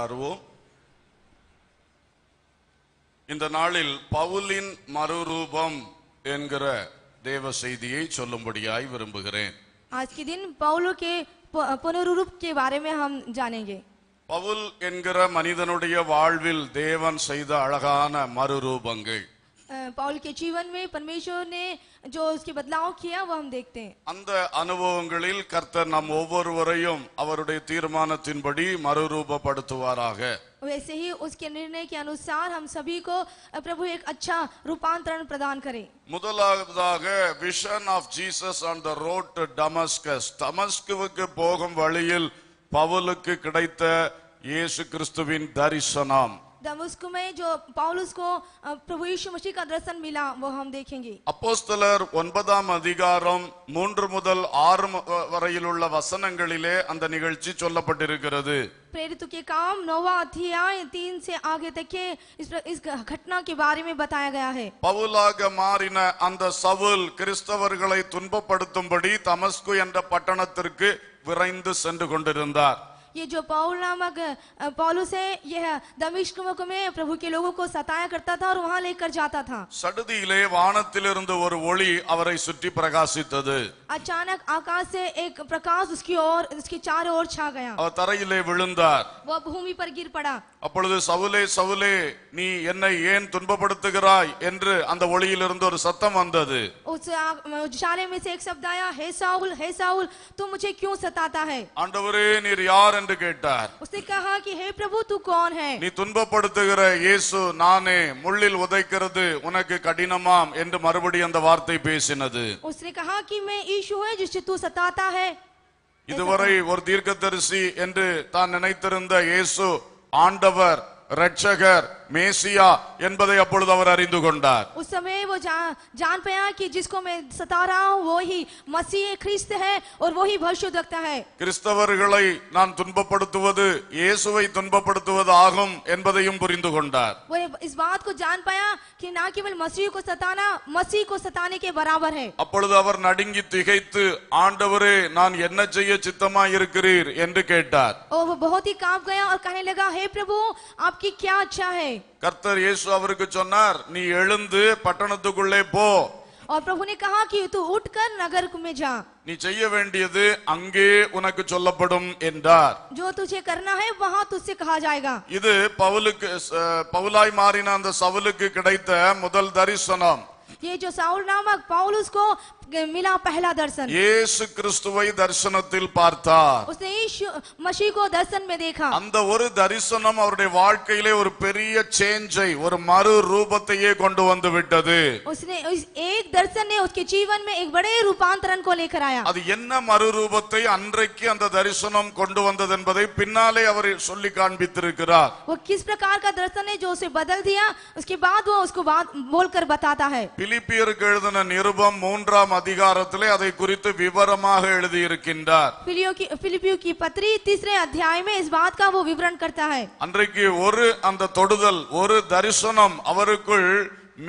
அறிவோம். இந்த நாளில் பவுலின் மறுரூபம் என்கிற தேவ செய்தியை சொல்லும்படியாய் விரும்புகிறேன். आज के दिन पौलो के पुनरुरूप के बारे में हम जानेंगे. பவுல் என்கிற மனிதனுடைய வாழ்வில் தேவன் செய்த அழகான மறுரூபங்கள். पौल के जीवन में परमेश्वर ने जो उसके बदलाव किया वो हम देखते हैं. அந்த அனுபவங்களில் கர்த்தர் நம் ஒவ்வொருவரையும் அவருடைய தீர்மானத்தின்படி மறுரூபப்படுத்துவாராக. वैसे ही उसके निर्णय के अनुसार हम सभी को प्रभु एक अच्छा रूपांतरण प्रदान करे. முதலாவதாக vision of Jesus on the road to Damascus. தமஸ்குவுக்கு போகும் வழியில் பவுலுக்கு கிடைத்த இயேசு கிறிஸ்துவின் தரிசனம். दमिश्क में जो पौलुस को प्रभु यीशु मसीह का दर्शन मिला वो हम देखेंगे. அப்போஸ்தலர் 9ஆம் அதிகாரம் 3 முதல் 6 வரையிலுள்ள வசனங்களிலே அந்த நிகழ்ச்சி சொல்லப்பட்டிருக்கிறது. प्रेरितों के काम 9वां अध्याय 3 से आगे तक के इस घटना के बारे में बताया गया है. பவுலாக மாறின அந்த சவுல் கிறிஸ்தவர்களை துன்பப்படுத்தும்படி தமஸ்கு என்ற பட்டணத்திற்கு விரைந்து சென்று கொண்டிருந்தார். ये जो पौल नामक पौलुस है यह दमिश्क में प्रभु के लोगों को सताया करता था और वहां लेकर जाता था. சடுதியிலே வானத்திலிருந்து ஒரு ஒளி அவரை சுற்றி பிரகாசித்தது. अचानक आकाश से एक प्रकाश उसकी चारों ओर छा गया. அவர் தரையிலே விழுந்தார். वो भूमि पर गिर पड़ा. அப்பொழுது சவுலே சவுலே நீ என்னை ஏன் துன்பப்படுத்துகிறாய் என்று அந்த ஒளியிலிருந்து ஒரு சத்தம் வந்தது. उस उजाले में से एक शब्द आया, हे साउल तू मुझे क्यों सताता है. ஆண்டவரே நீர் யார் என்று கேட்டார். उसने कहा कि हे प्रभु तू कौन है. நீ துன்பப்படுத்துகிற இயேசு நானே, முள்ளில் உதைக்கிறது உனக்கு கடினமாம் என்று மறுபடியும் அந்த வார்த்தை பேசினது. उसने कहा कि मैं यीशु है जिसे तू सताता है. இதுவரை ஒரு தீர்க்கதரிசி என்று தான் நினைத்திருந்த இயேசு ஆண்டவர், இரட்சகர், மேசியா என்பதை அப்பொழுது அவர் அறிந்து கொண்டார். उस समय वो जान पाया कि जिसको मैं सता रहा हूँ वो ही मसीह ख्रिस्त है और वो ही भविष्यद्वक्ता है. கிறிஸ்தவர்களை நான் துன்பப்படுத்துவது இயேசுவை துன்பப்படுத்துவது ஆகும் என்பதையும் புரிந்து கொண்டார். वो इस बात को जान पाया कि ना केवल मसीह को सताना मसीह को सताने के बराबर है. அப்பொழுது அவர் நடுங்கி திகைத்து ஆண்டவரே நான் என்ன செய்ய சித்தமாய் இருக்கிறீர் என்று கேட்டார். और वो बहुत ही कांप गया और कहने लगा, हे प्रभु आपकी क्या इच्छा है. கர்த்தர் இயேசு அவருக்கு சொன்னார், நீ எழுந்து பட்டணத்துக்குள்ளே போ. और प्रभु ने कहा कि तू उठकर नगर में जा. நீ செய்ய வேண்டியது அங்கே உனக்கு சொல்லப்படும் என்றார். जो तुझे करना है वहां तुझसे कहा जाएगा. இது பவுலாய் மாறின அந்த சவுலுக்கு கிடைத்த முதல் தரிசனம். ये जो साउल नामक पौलुस को मिला पहला दर्शन. இயேசு கிறிஸ்துவை தரிசனத்தில் பார்த்தார். उसने यीशु मसीह को दर्शन में देखा. அந்த ஒரு தரிசனம் அவருடைய வாழ்க்கையிலே ஒரு பெரிய சேஞ்சை, ஒரு மறு ரூபத்தையே கொண்டு வந்து விட்டது. उसने एक दर्शन ने उसके जीवन में एक बड़े रूपांतरण को लेकर आया. அது என்ன மறு ரூபத்தை அன்றைக்கு அந்த தரிசனம் கொண்டு வந்தது என்பதை பின்னாலே அவர் சொல்லி காண்பித்திருக்கிறார். वो किस प्रकार का दर्शन है जो उसे बदल दिया, उसके बाद वो उसको बात बोलकर बताता है. பிலிப்பியருக்கு எழுதின நிருபம் 3ஆம் அதிகாரத்திலே அதை குறித்து விவரமாக எழுதி இருக்கின்றார். फिलिपियों की पत्री 3 अध्याय में इस बात का वो विवरण करता है. அன்றைக்கு ஒரு அந்த தொடுதல், ஒரு தரிசனம் அவருக்குள்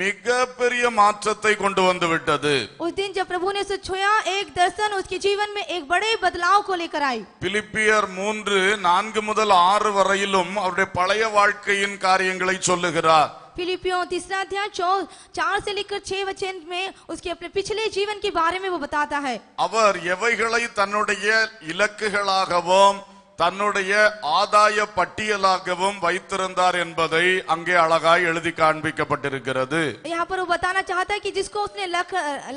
மிகப்பெரிய மாற்றத்தை கொண்டு வந்து விட்டது. उस दिन जब प्रभु ने उसे छुआ, एक दर्शन उसके जीवन में एक बड़े बदलाव को लेकर आई. பிலிப்பியர் 3:4 முதல் 6 வரையிலும் அவருடைய பழைய வாழ்க்கையின் காரியங்களை சொல்லுகிறார். फिलिपियों 3 अध्याय 4 से लेकर 6 वचन में उसके अपने पिछले जीवन के बारे में वो बताता है. அவர் எவைகளை தன்னுடைய இலக்குகளாகவும் தன்னுடைய ஆதாய பட்டியலாகவும் வைத்திருந்தார் என்பதை அங்கே அழகாய் எழுதி காண்பிக்கப்பட்டிருக்கிறது. यहाँ पर वो बताना चाहता है कि जिसको उसने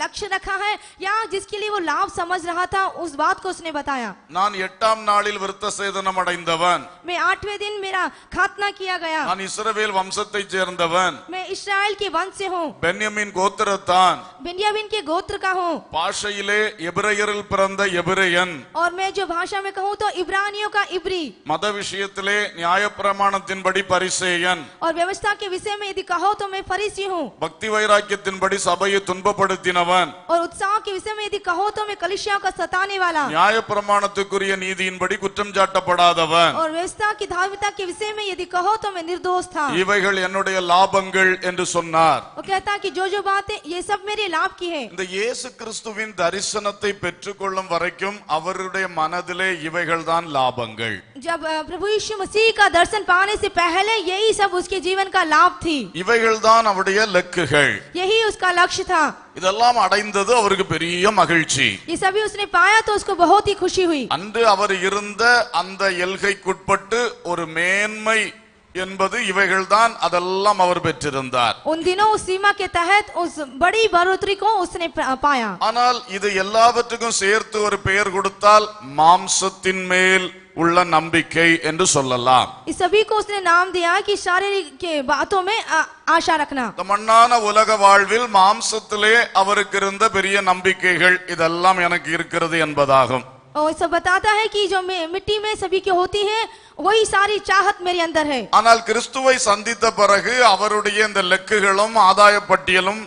लक्ष्य रखा है या जिसके लिए वो लाभ समझ रहा था उस बात को उसने बताया. நான் 8ஆம் நாளில் விருத்தசேதனம் அடைந்தவன். मैं 8वें दिन मेरा खातना किया गया. நான் இஸ்ரவேல் வம்சத்தைச் சேர்ந்தவன். मैं इस्राएल के वंश से हूँ. பென்யமீன் கோத்திரத்தான். बेन्यामीन के गोत्र का हूँ. பாஷையிலே எபிரெயரில் பிறந்த எபிரெயன். और मैं जो भाषा में कहूँ तो इब्रानियों का इब्री. மத விஷயத்திலே நியாயப்பிரமாணத்தின்படி பரிசேயன். और व्यवस्था के विषय में यदि कहो तो मैं फरीसी हूँ. பக்தி வைராக்கியத்தின்படி சபையை துன்பப்படுத்தினவன். और उत्साह के विषय में यदि कहो तो मैं कलीसिया का सताने वाला. நியாயப்பிரமாணத்துக்குரிய நீதியின்படி குற்றம் சாட்டப்படாதவன். और व्यवस्था की धार्मिकता के विषय में यदि कहो तो मैं निर्दोष था. இவைகள் என்னுடைய லாபங்கள் என்று சொன்னார். वो कहता कि जो बातें ये सब मेरे लाभ की है. இந்த இயேசு கிறிஸ்துவின் தரிசனத்தை பெற்றுக்கொள்ளும் வரைக்கும் அவருடைய மனதிலே இவைகள் தான் லாபம். லாபங்கள். जब प्रभु यीशु मसीह का दर्शन पाने से पहले यही सब उसके जीवन का लाभ थी, இவைகள்தான் அவருடைய லக்குகள். यही उसका लक्ष्य था. இதெல்லாம் அடைந்தது அவருக்கு பெரிய மகிழ்ச்சி. ये सभी उसने पाया तो उसको बहुत ही खुशी हुई. அன்று அவர் இருந்த அந்த எல்கைக்குட்பட்டு ஒரு மேன்மை என்பது இவைகள்தான், அதெல்லாம் அவர் பெற்றிருந்தார். उन दिनों उस सीमा के तहत उस बड़ी बढ़ोतरी को उसने पाया. ஆனால் இது எல்லாவற்றுக்கும் சேர்த்து ஒரு பெயர் கொடுத்தால் மாம்சத்தின் மேல் உள்ள நம்பிக்கை என்று சொல்லலாம். इस सभी को उसने नाम दिया कि शारीरिक के बातों में आशा रखना. இந்த மண்ணான உலக வாழ்வில் மாம்சத்திலே அவருக்கு இருந்த பெரிய நம்பிக்கைகள் இதெல்லாம் எனக்கு இருக்கிறது என்பதாகும். और सब बताता है कि जो मिट्टी में सभी की होती है वही सारी चाहत मेरे अंदर है. ஆனால் கிறிஸ்துவை சந்தித்த பிறகு அவருடைய இந்த லக்குகளும் ஆதாய பட்டியலும்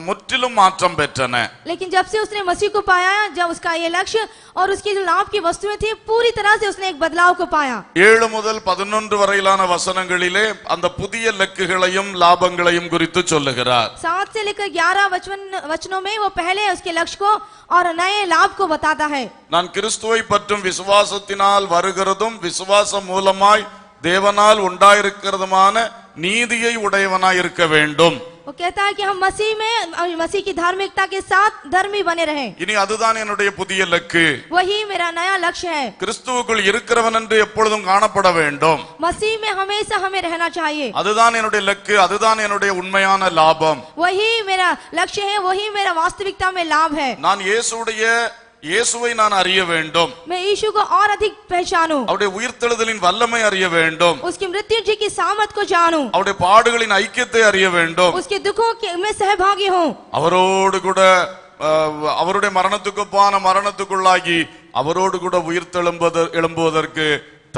முற்றிலும் மாற்றம் பெற்றன. लेकिन जब से उसने मसीह को पाया, जब उसका ये लक्ष्य और उसकी जो लाभ की वस्तुएं थी, पूरी तरह से उसने एक बदलाव को पाया. 7 முதல் 11 வரையிலான வசனங்களிலே அந்த புதிய லக்குகளையும் லாபங்களையும் குறித்து சொல்லுகிறார். 7 से लेकर 11 वचनों में वो पहले उसके लक्ष्य को और नए लाभ को बताता है. நான் கிறிஸ்துவை பற்றும் விசுவாசத்தினால் வருகிறதும் விசுவாசம் மூலமாய் தேவனால் உண்டாயிருக்கிறதுமான நீதியை உடையவனாய் இருக்க வேண்டும். वो कहता है कि हम मसीह की धार्मिकता के साथ धर्मी बने रहें. இனி அதுதான் என்னுடைய புதிய லக்கு. वही मेरा नया लक्ष्य है. கிறிஸ்துவுக்குள் இருக்கிறவன் என்று எப்பொழுதும் காணப்பட வேண்டும். मसीह में हमेशा हमें रहना चाहिए. அதுதான் என்னுடைய லக்கு, அதுதான் என்னுடைய உண்மையான லாபம். वही मेरा लक्ष्य है, वही मेरा वास्तविकता में लाभ है. நான் இயேசுவை நான் அறிய வேண்டும். मैं यीशु को और अधिक पहचानूं. அவருடைய உயிர்த்தெழுதலின் வல்லமை அறிய வேண்டும். उसकी मृत्यु जी की सामर्थ को जानूं. அவருடைய பாடுகளின் ஐக்கியத்தை அறிய வேண்டும். उसके दुखों के में सहभागी हूं. அவரோடு கூட அவருடைய மரணத்துக்குப்பான மரணத்துக்குள்ளாகி அவரோடு கூட எழும்புவதற்கு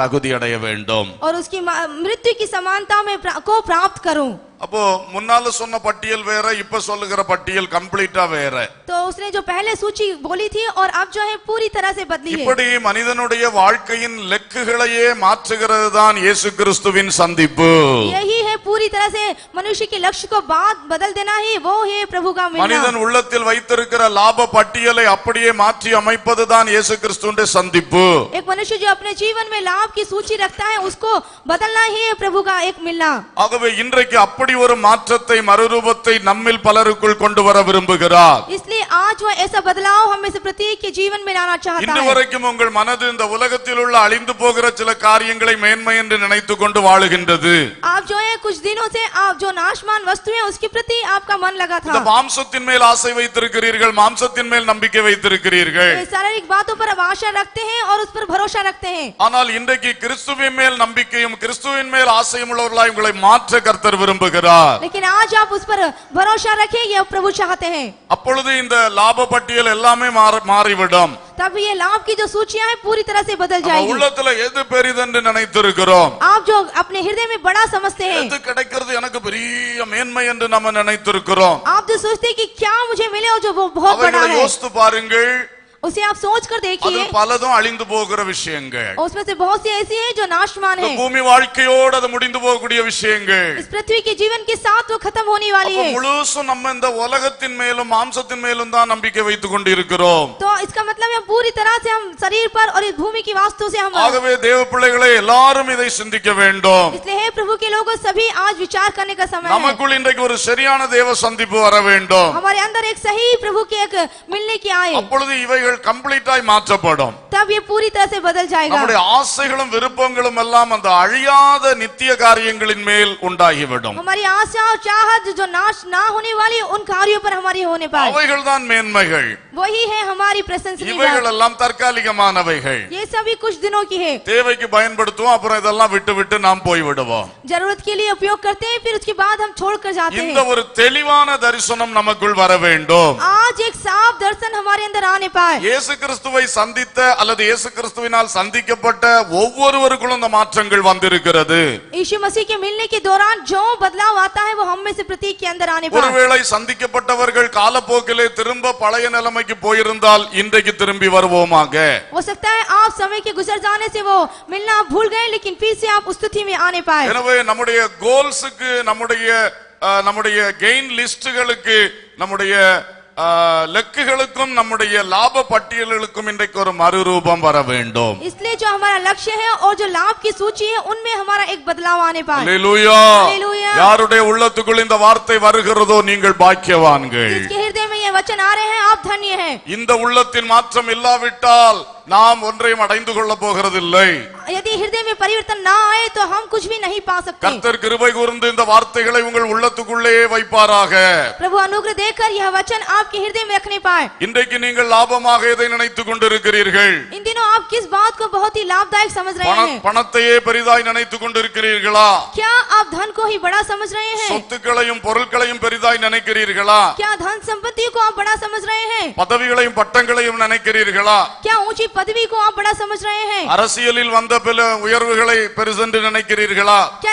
தகுதி அடைய வேண்டும். और उसकी मृत्यु की समानता में को प्राप्त करूं. அப்போ முன்னால சொன்ன பட்டியல் வேற, இப்ப சொல்லுகிற பட்டியல் கம்ப்ளீட்டா வேற. तो उसने जो पहले सूची बोली थी और अब जो है पूरी तरह से बदली है. இப்படி மனிதனுடைய வாழ்க்கையின் லக்குகளையே மாற்றுகிறது தான் இயேசு கிறிஸ்துவின் சந்திப்பு. यही है पूरी तरह से मनुष्य के लक्ष्य को बदल देना ही वो है प्रभु का मिलना. மனிதன் உள்ளத்தில் வைத்திருக்கிற லாப பட்டியலை அப்படியே மாற்றி அமைப்பது தான் இயேசு கிறிஸ்துவின் சந்திப்பு. एक मनुष्य जो अपने जीवन में लाभ की सूची रखता है उसको बदलना ही है प्रभु का एक मिलना. ஆகவே இன்றைக்கு அப்படி ஒரு மாற்றத்தை மறுரூபத்தை நம்மில் பலருக்குள் கொண்டு வர விரும்புகிறார். इसलिए आज वो ऐसा बदलाव हमें से प्रत्येक के जीवन में लाना चाहता है. இன்று வரைக்கும் உங்கள் மனது இந்த உலகத்தில் உள்ள அழிந்து போகிற சில காரியங்களை மேன்மை என்று நினைத்துக் கொண்டு வாழுகின்றது. आप जो है कुछ दिनों से आप जो नाशमान वस्तु है उसके प्रति आपका मन लगा था. இந்த மாம்சத்தின் மேல் ஆசை வைத்திருக்கிறீர்கள், மாம்சத்தின் மேல் நம்பிக்கை வைத்திருக்கிறீர்கள். शारीरिक बातों पर आशा रखते हैं और उस पर भरोसा रखते हैं. ஆனால் இன்றைக்கு கிறிஸ்துவின் மேல் நம்பிக்கையும் கிறிஸ்துவின் மேல் ஆசையும் உள்ளவர்களாய் உங்களை மாற்ற கர்த்தர் விரும்புகிறார். लेकिन आज आप उस पर भरोसा रखें, ये प्रभु चाहते हैं. அப்பொழுது இந்த லாப பட்டியல் எல்லாமே மாறிவிடும். तब ये लाभ की जो सूचियां हैं पूरी तरह से बदल जाएगी. உள்ளத்துல எது பெரிதென்று நினைத்திருக்கிறோம், आप जो अपने हृदय में बड़ा समझते हैं, எது கிடைக்கிறது எனக்கு பெரிய மேன்மை என்று நம்ம நினைத்திருக்கிறோம், आप जो सोचते हैं कि क्या मुझे मिले और जो वो बहुत बड़ा அவைகளை है, யோசித்து பாருங்கள். उसे आप सोच कर அது देखिए. பலதும் அழிந்து போகிற விஷயங்கள். उसमें से बहुत सी ऐसी हैं जो नाशमान இந்த हैं. பூமி வாழ்க்கையோடு அது முடிந்து போகக்கூடிய விஷயங்கள். इस पृथ्वी के जीवन के साथ वो खत्म होने वाली அப்ப है. முழுசும் நம்ம இந்த உலகத்தின் மேலும் மாம்சத்தின் மேலும் தான் நம்பிக்கை வைத்துக் கொண்டிருக்கிறோம். तो इसका मतलब है पूरी तरह से हम शरीर पर और इस भूमि की वास्तु से हम. ஆகவே தேவ பிள்ளைகளே எல்லாரும் இதை சிந்திக்க வேண்டும். इसलिए हे प्रभु के लोगों सभी आज विचार करने का समय है. நமக்குள் இன்றைக்கு ஒரு சரியான தேவ சந்திப்பு வர வேண்டும். हमारे अंदर एक सही प्रभु की एक मिलने की आए, அப்பொழுது இவைகள் கம்ப்ளீட்டாய் மாற்றப்படும். तब ये पूरी तरह से बदल जाएगा. நம்முடைய ஆசைகளும் விருப்பங்களும் எல்லாம் அந்த அழியாத நித்திய காரியங்களின் மேல் உண்டாகிவிடும். हमारी आशा और चाहत जो नाश ना होने वाली उन कार्यों पर हमारी होने पाए, அவைகள் தான் மேன்மைகள். वही है हमारी प्रशंसनीय இவைகள் बात. எல்லாம் தற்காலிகமானவைகள். ये सभी कुछ दिनों की है. தேவைக்கு பயன்படுத்துவோம், அப்புறம் இதெல்லாம் விட்டு விட்டு நாம் போய் விடுவோம். जरूरत के लिए उपयोग करते हैं, फिर उसके बाद हम छोड़ कर जाते இந்த हैं. ஒரு தெளிவான தரிசனம் நமக்குள் வர வேண்டும். आज एक साफ दर्शन हमारे अंदर आने पाए. இயேசு கிறிஸ்துவை சந்தித்த அல்லது இயேசு கிறிஸ்துவினால் சந்திக்கப்பட்ட ஒவ்வொருவருக்குள்ளும் இந்த மாற்றங்கள் வந்திருக்கிறது. यीशु मसीह के मिलने के दौरान जो बदलाव आता है वो हम में से प्रत्येक के अंदर आने पाए. ஒருவேளை சந்திக்கப்பட்டவர்கள் காலப்போக்கிலே திரும்ப பழைய நிலைமைக்கு போயிருந்தால் இன்றைக்கு திரும்பி வருவோமாக. हो सकता है आप समय के गुजर जाने से वो मिलना आप भूल गए, लेकिन फिर से आप उस स्थिति में आने पाए. எனவே நம்முடைய கோல்ஸுக்கு, நம்முடைய கெயின் லிஸ்டுகளுக்கு, நம்முடைய லக்குகளுக்கும் நம்முடைய லாப பட்டியல்களுக்கும் இன்றைக்கு ஒரு மறுரூபம் வர வேண்டும். इसलिए जो हमारा लक्ष्य है और जो लाभ की सूची है उनमें हमारा एक बदलाव आने पाए. அல்லேலூயா. हालेलुया. யாருடைய உள்ளத்துக்குள் இந்த வார்த்தை வருகிறதோ நீங்கள் பாக்கியவான்கள். जिसके हृदय में ये वचन आ रहे हैं आप धन्य हैं. இந்த உள்ளத்தின் மாற்றம் இல்லாவிட்டால் நாம் ஒன்றையும் அடைந்து கொள்ள போகிறதில்லை. यदि हृदय में परिवर्तन ना आए तो हम कुछ भी नहीं पा सकते. கர்த்தர் கிருபை கூர்ந்து இந்த வார்த்தைகளை உங்கள் உள்ளத்துக்குள்ளே வைப்பாராக. प्रभु अनुग्रह देकर यह वचन आपके हृदय में रखने पाए. இன்றைக்கு நீங்கள் லாபமாக எதை நினைத்துக் கொண்டிருக்கிறீர்கள்? इन दिनों आप किस बात को बहुत ही लाभदायक समझ रहे हैं? பணத்தையே பெரிதாய் நினைத்துக் கொண்டிருக்கிறீர்களா? क्या आप धन को ही बड़ा समझ रहे हैं? சொத்துக்களையும் பொருட்களையும் பெரிதாய் நினைக்கிறீர்களா? क्या धन संपत्ति को आप बड़ा समझ रहे हैं? பதவிகளையும் பட்டங்களையும் நினைக்கிறீர்களா? क्या ऊंची पदवी को आप बड़ा समझ रहे हैं? அரசியலில் வந்த பல உயர்வுகளை பெருசென்று நினைக்கிறீர்களா? क्या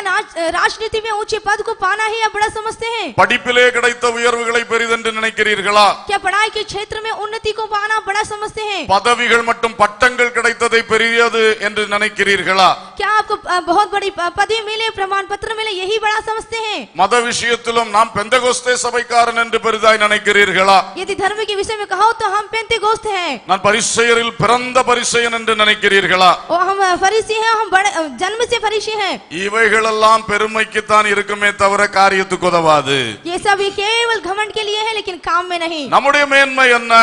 राजनीति में ऊंचे पद को पाना ही आप बड़ा समझते हैं? படிப்பிலே கிடைத்த உயர்வுகளை பெரிதென்று நினைக்கிறீர்களா? क्या पढ़ाई के क्षेत्र में उन्नति को पाना बड़ा समझते हैं? பதவிகள் மற்றும் பட்டங்கள் கிடைத்ததை பெரியது என்று நினைக்கிறீர்களா? क्या आपको बहुत बड़ी पदवी मिले, प्रमाण पत्र मिले, यही बड़ा समझते हैं? மத விஷயத்திலும் நாம் பெந்தகோஸ்தே சபைக்காரன் என்று பெரிதாய் நினைக்கிறீர்களா? यदि धर्म के विषय में कहो तो हम पेंतेकोस्त हैं. நான் பரிசேயரில் பிறந்த பரிசேயன் என்று நினைக்கிறீர்களா? और हम फरीसी हैं, हम बड़े जन्म से फरीसी हैं. இவைகளெல்லாம் பெருமைக்குத்தான் இருக்குமே தவிர காரியத்துக்கு உதவாது. ये सब ये केवल घमंड के लिए है लेकिन काम में नहीं. நம்முடைய மேன்மை என்ன?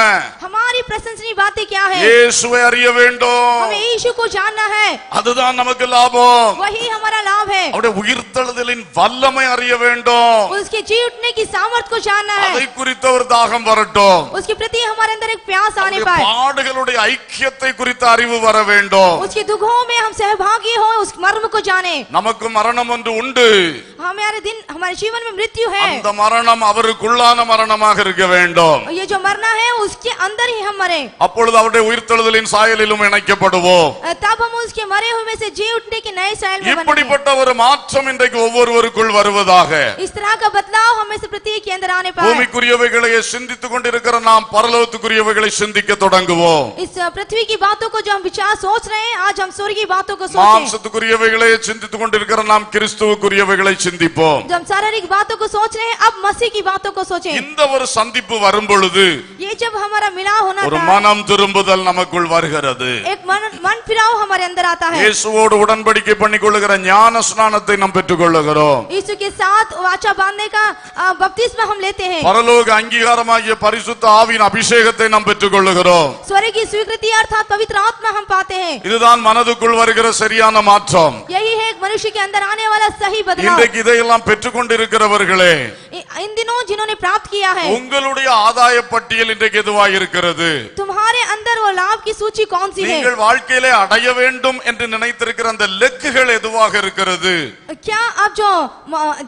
हमारी प्रशंसनीय बातें क्या है? இயேசுவை அறிய வேண்டும். हमें यीशु को जानना है. அதுதான் நமக்கு லாபம். वही हमारा लाभ है. அவருடைய உயிர்த்தெழுதலின் வல்லமை அறிய வேண்டும். उसके जी उठने की सामर्थ्य को जानना है. அதை குறித்த ஒரு தாகம் வரட்டும். उसके प्रति हमारे अंदर एक प्यास आने पाए. பாடுகளுடைய ஐக்கியத்தை குறித்த அறிவு வர வேண்டும். उसके दुखों में हम सहभागी हो, उस मर्म को जाने. நமக்கு மரணம் ஒன்று உண்டு. हमारे दिन हमारे जीवन में मृत्यु है. அந்த மரணம் அவருக்குள்ளான மரணமாக இருக்க வேண்டும். ये जो मरना है उसके अंदर ही हम मरे. அப்பொழுது அவருடைய உயிர்த்தெழுதலின் சாயலிலும் இணைக்கப்படுவோம். तब हम उसके मरे हुए में से जी उठने की नए सायल में बनेंगे. இப்படிப்பட்ட ஒரு மாற்றம் இன்றைக்கு ஒவ்வொருவருக்குள் வருவதாக. इस तरह का बदलाव हमें से प्रत्येक के अंदर आने पाए. பூமிக்குரியவைகளை சிந்தித்துக் கொண்டிருக்கிற நாம் பரலோகத்துக்குரியவைகளை சிந்திக்க தொடங்குவோம். इस पृथ्वी की बातों को जो हम विचार सोच रहे हैं, आज हम स्वर्गीय बातों को सोचें. மாம்சத்துக்குரியவைகளை சிந்தித்துக் கொண்டிருக்கிற நாம் கிறிஸ்துவுக்குரியவைகளை சிந்திப்போம். जब हम शारीरिक बातों को सोच रहे हैं, अब मसीह की बातों को सोचें. இந்த ஒரு சந்திப்பு வரும் பொழுது ये जब हमारा मिलाव होना ஒரு था, மனம் திரும்புதல் நமக்குள் வருகிறது. एक मन फिराव हमारे अंदर आता है. இயேசுவோடு உடன்படிக்கை பண்ணிக்கொள்ளுகிற ஞான ஸ்நானத்தை நாம் பெற்றுக்கொள்ளுகிறோம். यीशु के साथ वाचा बांधने का बपतिस्मा हम लेते हैं. பரலோக அங்கீகாரமாகிய பரிசுத்த ஆவியின் அபிஷேகத்தை நாம் பெற்றுக்கொள்ளுகிறோம். स्वर्ग की स्वीकृति अर्थात पवित्र आत्मा हम पाते हैं. இதுதான் மனதுக்குள் வருகிற சரியான மாற்றம். यही है एक मनुष्य के अंदर आने वाला सही बदलाव. இன்றைக்கு இதையெல்லாம் பெற்றுக்கொண்டிருக்கிறவர்களே, इन दिनों जिन्होंने प्राप्त किया है, உங்களுடைய ஆதாய பட்டியல் இன்றைக்கு எதுவாக இருக்கிறது? तुम्हारे अंदर वो लाभ की सूची कौन सी है? நீங்கள் வாழ்க்கையிலே அடைய வேண்டும் என்று நினைத்திருக்கிற அந்த லக்குகள் எதுவாக இருக்கிறது? क्या आप जो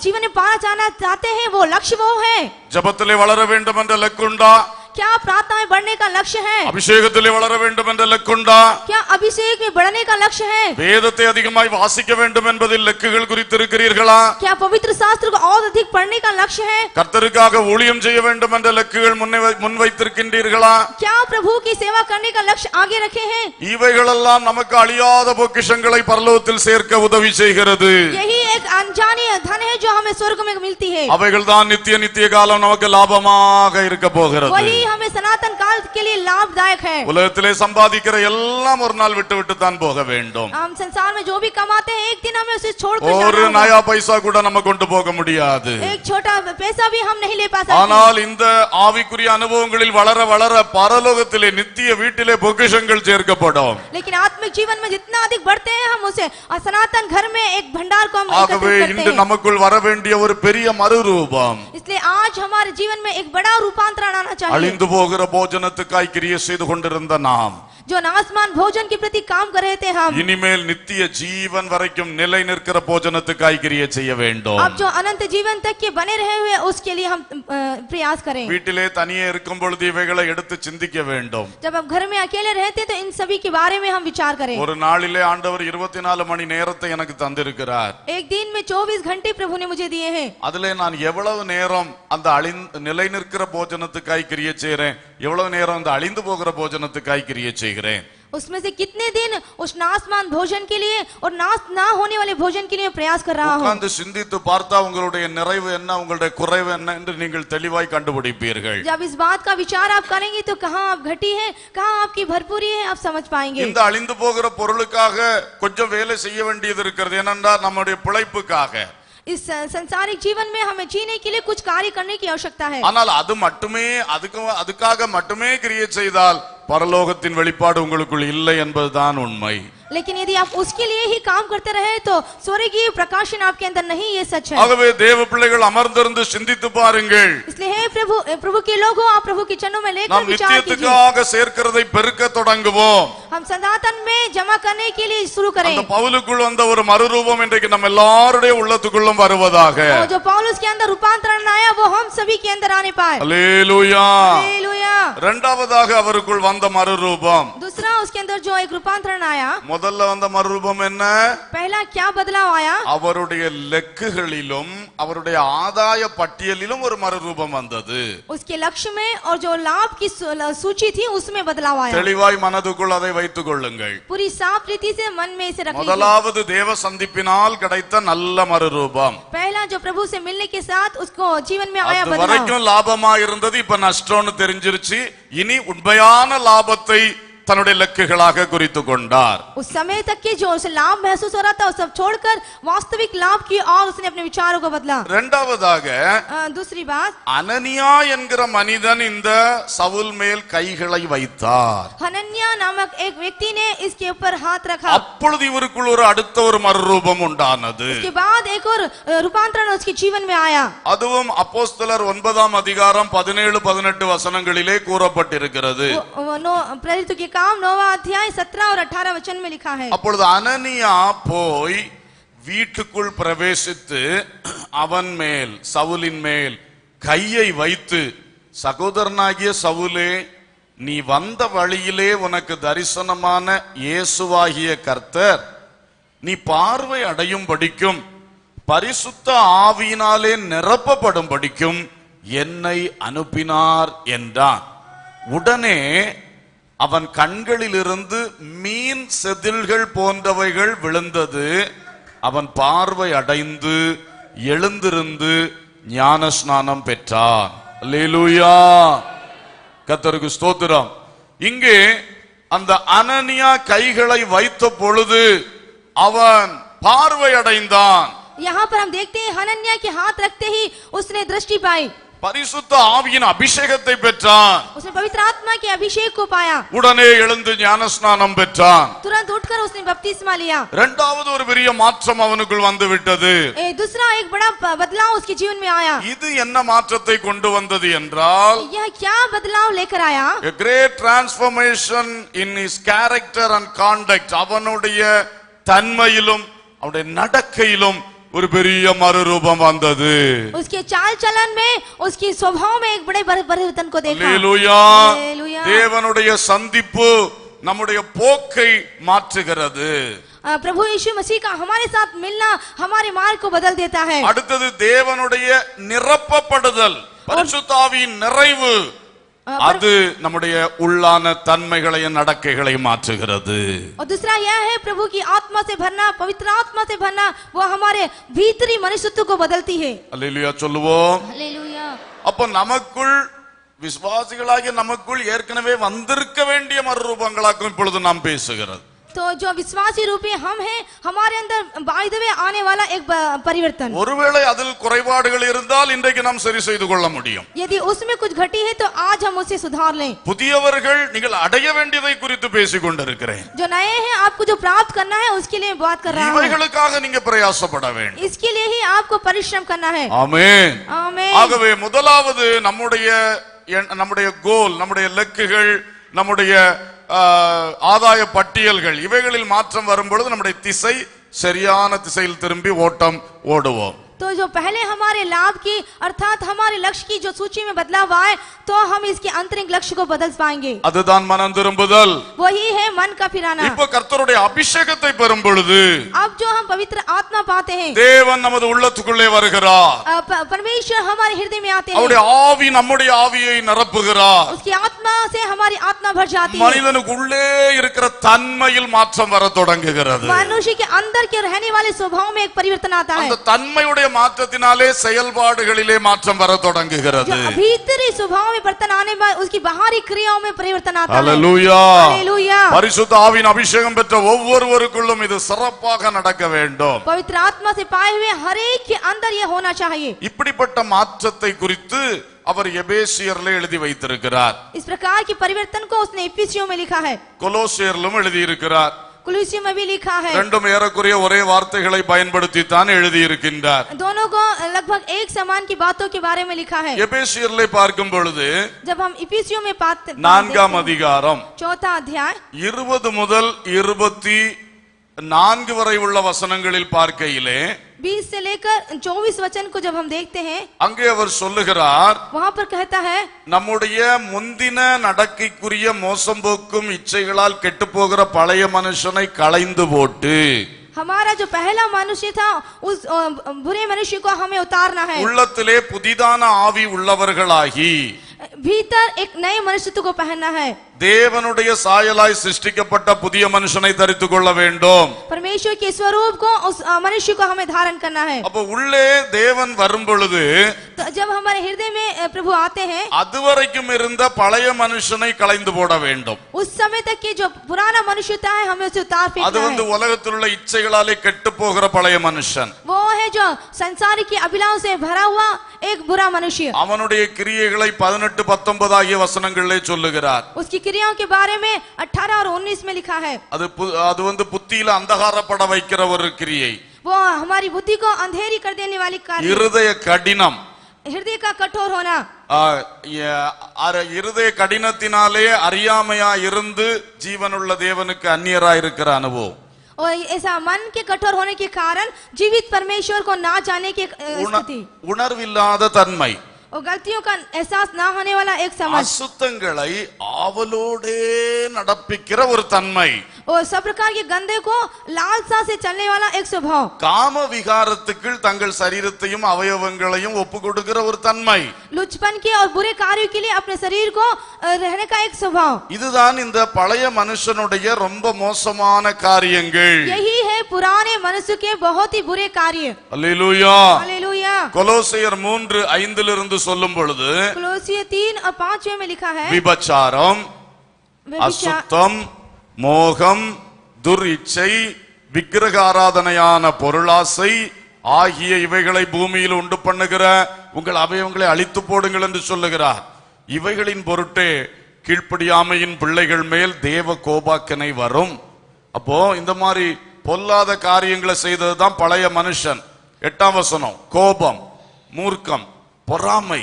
जीवन में पाना चाहना चाहते हैं वो लक्ष्य वो है? ஜபத்திலே வளர வேண்டும் என்ற லக்குண்டா? क्या प्रार्थना में बढ़ने का लक्ष्य है? அபிஷேகத்திலே வளர வேண்டும் என்ற லக்குண்டா? क्या अभिषेक में बढ़ने का लक्ष्य है? வேதத்தை அதிகமாய் வாசிக்க வேண்டும் என்பதில் லக்குகள் குறித்திருக்கிறீர்களா? क्या पवित्र शास्त्र को और अधिक पढ़ने का लक्ष्य है? கர்த்தருக்காக ஊழியம் செய்ய வேண்டும் என்ற லக்குகள் முன்வைத்திருக்கின்றீர்களா? क्या प्रभु की सेवा करने का लक्ष्य आगे रखे हैं? இவைகளெல்லாம் நமக்கு அழியாத பொக்கிஷங்களை பரலோகத்தில் சேர்க்க உதவி செய்கிறது. यही एक अनजानी धन है जो हमें स्वर्ग में मिलती है. அவைகள் தான் நித்திய காலம் நமக்கு லாபமாக இருக்க போகிறது. वही हमें सनातन काल के लिए लाभदायक है. உலகத்திலே சம்பாதிக்கிற எல்லாம் ஒரு நாள் விட்டு விட்டு தான் போக வேண்டும். हम संसार में जो भी कमाते हैं एक दिन हमें उसे छोड़कर ஒரு जाना होगा. நயா பைசா கூட நம்ம கொண்டு போக முடியாது. एक छोटा पैसा भी हम नहीं ले पा सकते. ஆனால் இந்த ஆவிக்குரிய அனுபவங்களில் வளர வளர பரலோகத்திலே நித்திய வீட்டிலே பொக்கிஷங்கள் சேர்க்கப்படும். लेकिन आत्मिक जीवन में जितना अधिक बढ़ते हैं हम उसे सनातन घर में एक भंडार को हम ஆகவே एकत्रित இன்று करते हैं. நமக்குள் வர வேண்டிய ஒரு பெரிய மறுரூபம், इसलिए आज हमारे जीवन में एक बड़ा रूपांतरण आना चाहिए. அழிந்து போகிற போஜனத்துக்காய் கிரியை செய்து கொண்டிருந்த நாம் जो नासमान भोजन के प्रति काम कर रहे थे हम, இனிமேல் நித்திய ஜீவன் வரைக்கும் நிலை நிற்கிற போஜனத்துக்காய் கிரியை செய்ய வேண்டும். अब जो अनंत जीवन तक के बने रहे हुए उसके लिए हम प्रयास करें. வீட்டிலே தனியே இருக்கும் பொழுது இவைகளை எடுத்து சிந்திக்க வேண்டும். जब हम घर में अकेले रहते हैं तो इन सभी के बारे में हम विचार करें. ஒரு நாளிலே ஆண்டவர் 24 மணி நேரத்தை எனக்கு தந்திருக்கிறார். एक दिन में 24 घंटे प्रभु ने मुझे दिए हैं. அதிலே நான் எவ்வளவு நேரம் அந்த நிலை நிற்கிற போஜனத்துக்காய் கிரியை செய்கிறேன், எவ்வளவு நேரம் அந்த அழிந்து போகிற போஜனத்துக்காய் கிரியை செய்கிறேன். उसमें से कितने दिन उस नाशमान भोजन के लिए और नाश ना होने वाले भोजन के लिए प्रयास कर रहा हूँ। உட்கார்ந்து சிந்தித்து பார்த்தா உங்களுடைய நிறைவு என்ன உங்களுடைய குறைவு என்ன என்று நீங்கள் தெளிவாய் கண்டுபிடிப்பீர்கள். जब इस बात का विचार आप करेंगे तो कहाँ आप घटी है, कहाँ आपकी भरपूरी है, आप समझ पाएंगे। இந்த அழிந்து போகிற பொருளுக்காக கொஞ்சம் வேலை செய்ய வேண்டியது இருக்கிறது. ஏனென்றால் நம்முடைய பிழைப்புக்காக. इस संसारिक जीवन में हमें जीने के लिए कुछ कार्य करने की आवश्यकता है। ஆனால் அது மட்டுமே அதுக்காக மட்டுமே கிரியை செய்தால் பரலோகத்தின் வெளிப்பாடு உங்களுக்குள் இல்லை என்பதுதான் உண்மை. लेकिन यदि आप उसके लिए ही काम करते रहे तो स्वर्गीय प्रकाशन आपके अंदर नहीं, ये सच है। ஆகவே தேவ பிள்ளைகள் அமர்ந்திருந்து சிந்தித்து பாருங்கள். इसलिए हे प्रभु के लोगों, आप प्रभु के चरणों में लेकर நாம் विचार कीजिए। நித்தியத்துக்காக சேர்க்கிறதை பெருக்க தொடங்குவோம். हम सनातन में जमा करने के लिए शुरू करें। அந்த பவுலுக்குள் வந்த ஒரு மறுரூபம் இன்றைக்கு நம்ம எல்லாருடைய உள்ளத்துக்குள்ளும் வருவதாக. और जो पौलुस के अंदर रूपांतरण आया वो हम सभी के अंदर आने पाए। அல்லேலூயா. हालेलुया। இரண்டாவதாக அவருக்குள் வந்த மறுரூபம். दूसरा उसके अंदर जो एक रूपांतरण आया, முதல்ல வந்த மறுரூபம் என்ன? पहला क्या बदलाव आया? அவருடைய லெக்குகளிலும் அவருடைய ஆதாய பட்டியலிலும் ஒரு மறுரூபம் வந்தது. उसके लक्ष्य में और जो लाभ की सूची थी उसमें बदलाव आया। தெளிவாய் மனதுக்குள் அதை வைத்துக் கொள்ளுங்கள். पूरी साफ रीति से मन में इसे रख लीजिए। முதலாவது தேவ சந்திப்பினால் கிடைத்த நல்ல மறுரூபம். पहला जो प्रभु से मिलने के साथ उसको जीवन में आया அது बदलाव। வரைக்கும் லாபமா இருந்தது, இப்ப நஷ்டம்னு தெரிஞ்சிருச்சு. இனி உண்மையான லாபத்தை தன்னுடைய லக்குகளாக குறித்து கொண்டார். उस समय तक के जो उसे लाभ महसूस हो रहा था, वो सब छोड़कर वास्तविक लाभ की और उसने अपने विचारों को बदला। இரண்டாவதாக दूसरी बात, அனனியா என்கிற மனிதன் இந்த சவுல் மேல் கைகளை வைத்தார். हनन्या नामक एक व्यक्ति ने इसके ऊपर हाथ रखा। அப்பொழுது இவருக்குள் ஒரு அடுத்த ஒரு மறுரூபம் உண்டானது. उसके बाद एक और रूपांतरण उसके जीवन में आया। அதுவும் அப்போஸ்தலர் 9ஆம் அதிகாரம் 17-18 வசனங்களிலே கூறப்பட்டிருக்கிறது. प्रेरितों के काम 9वां अध्याय 17 और 18 वचन में लिखा है। அப்பொழுது அனனியா போய் வீட்டுக்குள் பிரவேசித்து அவன் மேல் சவுலின் மேல் கையை வைத்து, சகோதரனாகிய சவுலே, நீ வந்த வழியிலே உனக்கு தரிசனமான இயேசுவாகிய கர்த்தர் நீ பார்வை அடையும் படிக்கும் பரிசுத்த ஆவியினாலே நிரப்பப்படும் படிக்கும் என்னை அனுப்பினார் என்றான். உடனே அவன் கண்களிலிருந்து மீன் செதில்கள் போன்றவைகள் விழுந்தது. அவன் பார்வை அடைந்து எழுந்திருந்து ஞான ஸ்நானம் பெற்றான். அல்லேலூயா. கர்த்தருக்கு ஸ்தோத்திரம். இங்கே அந்த அனனியா கைகளை வைத்த பொழுது அவன் பார்வை அடைந்தான். यहाँ पर हम देखते हैं हनन्या के हाथ रखते ही उसने दृष्टि पाई, பரிசுத்த ஆவியின் அபிஷேகத்தை பெற்றான். उसने पवित्र आत्मा के अभिषेक को पाया। உடனே எழுந்து ஞானஸ்நானம் பெற்றான். तुरंत उठकर उसने बपतिस्मा लिया। இரண்டாவது ஒரு பெரிய மாற்றம் அவனுக்குள் வந்து விட்டது. दूसरा एक बड़ा बदलाव उसके जीवन में आया। இது என்ன மாற்றத்தை கொண்டு வந்தது என்றால், यह क्या बदलाव लेकर आया? a great transformation in his character and conduct. அவனுடைய தன்மையிலும் அவனுடைய நடக்கையிலும் ஒரு பெரிய மறுரூபம் வந்தது. उसके चाल चलन में, उसकी स्वभाव में एक बड़े परिवर्तन को देखा। அல்லேலூயா. हालेलुया। தேவனுடைய சந்திப்பு நம்முடைய போக்கை மாற்றுகிறது. प्रभु यीशु मसीह का हमारे साथ मिलना हमारे मार्ग को बदल देता है। அடுத்தது தேவனுடைய நிரப்பப்படுதல், பரிசுத்த ஆவியின் நிறைவு, அது நம்முடைய உள்ளான தன்மைகளையும் நடக்கைகளையும் மாற்றுகிறது. और दूसरा यह है प्रभु की आत्मा से भरना, पवित्र आत्मा से भरना, वो हमारे भीतरी मनुष्यत्व को बदलती है। அல்லேலூயா சொல்லுவோம். हालेलुया। அப்ப நமக்குள் விசுவாசிகளாகிய நமக்குள் ஏற்கனவே வந்திருக்க வேண்டிய மறுரூபங்களாக்கும் இப்பொழுது நாம் பேசுகிறது. तो जो विश्वासी रूपी हम हैं, हमारे अंदर बाय द वे आने वाला एक परिवर्तन। ஒருவேளை அதில் குறைபாடுகள் இருந்தால் இன்றைக்கு நாம் சரி செய்து கொள்ள முடியும். यदि उसमें कुछ घटी है तो आज हम उसे सुधार लें। புதியவர்கள் நீங்கள் அடைய வேண்டியதை குறித்து பேசிக் கொண்டிருக்கிறேன். जो नए हैं, आपको जो प्राप्त करना है उसके लिए बात कर रहा हूं। இவைகளுக்காக நீங்க பிரயாசப்பட வேண்டும். इसके लिए ही आपको परिश्रम करना है। ஆமென். आमीन। ஆகவே முதலாவது நம்முடைய கோல், நம்முடைய லக்குகள், நம்முடைய ஆதாய பட்டியல்கள், இவைகளில் மாற்றம் வரும்பொழுது நம்முடைய திசை சரியான திசையில் திரும்பி ஓடுவோம். तो जो पहले हमारे लाभ की अर्थात हमारे लक्ष्य की जो सूची में बदलाव आए तो हम इसके आंतरिक लक्ष्य को बदल पाएंगे। அதுதான் மனம் திரும்புதல்। वही है मन का फिराना। இப்போ கர்த்தருடைய அபிஷேகத்தை பெறும் பொழுது अब जो हम पवित्र आत्मा पाते हैं, தேவன் நமது உள்ளத்துக்குள்ளே வருகிறார்। परमेश्वर हमारे हृदय में आते हैं, அவருடைய ஆவி நம்முடைய ஆவியை நிரப்புகிறார்। उसकी आत्मा से हमारी आत्मा भर जाती है। மனிதனுக்குள்ளே இருக்கிற தன்மையில் மாற்றம் வர தொடங்குகிறது। मनुष्य के अंदर के रहने वाले स्वभाव में एक परिवर्तन आता है। அந்த தன்மையுடைய மாற்றத்தினாலே செயல்பாடுகளிலே மாற்றம் வர தொடங்குகிறது। जो भीतरी स्वभाव में परिवर्तन आने बाद उसकी बाहरी क्रियाओं में परिवर्तन आता है। Hallelujah, hallelujah. பரிசுத்த ஆவியின் அபிஷேகம் பெற்ற ஒவ்வொருவருக்குள்ளும் இது சிறப்பாக நடக்க வேண்டும்। पवित्र आत्मा से पाए हुए हर एक के अंदर यह होना चाहिए। இப்படிப்பட்ட மாற்றத்தை குறித்து அவர் எபேசியர்ல எழுதி வைத்திருக்கிறார்। इस प्रकार की परिवर्तन को उसने इफिसियों में लिखा है, கொலோசியரிலும் எழுதி இருக்கிறார்। कुलुसियों में भी लिखा है। ரெண்டும் ஏறக்குறைய ஒரே வார்த்தைகளை பயன்படுத்தி தான் எழுதி இருக்கின்றார்। दोनों को लगभग एक समान की बातों के बारे में लिखा है। எபேசியர்ல பார்க்கும் பொழுது जब हम इफिसियों में पाते 4ஆம் அதிகாரம் 4वां अध्याय 20 முதல் 24 வரை உள்ள வசனங்களில் பார்க்கையிலே 20 से लेकर 24 वचन को जब हम देखते हैं, அங்கே அவர் சொல்லுகிறார், वहां पर कहता है, நம்முடைய முந்தின நடக்கைக்குரிய மோசம் போக்கும் இச்சைகளால் கெட்டுப்போகிற பழைய மனுஷனை களைந்து போட்டு हमारा जो पहला मनुष्य था उस बुरे मनुष्य को हमें उतारना है। உள்ளத்திலே புதிதான ஆவி உள்ளவர்களாகி भीतर एक नए मनुष्यत्व को पहनना है। தேவனுடைய சாயலாய் சிருஷ்டிக்கப்பட்ட புதிய மனுஷனை தரித்துக் கொள்ள வேண்டும்। परमेश्वर के स्वरूप को उस मनुष्य को हमें धारण करना है। அப்ப உள்ளே தேவன் வரும் பொழுது तो जब हमारे हृदय में प्रभु आते हैं, அதுவரைக்கும் இருந்த பழைய மனுஷனை களைந்து போட வேண்டும்। उस समय तक के जो पुराना मनुष्यता है हमें उसे उतार அது फेंकना है। உலகத்தில் உள்ள இச்சைகளாலே கெட்டு போகிற பழைய மனுஷன்। वो है जो संसार की अभिलाषाओं से भरा हुआ एक बुरा मनुष्य। அவனுடைய கிரியைகளை 18-19 ஆகிய வசனங்களிலே சொல்லுகிறார்। उसकी क्रियाओं के बारे में 18 और 19 में लिखा है। அது புத்தியில அந்தகாரப்பட வைக்கிற ஒரு கிரியை। वो हमारी बुद्धि को अंधेरी कर देने वाली कार्य। இருதய கடினம், हृदय का कठोर होना। இருதய கடினத்தினாலே அறியாமையா இருந்து ஜீவனுள்ள தேவனுக்கு அந்நியரா இருக்கிற அனுபவம்। और ऐसा मन के कठोर होने के कारण जीवित परमेश्वर को ना जाने की स्थिति। உணர்வில்லாத தன்மை, और गलतियों का एहसास ना होने वाला एक समझ। அசுத்தங்களை ஆவலோடே நடப்பிக்கிற ஒரு தன்மை। और सब प्रकार के गंदे को लालसा से चलने वाला एक स्वभाव। காம விகாரத்துக்குள் தங்கள் சரீரத்தையும் அவயவங்களையும் ஒப்பு கொடுக்கிற ஒரு தன்மை। लुचपन के और बुरे कार्यों के लिए अपने शरीर को रहने का एक स्वभाव। இதுதான் இந்த பழைய மனுஷனுடைய ரொம்ப மோசமான காரியங்கள்। यही है पुराने मनुष्य के बहुत ही बुरे कार्य। அல்லேலூயா। हालेलुया। கொலோசியர் 3:5 சொல்லும் பொழுது कोलोसियर 3 और 5 में लिखा है, விபச்சாரம், அசுத்தம், மோகம், துர்இச்சை, விக்கிரக ஆராதனையான பொருளாசை ஆகிய இவைகளை பூமியில் உண்டு பண்ணுகிற உங்கள் அவயவங்களை அழித்து போடுங்கள் என்று சொல்லுகிறார். இவைகளின் பொருட்டே கீழ்ப்படியாமையின் பிள்ளைகள் மேல் தேவ கோபாக்கனை வரும். அப்போ இந்த மாதிரி பொல்லாத காரியங்களை செய்ததுதான் பழைய மனுஷன். 8ஆம் வசனம், கோபம், மூர்க்கம், பொறாமை,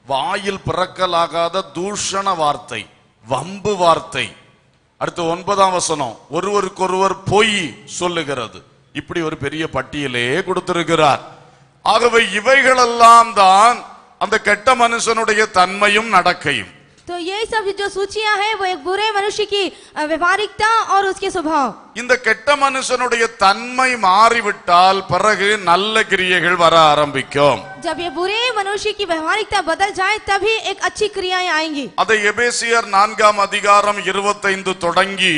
வாயில் பிறக்கலாகாத தூஷண வார்த்தை, வம்பு வார்த்தை. அடுத்து 9ஆம் வசனம், ஒருவருக்கொருவர் பொய் சொல்லுகிறது. இப்படி ஒரு பெரிய பட்டியலே கொடுத்திருக்கிறார். ஆகவே இவைகளெல்லாம் தான் அந்த கெட்ட மனுஷனுடைய தன்மையும் நடக்கையும். तो ये सब जो सूचियां है वो एक बुरे मनुष्य की व्यवहारिकता और उसके स्वभाव। இந்த கெட்ட மனுஷனுடைய தன்மை மாறிவிட்டால் பிறகு நல்ல கிரியைகள் வர ஆரம்பிக்கும். जब ये बुरे मनुष्य की व्यवहारिकता बदल जाए तभी एक अच्छी क्रियाएं आएंगी। அதை எபேசியர் 4ஆம் அதிகாரம் 25 தொடங்கி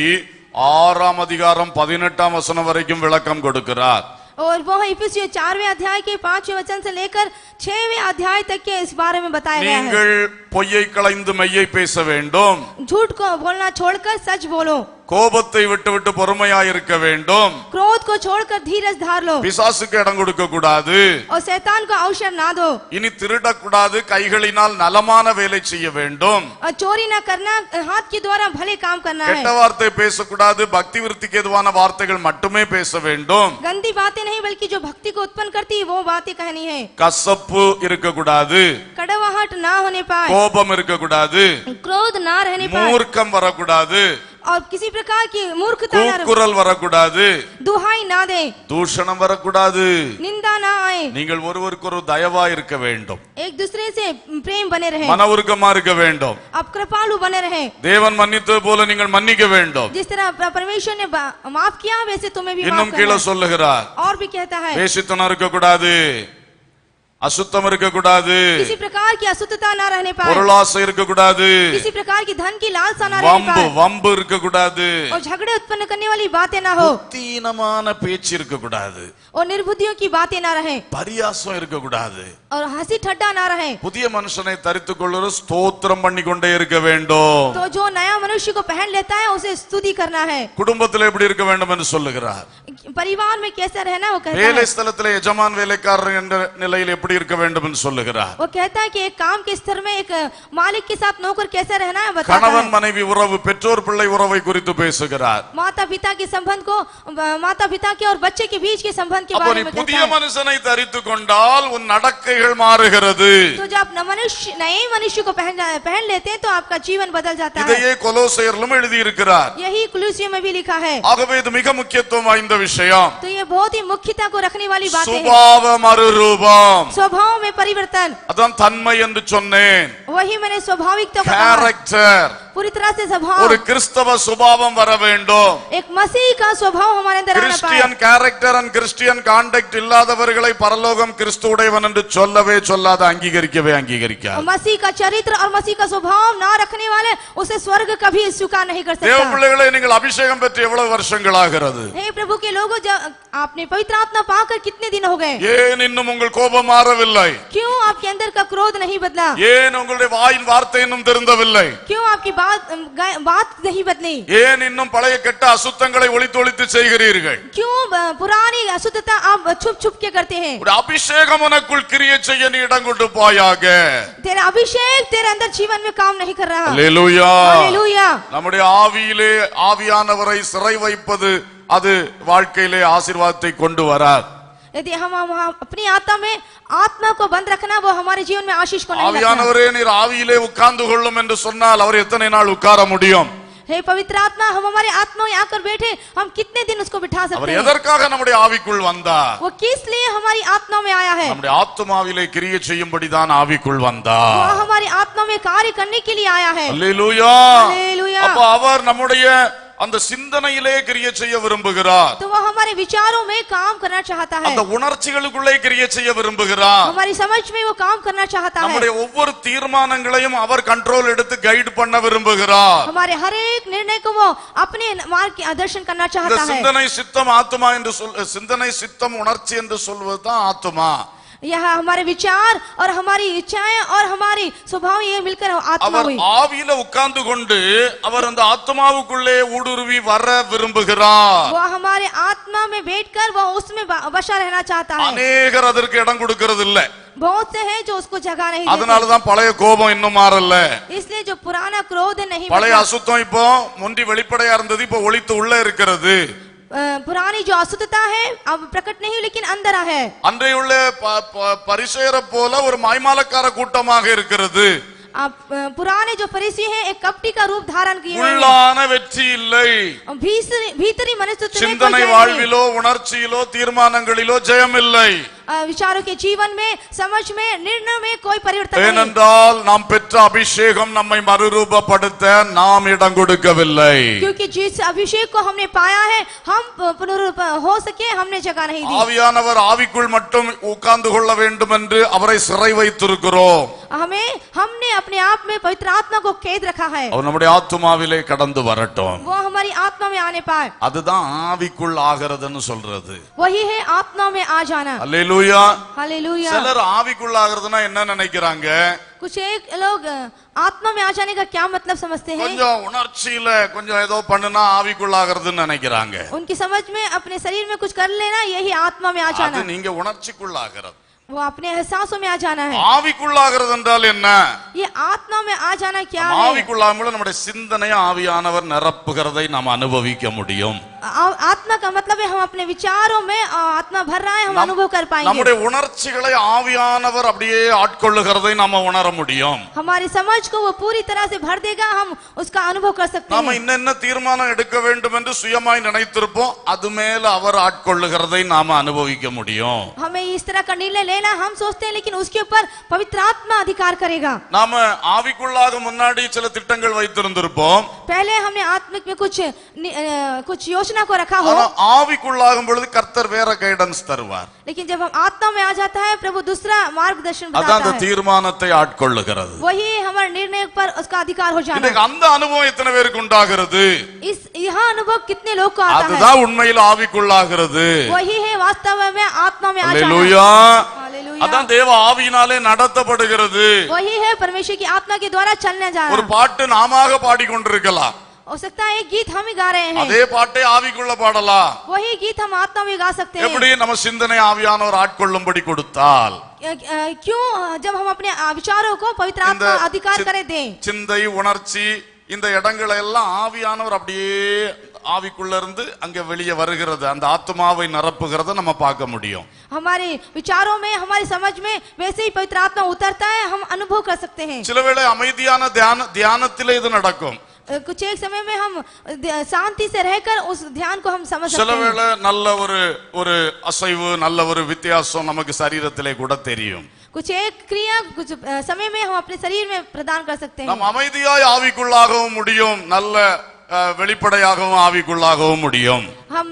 6ஆம் அதிகாரம் 18ஆம் வசனம் வரைக்கும் விளக்கம் கொடுக்கிறார். और वो इफिसियों 4वें अध्याय के 5वें वचन से लेकर 6वें अध्याय तक के इस बारे में बताया गया है। நீங்கள் பொய்யை களைந்து மெய்யை பேச வேண்டும். झूठ को बोलना छोड़कर सच बोलो। கோபத்தை விட்டு பொறுமையாயிருக்க வேண்டும். क्रोध को छोड़कर धीरज धार लो। பிசாசுக்கு இடம் கொடுக்க கூடாது. और शैतान को अवसर ना दो। இனி திருடக்கூடாது, கைகளினால் நலமான வேலை செய்ய வேண்டும். और चोरी ना करना, हाथ के द्वारा भले काम करना है। கெட்ட வார்த்தை பேசக்கூடாது, பக்தி விருத்திக்கு எதுவான வார்த்தைகள் மட்டுமே பேச வேண்டும். गंदी बातें नहीं बल्कि जो भक्ति को उत्पन्न करती है वो बातें कहनी है। கசப்பு இருக்கக்கூடாது, कड़वाहट ना होने पाए, கோபம் இருக்கக்கூடாது, क्रोध ना रहने पाए, மூர்க்கம் வரக்கூடாது, और किसी प्रकार की मूर्खता ना கூக்குரல் வரக்கூடாது, दुहाई ना दे, தூஷணம் வரக்கூடாது. निंदा ना आए, நீங்கள் ஒருவருக்கு ஒரு தயவா இருக்க வேண்டும், एक दूसरे से प्रेम बने रहे, மன உருக்கமா இருக்க வேண்டும். आप कृपालु बने रहे, தேவன் மன்னித்தது போல நீங்கள் மன்னிக்க வேண்டும். जिस तरह परमेश्वर ने माफ किया वैसे तुम्हें भी माफ இன்னும் करना கீழே है। சொல்லுகிறார், और भी कहता है வேசித்தனம் இருக்க கூடாது, அசுத்தம் இருக்க கூடாது, किसी प्रकार की अशुद्धता ना रहने पाए, பொருளாசை இருக்க கூடாது, किसी प्रकार की धन की लालसा ना रहने पाए, வம்பு இருக்க கூடாது, और झगड़े उत्पन्न करने वाली बातें ना हो, புத்தீனமான பேச்சு இருக்க கூடாது, और निर्बुद्धियों की बातें ना रहे, பரியாசம் இருக்க கூடாது. और हंसी ठट्टा ना रहे। புதிய மனுஷனை தரித்துக் கொள்வது ஸ்தோத்திரம் பண்ணி கொண்டே இருக்க வேண்டும். तो जो नया मनुष्य को पहन लेता है उसे स्तुति करना है। குடும்பத்தில் எப்படி இருக்க வேண்டும் என்று சொல்லுகிறார். परिवार में कैसा रहना वो कहता வேலை है। ஸ்தலத்திலே எஜமான் வேலைக்காரர் என்ற நிலையில் எப்படி இருக்க வேண்டும் என்று சொல்லுகிறார். वो कहता है कि एक काम के स्तर में एक मालिक के साथ नौकर कैसा रहना है बताता கணவன் है। மனைவி உறவு, பெற்றோர் பிள்ளை உறவை குறித்து பேசுகிறார். माता पिता के संबंध को, माता पिता के और बच्चे के बीच के संबंध के அப்போ बारे நீ में புதிய कहता है। மனுஷனை தரித்துக் கொண்டால் உன் நடக்கைகள் மாறுகிறது. तो जब नए मनुष्य को पहन लेते हैं तो आपका जीवन बदल जाता है। இதையே கொலோசையரிலும் எழுதி இருக்கிறார். यही कुलूसियों में भी लिखा है। ஆகவே இது மிக முக்கியத்துவம் வாய்ந்த விஷயம். तो ये बहुत ही मुख्यता को रखने वाली बातें हैं। சுபாவ மறுரூபம், स्वभाव में परिवर्तन, அதான் தன்மை என்று சொன்னேன். वही मैंने स्वाभाविकता को कहा है। கேரக்டர், पूरी तरह से स्वभाव, ஒரு கிறிஸ்தவ சுபாவம் வர வேண்டும். एक मसीह का स्वभाव हमारे अंदर आना पाए। Christian character and Christian contact இல்லாதவர்களை பரலோகம் கிறிஸ்துவுடையவன் என்று சொல்லவே சொல்லாத, அங்கீகரிக்கவே அங்கீகரிக்காது. मसीह का चरित्र और मसीह का स्वभाव ना रखने वाले उसे स्वर्ग कभी स्वीकार नहीं कर தேவ सकता। பிள்ளைகளை, நீங்கள் அபிஷேகம் பெற்று எவ்வளவு வருஷங்கள் ஆகிறது? हे प्रभु के लोगों, जब आपने पवित्र आत्मा पाकर कितने दिन हो गए? ஏன் இன்னும் உங்கள் கோபம் மாறவில்லை? क्यों आपके अंदर का क्रोध नहीं बदला? ஏன் உங்களுடைய வாயின் வார்த்தை இன்னும் திருந்தவில்லை? क्यों आपकी बात नहीं बदली? ஏன் இன்னும் பழைய கெட்ட அசுத்தங்களை ஒளித்து ஒளித்து செய்கிறீர்கள்? क्यों पुरानी अशुद्धता आप छुप छुप के करते हैं? ஒரு அபிஷேகம் உனக்குள் கிரியை செய்ய நீ இடம் கொண்டு போயாக. तेरा अभिषेक तेरे अंदर जीवन में काम नहीं कर रहा। அல்லேலூயா. हालेलुया। நம்முடைய ஆவியிலே ஆவியானவரை சிறை வைப்பது அது வாழ்க்கையிலே ஆசீர்வாதத்தை கொண்டு வராது. यदि हम अपनी आत्मा में आत्मा को बंद रखना, वो हमारे जीवन में आशीष को नहीं रखना। ஆவியானவரே நீர் ஆவியிலே உட்கார்ந்து கொள்ளும் என்று சொன்னால் அவர் எத்தனை நாள் உட்கார முடியும்? हे पवित्र आत्मा, हम हमारे आत्मा में आकर बैठे, हम कितने दिन उसको बिठा அவர் सकते हैं? எதற்காக நம்முடைய ஆவிக்குள் வந்தார்? वो किस लिए हमारी आत्मा में आया है? நம்முடைய ஆத்துமாவிலே கிரியை செய்யும்படிதான் ஆவிக்குள் वो வந்தார். हमारी आत्मा में कार्य करने के लिए आया है। அல்லேலூயா. हालेलुया। அப்ப அவர் நம்முடைய அந்த சிந்தனையிலே கிரியை செய்ய விரும்புகிறார். तो वो हमारे विचारों में काम करना चाहता है, அந்த உணர்ச்சிகளுக்குள்ளே கிரியை செய்ய விரும்புகிறார். हमारी समझ में वो काम करना चाहता है, நம்முடைய ஒவ்வொரு தீர்மானங்களையும் அவர் கண்ட்ரோல் எடுத்து கைட் பண்ண விரும்புகிறார். हमारे हर एक निर्णय को वो अपने मार्ग के आदर्शन करना இந்த चाहता है। சிந்தனை சித்தம் ஆத்துமா என்று சிந்தனை சித்தம் உணர்ச்சி என்று சொல்வதுதான் ஆத்துமா. यह हमारे विचार और हमारी इच्छाएं और हमारी स्वभाव ये मिलकर आत्मा அவர் हुई। ஆவியில உட்கார்ந்து கொண்டு அவர் அந்த ஆத்மாவுக்குள்ளே ஊடுருவி வர விரும்புகிறார். वो हमारे आत्मा में बैठकर वो उसमें बसा रहना चाहता है। அநேகர் அதற்கு இடம் கொடுக்கிறது இல்ல. बहुत से हैं जो उसको जगह नहीं देते, அதனாலதான் பழைய கோபம் இன்னும் மாறல. इसलिए जो पुराना क्रोध नहीं பழைய बदला। அசுத்தம் இப்போ முந்தி வெளிப்படையா இருந்தது, இப்போ ஒளித்து உள்ள இருக்கிறது. पुरानी जो अशुद्धता है अब प्रकट नहीं लेकिन अंदर है। அன்றையுள்ள பரிசேயரை போல ஒரு மாய்மாலக்கார கூட்டமாக இருக்கிறது. अब पुराने जो फरीसी हैं एक कपटी का रूप धारण किए हुए हैं। உள்ளான வெற்றி இல்லை. भीतरी मनुष्यत्व में कोई சிந்தனை जय नहीं। வாழ்விலோ உணர்ச்சியிலோ தீர்மானங்களிலோ ஜெயம் இல்லை. विचारों के जीवन में, समझ में, निर्णय में कोई परिवर्तन नहीं। ஏனென்றால் நாம் பெற்ற அபிஷேகம் நம்மை மறுரூபப்படுத்த நாம் இடம் கொடுக்கவில்லை. क्योंकि जिस अभिषेक को हमने पाया है हम पुनरुत्थान हो सके, हमने जगह नहीं दी। ஆவியானவர் ஆவிக்குள் மட்டும் உட்கார்ந்து கொள்ள வேண்டும் என்று அவரை சிறை வைத்திருக்கிறோம். हमने अपने आप में पवित्र आत्मा को कैद रखा है, அவர் நம்முடைய ஆத்துமாவிலே கடந்து வரட்டும். वो हमारी आत्मा में आने पाए। அதுதான் ஆவிக்குள் ஆகிறதுன்னு சொல்றது. वही है आत्मा में आ जाना। அல்லேலூயா. हालेलुया। சிலர் ஆவிக்குள் ஆகிறதுனா என்ன நினைக்கிறாங்க? कुछ एक लोग आत्मा में आ जाने का क्या मतलब समझते हैं? கொஞ்சம் உணர்ச்சியில கொஞ்சம் ஏதோ பண்ணுனா ஆவிக்குள் ஆகிறதுன்னு நினைக்கிறாங்க. उनकी समझ में अपने शरीर में कुछ कर लेना यही आत्मा में आ அது जाना। நீங்க உணர்ச்சிக்குள் ஆகிறது. वो अपने एहसासों में आ जाना है। ஆவிக்குள் ஆகிறது என்றால் என்ன? ये आत्मा में आ जाना क्या है? ஆவிக்குள்ளாமல் நம்முடைய சிந்தனை ஆவியானவர் நிரப்புகிறதை நாம் அனுபவிக்க முடியும். आत्मा का मतलब है हम अपने विचारों में आत्मा भर रहा है, हम अनुभव कर पाएंगे। நம்முடைய உணர்ச்சிகளை ஆவியானவர் அப்படியே ஆட்கொள்ளுகிறதை நாம உணர முடியும். हमारी समझ को वो पूरी तरह से भर देगा, हम उसका अनुभव कर सकते நாம हैं। இன்னென்ன தீர்மானம் எடுக்க வேண்டும் என்று சுயமாய் நினைத்திருப்போம், அது மேல அவர் ஆட்கொள்ளுகிறதை நாம அனுபவிக்க முடியும். हमें इस तरह का निर्णय लेना हम सोचते हैं, लेकिन उसके ऊपर पवित्र आत्मा अधिकार करेगा। நாம ஆவிக்குள்ளாக முன்னாடி சில திட்டங்கள் வைத்திருந்திருப்போம், पहले हमने आत्मिक में कुछ योजना को रखा हो, ஆனா ஆவிக்குள்ளாகும் பொழுது கர்த்தர் வேற கைடன்ஸ் தருவார். लेकिन जब हम आत्मा में आ जाता है प्रभु दूसरा मार्गदर्शन அதான் बताता அந்த है, தீர்மானத்தை ஆட்கொள்ளுகிறது. वही हमारे निर्णय पर उसका अधिकार हो जाना। இன்னைக்கு அந்த அனுபவம் எத்தனை பேருக்கு உண்டாகிறது? यहाँ अनुभव कितने लोग को आता है? அதுதான் உண்மையில் ஆவிக்குள்ளாகிறது. वही है वास्तव में आत्मा में आ जाना। அல்லேலூயா. हालेलुया। அதான் தேவ ஆவியினாலே நடத்தப்படுகிறது. वही है परमेश्वर की आत्मा के द्वारा चलने जा ஒரு रहा। பாட்டு நாமாக பாடிக்கொண்டிருக்கலாம், हो सकता है एक गीत हम ही गा रहे हैं, அதே பாட்டை ஆவிக்குள்ள பாடலாம். वही गीत हम आत्मा में गा सकते हैं। எப்படி நம்ம சிந்தனை ஆவியானவர் ஆட்கொள்ளும்படி கொடுத்தால், क्यों जब हम अपने विचारों को पवित्र இந்த आत्मा अधिकार करे दें। சிந்தை உணர்ச்சி இந்த இடங்களை எல்லாம் ஆவியானவர் அப்படியே ஆவிக்குள்ள இருந்து அங்க வெளியே வருகிறது, அந்த ஆத்மாவை நிரப்புகிறத நம்ம பார்க்க முடியும். हमारे विचारों में, हमारी समझ में वैसे ही पवित्र आत्मा उतरता है, हम अनुभव कर सकते हैं। சில வேளை அமைதியான தியானத்திலே இது நடக்கும், कुछ एक समय में हम शांति से रहकर उस ध्यान को हम समझ சில सकते हैं। வேளை நல்ல ஒரு அசைவு, நல்ல ஒரு வித்தியாசம் நமக்கு சரீரத்திலே கூட தெரியும். कुछ एक क्रिया कुछ समय में हम अपने शरीर में प्रदान कर सकते हैं। நாம் அமைதியாய் ஆவிக்குள்ளாகவும் முடியும், நல்ல வெளிப்படையாகவும் ஆவிக்குள்ளாகவும் முடியும். हम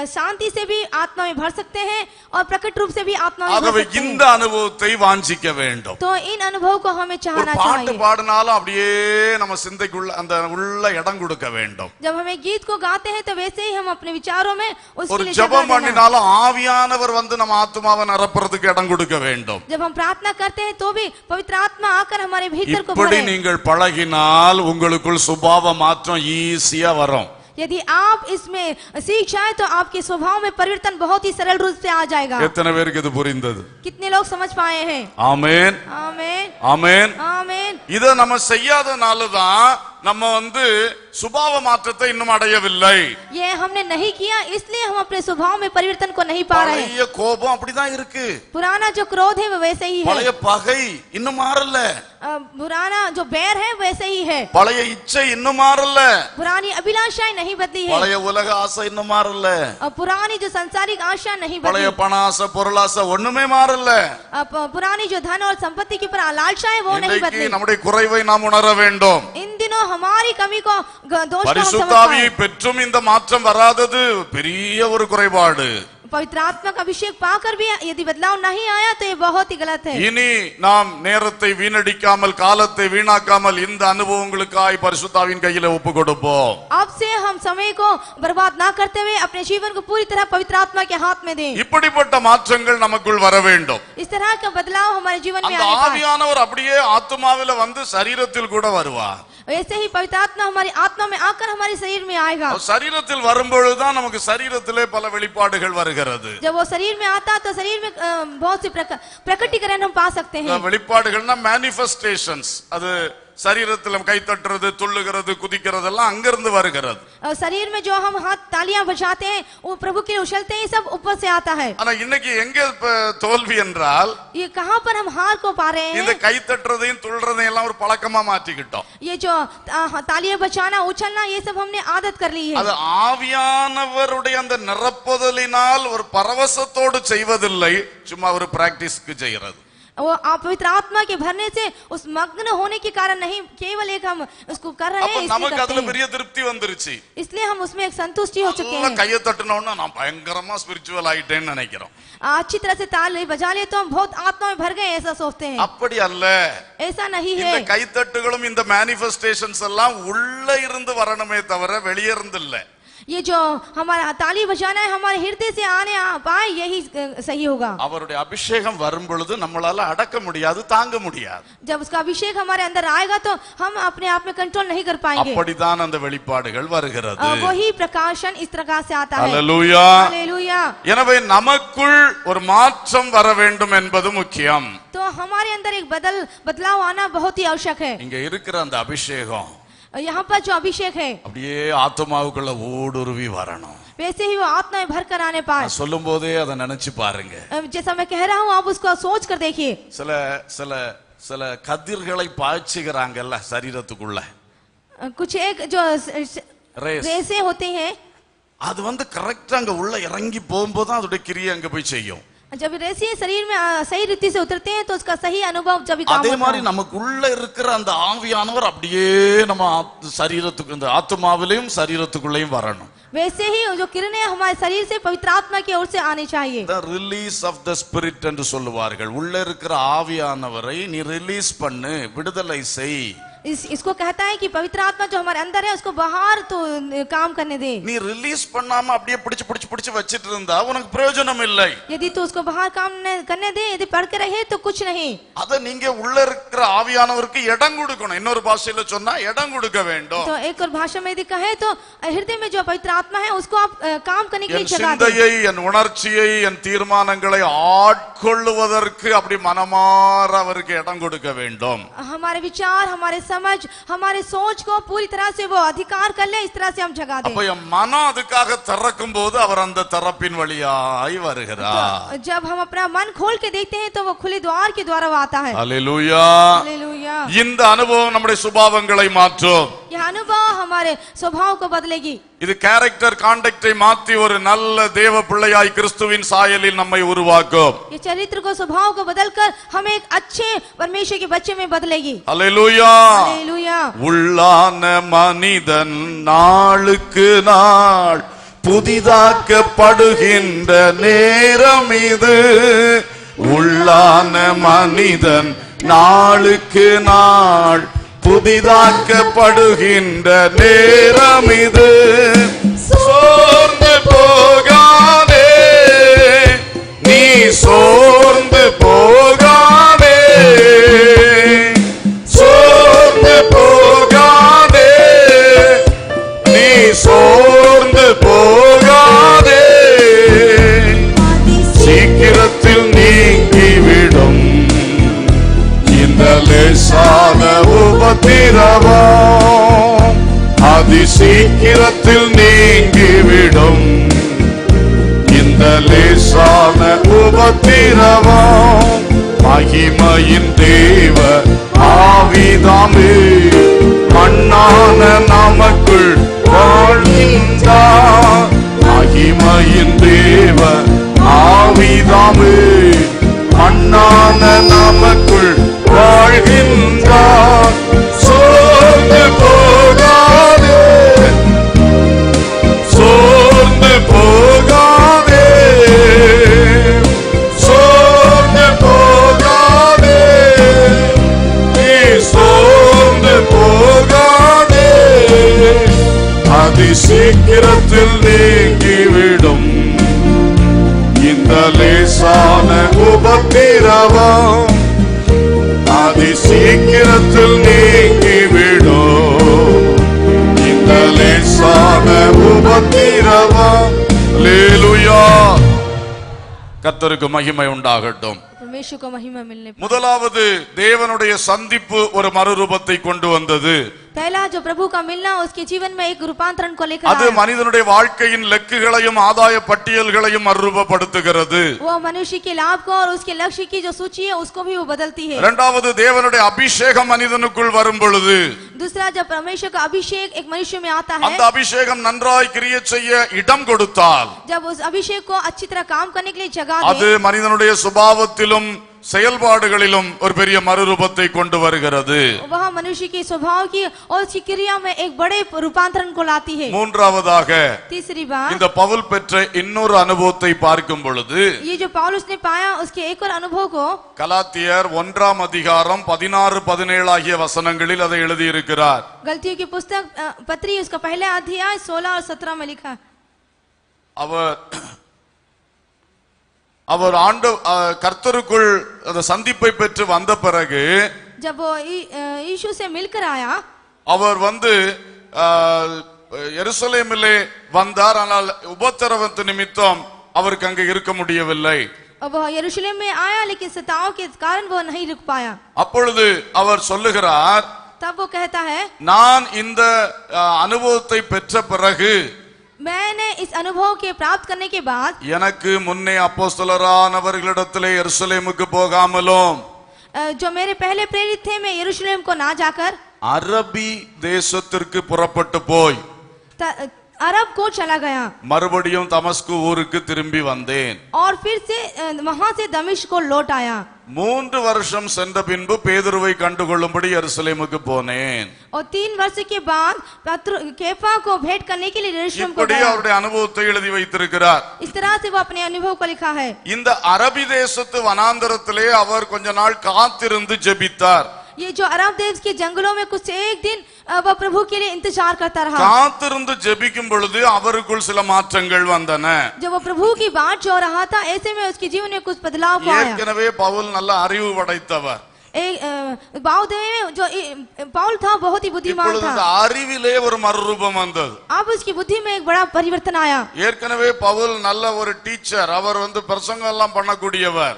शांति से भी आत्मा में भर सकते हैं और प्रकट रूप से भी आत्मा में भर ஆகவே सकते இந்த हैं। அனுபவத்தை வாஞ்சிக்க வேண்டும். तो इन अनुभव को हमें ஒரு चाहना பாட்டு चाहिए। பாடினாலும் அப்படியே நம்ம சிந்தைக்குள்ள அந்த உள்ள இடம் கொடுக்க வேண்டும். जब हमें गीत को गाते हैं तो वैसे ही हम अपने विचारों में उसके ஒரு लिए ஜெபம் जगह देना। பண்ணினாலும் ஆவியானவர் வந்து நம்ம ஆத்மாவை நிரப்புறதுக்கு இடம் கொடுக்க வேண்டும். जब हम प्रार्थना करते हैं तो भी पवित्र आत्मा आकर हमारे भीतर को இப்படி भरे। நீங்கள் பழகினால் உங்களுக்குள் சுபாவ மாற்றம் ஈஸியா வரும். यदि आप इसमें सीख जाए तो आपके स्वभाव में परिवर्तन बहुत ही सरल रूप से आ जाएगा। எத்தனை பேருக்கு இது புரிந்தது? कितने लोग समझ पाए हैं? ஆமென், आमीन, ஆமென். आमीन। இத நம்ம செய்யாதனால தான் நம்ம வந்து சுபாவ மாற்றத்தை இன்னும் அடையவில்லை. ये हमने नहीं किया, इसलिए हम अपने स्वभाव में परिवर्तन को नहीं पा रहे हैं। பழைய கோபம் அப்படிதான் இருக்கு, पुराना जो क्रोध है वो वैसे ही है, பழைய பகை இன்னும் மாறல, पुराना जो बैर है वैसे ही है, பழைய இச்சை இன்னும் மாறல, पुरानी अभिलाषाएं नहीं बदली है, பழைய உலக ஆசை இன்னும் மாறல, और पुरानी जो सांसारिक आशा नहीं பழைய बदली, பண ஆசை பொருளாசை ஒண்ணுமே மாறல. पुरानी जो धन और संपत्ति की लालसाएं वो नहीं இன்னைக்கு बदली। நம்முடைய குறைவை நாம் உணர வேண்டும். इन दिनों हमारी कमी को दोष को हम समझ பரிசுத்தாவியை पाएं। பெற்றும் இந்த மாற்றம் வராதது பெரிய ஒரு குறைபாடு. पवित्र आत्मा का अभिषेक पाकर भी यदि बदलाव नहीं आया तो ये बहुत ही गलत है। இனி நாம் நேரத்தை வீணடிக்காமல், காலத்தை வீணாக்காமல் இந்த அனுபவங்களுக்காய் பரிசுத்தாவின் கையில ஒப்பு கொடுப்போம். अब से हम समय को बर्बाद ना करते हुए अपने जीवन को पूरी तरह पवित्र आत्मा के हाथ में दें। இப்படிப்பட்ட மாற்றங்கள் நமக்குள் வர வேண்டும். इस तरह का बदलाव हमारे जीवन में அந்த आने का। ஆவியானவர் அப்படியே ஆத்மாவில வந்து சரீரத்தில் கூட வருவார். वैसे ही पवित्र आत्मा हमारी आत्मा में आकर हमारे शरीर में आएगा। சரீரத்தில் வரும்பொழுதுதான் நமக்கு சரீரத்திலே பல வெளிப்பாடுகள் வருகிறது. जब वो शरीर में आता तो शरीर में बहुत सी प्रकटीकरण हम पा सकते हैं। வெளிப்பாடுகள்னா மேனிஃபெஸ்டேஷன்ஸ், அது சரீரத்தில் கை தட்டுறது, துள்ளுகிறது, குதிக்கிறது எல்லாம் அங்கிருந்து வருகிறது. शरीर में जो हम हाथ तालियां बजाते हैं वो प्रभु के लिए उछलते हैं, सब ऊपर से आता है। ஆனா இன்னைக்கு எங்க தோல்வி என்றால், ये कहां पर हम हार को पा रहे இந்த हैं? கை தட்டுறதையும் துள்ளுறதையும் எல்லாம் ஒரு பழக்கமா மாற்றிக்கிட்டோம். ये जो तालियां बजाना, उछलना, ये सब हमने आदत कर ली है। அது ஆவியானவருடைய அந்த நிரப்புதலினால் ஒரு பரவசத்தோடு செய்வதில்லை, சும்மா ஒரு பிராக்டிஸ்க்கு செய்கிறது. वो पवित्र आत्मा के भरने से उस मग्न होने के कारण नहीं, केवल एक हम उसको कर रहे அப்ப हैं इसलिए நமக்கு करते அதுல हैं। பெரிய திருப்தி வந்துருச்சு. इसलिए हम उसमें एक संतुष्टि हो चुके நல்லா हैं। கையை தட்டுனோம்னா நான் பயங்கரமா ஸ்பிரிச்சுவல் ஆயிட்டேன்னு நினைக்கிறோம். अच्छी तरह से ताली बजा लिए तो हम बहुत आत्मा में भर गए, ऐसा सोचते हैं। அப்படி அல்ல. ऐसा नहीं இந்த है। கைத்தட்டுகளும் இந்த மேனிஃபெஸ்டேஷன்ஸ் எல்லாம் உள்ள இருந்து வரணுமே தவிர வெளியே இருந்து இல்ல. ये जो हमारा ताली बजाना है हमारे हृदय से आने पाए, यही सही होगा। அவருடைய அபிஷேகம் வரும் பொழுது நம்மளால அடக்க முடியாது, தாங்க முடியாது. जब उसका अभिषेक हमारे अंदर आएगा तो हम अपने आप में कंट्रोल नहीं कर पाएंगे। அப்படிதான் அந்த வெளிப்பாடுகள் வருகிறது. वही प्रकाशन इस प्रकार से आता है। அல்லேலூயா. हालेलुया। எனவே நமக்குள் ஒரு மாற்றம் வர வேண்டும் என்பது முக்கியம். तो हमारे अंदर एक बदलाव आना बहुत ही आवश्यक है। இங்க இருக்கிற அந்த அபிஷேகம் यहाँ पर जो अभिषेक है அப்படியே ஆத்மாவுக்குள்ள ஊடுருவி வரணும். वैसे ही वो आत्मा में भर कर आने पाए। நான் சொல்லும் போதே அதை நினைச்சு பாருங்க. जैसा मैं कह रहा हूँ आप उसको सोच कर देखिए। சில சில சில கதிர்களை பாய்ச்சுகிறாங்கல்ல சரீரத்துக்குள்ள, कुछ एक जो ரேஸ், रेसे होते हैं, அது கரெக்டா அங்க உள்ள இறங்கி போகும்போது தான் அதோட கிரியை அங்க போய் செய்யும். जब रेसे शरीर में सही रीति से उतरते हैं तो उसका सही अनुभव जब भी काम அதே होता மாதிரி है। நமக்குள்ள இருக்கிற அந்த ஆவியானவர் அப்படியே நம்ம சரீரத்துக்கு இந்த ஆத்மாவிலையும் சரீரத்துக்குள்ளேயும் வரணும். वैसे ही जो किरणें हमारे शरीर से पवित्र आत्मा की ओर से आनी चाहिए। The release of the spirit என்று சொல்லுவார்கள். உள்ள இருக்கிற ஆவியானவரை நீ ரிலீஸ் பண்ணு, விடுதலை செய். इसको कहता है कि पवित्र आत्मा जो हमारे अंदर है उसको बाहर तो काम करने दे। நீ ரிலீஸ் பண்ணாம அப்படியே பிடிச்சு வச்சிட்டு இருந்தா உனக்கு பிரயோஜனம் இல்லை. यदि तू उसको बाहर काम करने दे, यदि पढ़ के रहे तो कुछ नहीं। அத நீங்க உள்ள இருக்கிற ஆவியானவருக்கு இடம் கொடுக்கணும். இன்னொரு பாஷையில சொன்னா இடம் கொடுக்க வேண்டும். तो एक और भाषा में यदि कहे तो हृदय में जो पवित्र आत्मा है उसको आप काम करने के लिए என் जगह दे। சிந்தையை, என் உணர்ச்சியை, என் தீர்மானங்களை ஆட்கொள்ளுவதற்கு அப்படி மனமாற அவருக்கு இடம் கொடுக்க வேண்டும். हमारे विचार, हमारे समझ, हमारे सोच को पूरी तरह से वो अधिकार कर ले, इस तरह से हम जगा दें। அப்ப என் மனம் அதுக்காக திறக்கும் போது அவர் அந்த திறப்பின் வழியாய் வருகிறார். तो जब हम अपना मन खोल के देखते हैं तो वो खुले द्वार के द्वारा वो आता है। ஹல்லேலூயா. हालेलुया। இந்த அனுபவம் நம்முடைய சுபாவங்களை மாற்றும். यह अनुभव हमारे स्वभाव को बदलेगी। இது கேரக்டர் கான்டக்டை மாற்றி ஒரு நல்ல தேவ பிள்ளையாய் கிறிஸ்துவின் சாயலில் நம்மை உருவாக்கும். ये चरित्र को, स्वभाव को बदलकर हमें एक अच्छे परमेश्वर के बच्चे में बदलेगी। ஹல்லேலூயா. हालेलुया। உள்ளான மனிதன் நாளுக்கு நாள் புதிதாக்கப்படுகின்ற நேரம் இது. உள்ளான மனிதன் நாளுக்கு நாள் புதிதாக்கப்படுகின்ற நேரம் இது. சோர்ந்து போகாதே, நீ சோர்ந்து போகாதே, சோர்ந்து போகாதே, நீ சோர்ந்து போகாதே. சீக்கிரத்தில் நீங்கிவிடும் இந்த லேசான உபத்திரவம், அதி சீக்கிரத்தில் நீங்கிவிடும் இந்த லேசான உபத்திரவம். மகிமையின் தேவ ஆவிதாமே மண்ணான நமக்குள் வாழ்கின்றார். மகிமையின் தேவ ஆவிதாமே மண்ணான நமக்குள் வாழ்கின்றார். சோர்ந்து போகாதே, சோர்ந்து போகாதே, சோர்ந்து போகாதே, நீ சோர்ந்து போகாதே. அதி சீக்கிரத்தில் நீங்கிவிடும் இந்த லேசான உபத்திரவம், அதி சீக்கிரத்தில் நீங்கிவிடும் இந்த லேசான உபத்திரவம். அல்லேலூயா. கர்த்தருக்கு மகிமை உண்டாகட்டும். परमेश्वर को महिमा मिलने पाए। முதலாவது தேவனுடைய சந்திப்பு ஒரு மறுரூபத்தை கொண்டு வந்தது. पहला जो प्रभु का मिलना उसके जीवन में एक रूपांतरण को लेकर அது आया। மனிதனுடைய வாழ்க்கையின் லக்குகளையும் ஆதாய பட்டியல்களையும் மறுரூபப்படுத்துகிறது. वो मनुष्य के लाभ को और उसके लक्ष्य की जो सूची है उसको भी वो बदलती है। இரண்டாவது தேவனுடைய அபிஷேகம் மனிதனுக்குள் வரும் பொழுது, दूसरा जब परमेश्वर का अभिषेक एक मनुष्य में आता அந்த है, அபிஷேகம் நன்றாய் கிரியை செய்ய இடம் கொடுத்தால் जब उस अभिषेक को अच्छी तरह काम करने के लिए जगह அது दे, மனிதனுடைய சுபாவத்திலும் செயல்பாடுகளிலும் ஒரு பெரிய மறுரூபத்தை கொண்டு வருகிறது. वह मनुष्य के स्वभाव की और उसकी क्रिया में एक बड़े रूपांतरण को लाती है। மூன்றாவதாக तीसरी बात, இந்த பவுல் பெற்ற இன்னொரு அனுபவத்தை பார்க்கும் பொழுது, ये जो पौलुस ने पाया उसके एक और अनुभव को கலாத்தியர் 1 அதிகாரம் 16-17 ஆகிய வசனங்களில் அதை எழுதியிருக்கிறார். गलतियों की पुस्तक पत्री उसका पहला अध्याय 16 और 17 में लिखा। அவர் ஆண்டு கர்த்தருக்குள் அந்த சந்திப்பை பெற்று வந்த பிறகு, जब वो यीशु से मिलकर आया, அவர் எருசலேமிலே வந்தார். ஆனால் உபத்திரவத்து நிமித்தம் அவருக்கு அங்கே இருக்க முடியவில்லை. अब वह यरूशलेम में आया लेकिन सताव के कारण वो नहीं रुक पाया। அப்பொழுது அவர் சொல்லுகிறார், तब वो कहता है, நான் இந்த அனுபவத்தை பெற்ற பிறகு मैंने इस अनुभव के प्राप्त करने के बाद எனக்கு முன்னே அப்போஸ்தலரானவர்களிடத்திலே எருசலேமுக்கு போகாமலும் जो मेरे पहले प्रेरित थे, मैं यरूशलेम को ना जाकर அரபி தேசத்திற்கு புறப்பட்டு போய் अरब को चला गया மறுபடியும் தமஸ்கு ஊருக்கு திரும்பி வந்தேன். और फिर से वहां से दमिश्क को लौट आया. 3 வருஷம் சென்ற பின்பு பேதுருவை கண்டுகொள்ளும்படி எருசலேமுக்கு போனேன். और 3 वर्ष के बाद केफा को भेंट करने के लिए यरूशलेम को இப்படி गया. அவருடைய அனுபவத்தை எழுதி வைத்திருக்கிறார். इस तरह से वो अपने अनुभव को लिखा है. இந்த அரபி தேசத்து வனாந்தரத்திலே அவர் கொஞ்ச நாள் காத்திருந்து ஜெபித்தார். ये जो अरब देश के जंगलों में कुछ एक दिन वह प्रभु के लिए इंतजार करता रहा. காத்திருந்து ஜெபிக்கும் பொழுது அவருக்குள் சில மாற்றங்கள் வந்தன. जब वो प्रभु की बात जो रहा था, ऐसे में उसके जीवन में कुछ बदलाव आया. ஏற்கனவே பவுல் நல்ல அறிவு படைத்தவர். जो पौल था बहुत ही बुद्धिमान இப்பொழுது था. அறிவிலே ஒரு மறுரூபம் வந்தது. अब उसकी बुद्धि में एक बड़ा परिवर्तन आया. ஏற்கனவே பவுல் நல்ல ஒரு டீச்சர், அவர் பிரசங்கம் எல்லாம் பண்ணக்கூடியவர்.